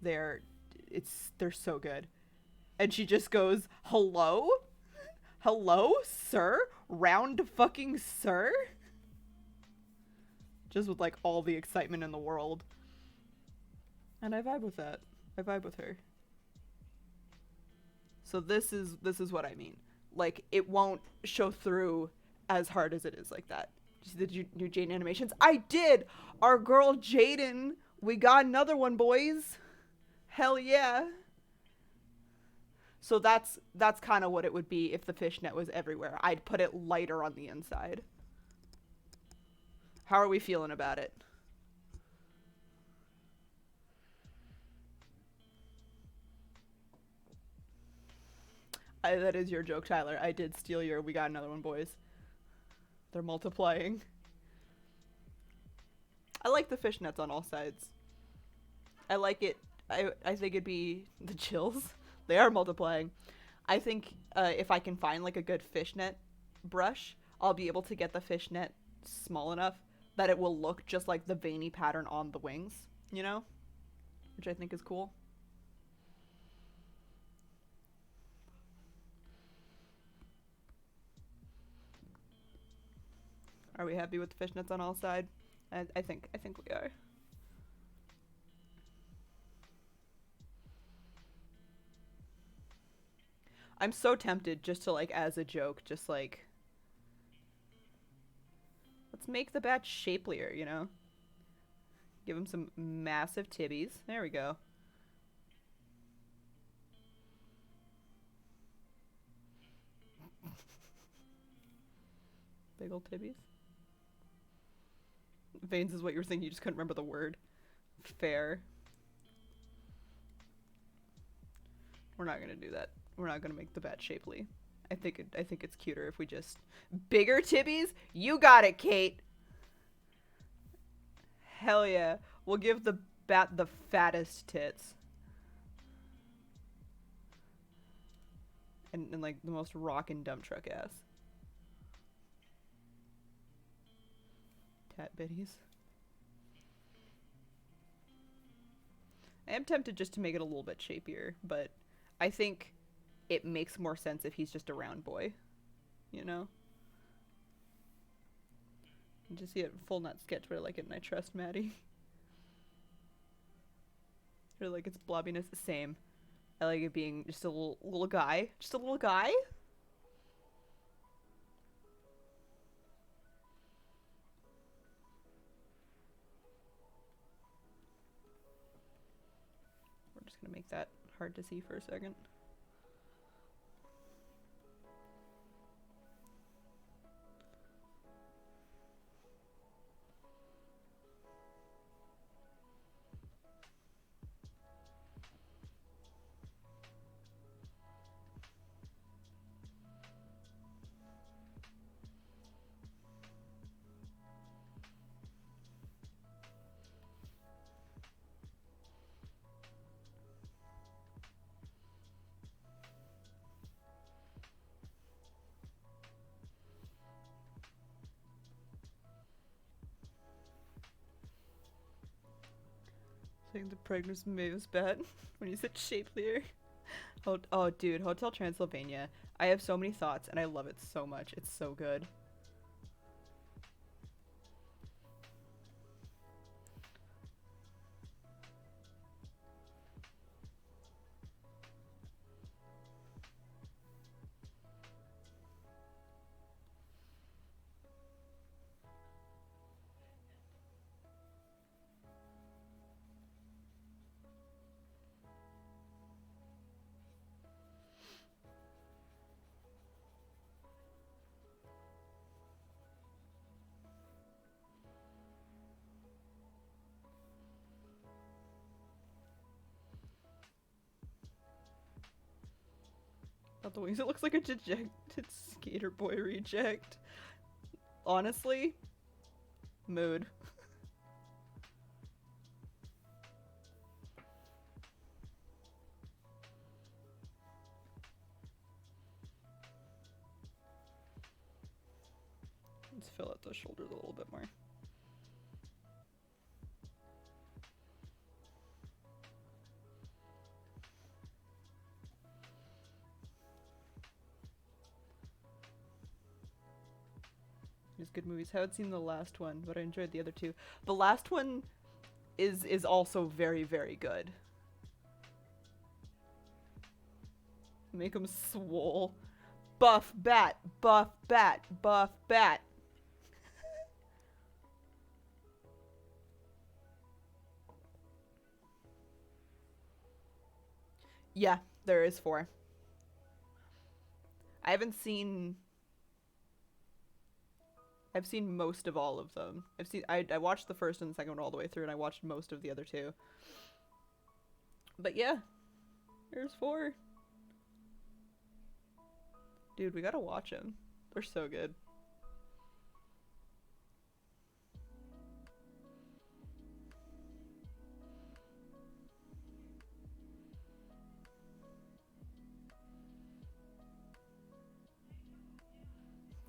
They're so good. And she just goes, "Hello? Hello, sir? Round fucking sir?" Just with like all the excitement in the world. And I vibe with that. I vibe with her. So this is what I mean. Like, it won't show through as hard as it is like that. Did you do Jaden animations? I did! Our girl Jaden. We got another one, boys. Hell yeah. So that's kind of what it would be if the fishnet was everywhere. I'd put it lighter on the inside. How are we feeling about it? That is your joke, Tyler. I did steal your "we got another one, boys." They're multiplying. I like the fishnets on all sides. I like it. I think it'd be the chills. They are multiplying. I think if I can find like a good fishnet brush, I'll be able to get the fishnet small enough that it will look just like the veiny pattern on the wings, you know? Which I think is cool. Are we happy with the fishnets on all sides? I think we are. I'm so tempted just to like, as a joke, just like, let's make the bat shapelier, you know? Give him some massive tibbies. There we go. Big old tibbies. Veins is what you were thinking, you just couldn't remember the word. Fair. We're not gonna do that. We're not gonna make the bat shapely. I think it's cuter if we just... Bigger tibbies? You got it, Kate! Hell yeah. We'll give the bat the fattest tits. And like the most rockin' dump truck ass. Tat bitties. I am tempted just to make it a little bit shapier, but I think it makes more sense if he's just a round boy, you know? You just see it full nut sketch, but I like it and I trust Maddie. Or like its blobbiness, the same. I like it being just a little guy. Just a little guy? We're just gonna make that hard to see for a second. Saying the pregnancy moves bad when you said shapelier. Oh, dude, Hotel Transylvania. I have so many thoughts, and I love it so much. It's so good. Not the wings. It looks like a dejected skater boy reject. Honestly, mood. Let's fill out those shoulders a little bit more. These good movies. Haven't seen the last one, but I enjoyed the other two. The last one is also very, very good. Make him swole. Buff bat, buff bat, buff bat. Yeah, there is four. I haven't seen. I've seen most of all of them. I watched the first and the second one all the way through, and I watched most of the other two. But yeah, there's four. Dude, we gotta watch them. They're so good.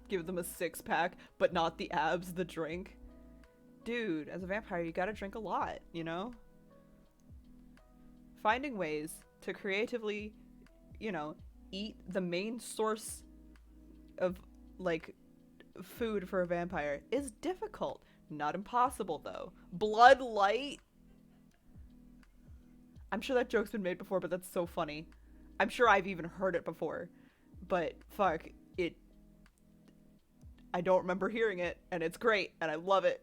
Give them a six-pack, but not the abs, the drink. Dude, as a vampire, you gotta drink a lot, you know? Finding ways to creatively, you know, eat the main source of, like, food for a vampire is difficult. Not impossible, though. Blood light? I'm sure that joke's been made before, but that's so funny. I'm sure I've even heard it before. But, fuck, I don't remember hearing it, and it's great, and I love it.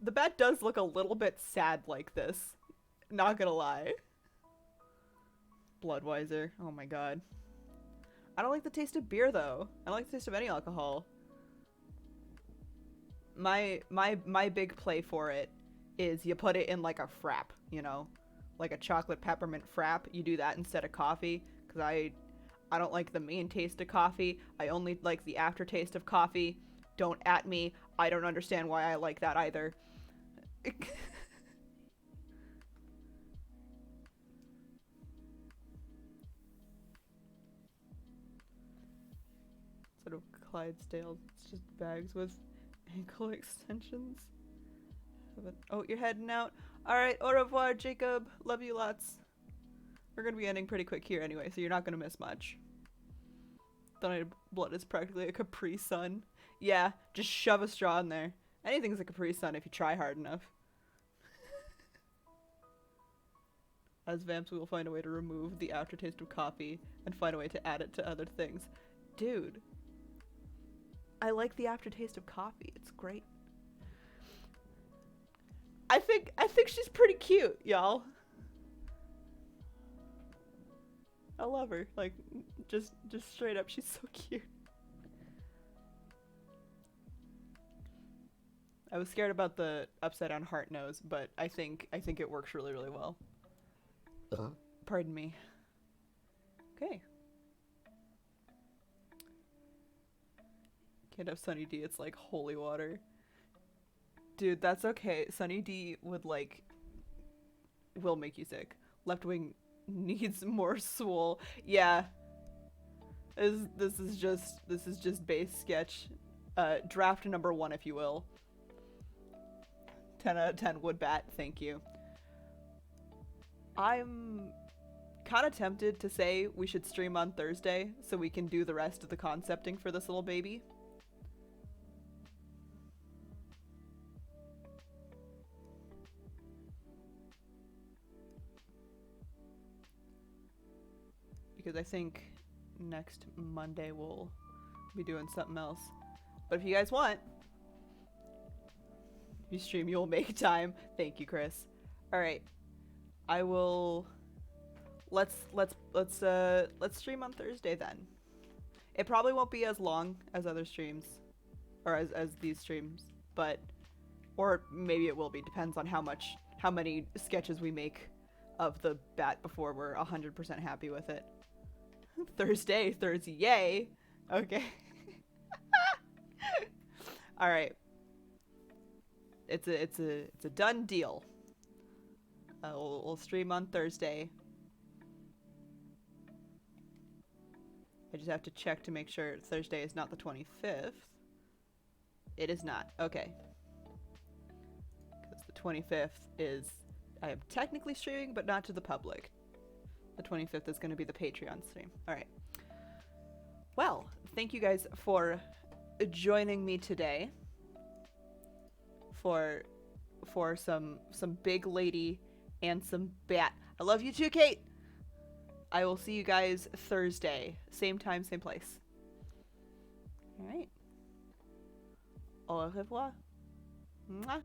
The bat does look a little bit sad like this. Not gonna lie. Bloodweiser. Oh my god. I don't like the taste of beer though. I don't like the taste of any alcohol. My big play for it is you put it in like a frap, you know? Like a chocolate peppermint frap. You do that instead of coffee. Cause I don't like the main taste of coffee. I only like the aftertaste of coffee. Don't at me. I don't understand why I like that either. Sort of Clydesdale. It's just bags with ankle extensions. Oh, you're heading out? Alright, au revoir, Jacob. Love you lots. We're gonna be ending pretty quick here anyway, so you're not gonna miss much. Donated blood is practically a Capri Sun. Yeah, just shove a straw in there. Anything's a Capri Sun if you try hard enough. As vamps, we will find a way to remove the aftertaste of coffee and find a way to add it to other things. Dude, I like the aftertaste of coffee. It's great. I think she's pretty cute, y'all. I love her. Like, just straight up, she's so cute. I was scared about the upside down heart nose, but I think it works really, really well. Pardon me. Okay. Can't have Sunny D, it's like holy water. Dude, that's okay. Sunny D will make you sick. Left wing needs more swole. Yeah, this is just base sketch, draft number 1, if you will. 10 out of 10 wood bat. Thank you. I'm kind of tempted to say we should stream on Thursday so we can do the rest of the concepting for this little baby. Because I think next Monday we'll be doing something else. But if you guys want, if you stream, you'll make time. Thank you, Chris. All right, I will. Let's stream on Thursday then. It probably won't be as long as other streams, or as these streams, but or maybe it will be. Depends on how many sketches we make of the bat before we're 100% happy with it. Thursday, yay! Okay. All right. It's a done deal. We'll stream on Thursday. I just have to check to make sure Thursday is not the 25th. It is not. Okay. Because the 25th is, I am technically streaming, but not to the public. The 25th is going to be the Patreon stream. All right. Well, thank you guys for joining me today for some big lady and some bat. I love you too, Kate. I will see you guys Thursday. Same time, same place. All right. Au revoir. Mwah.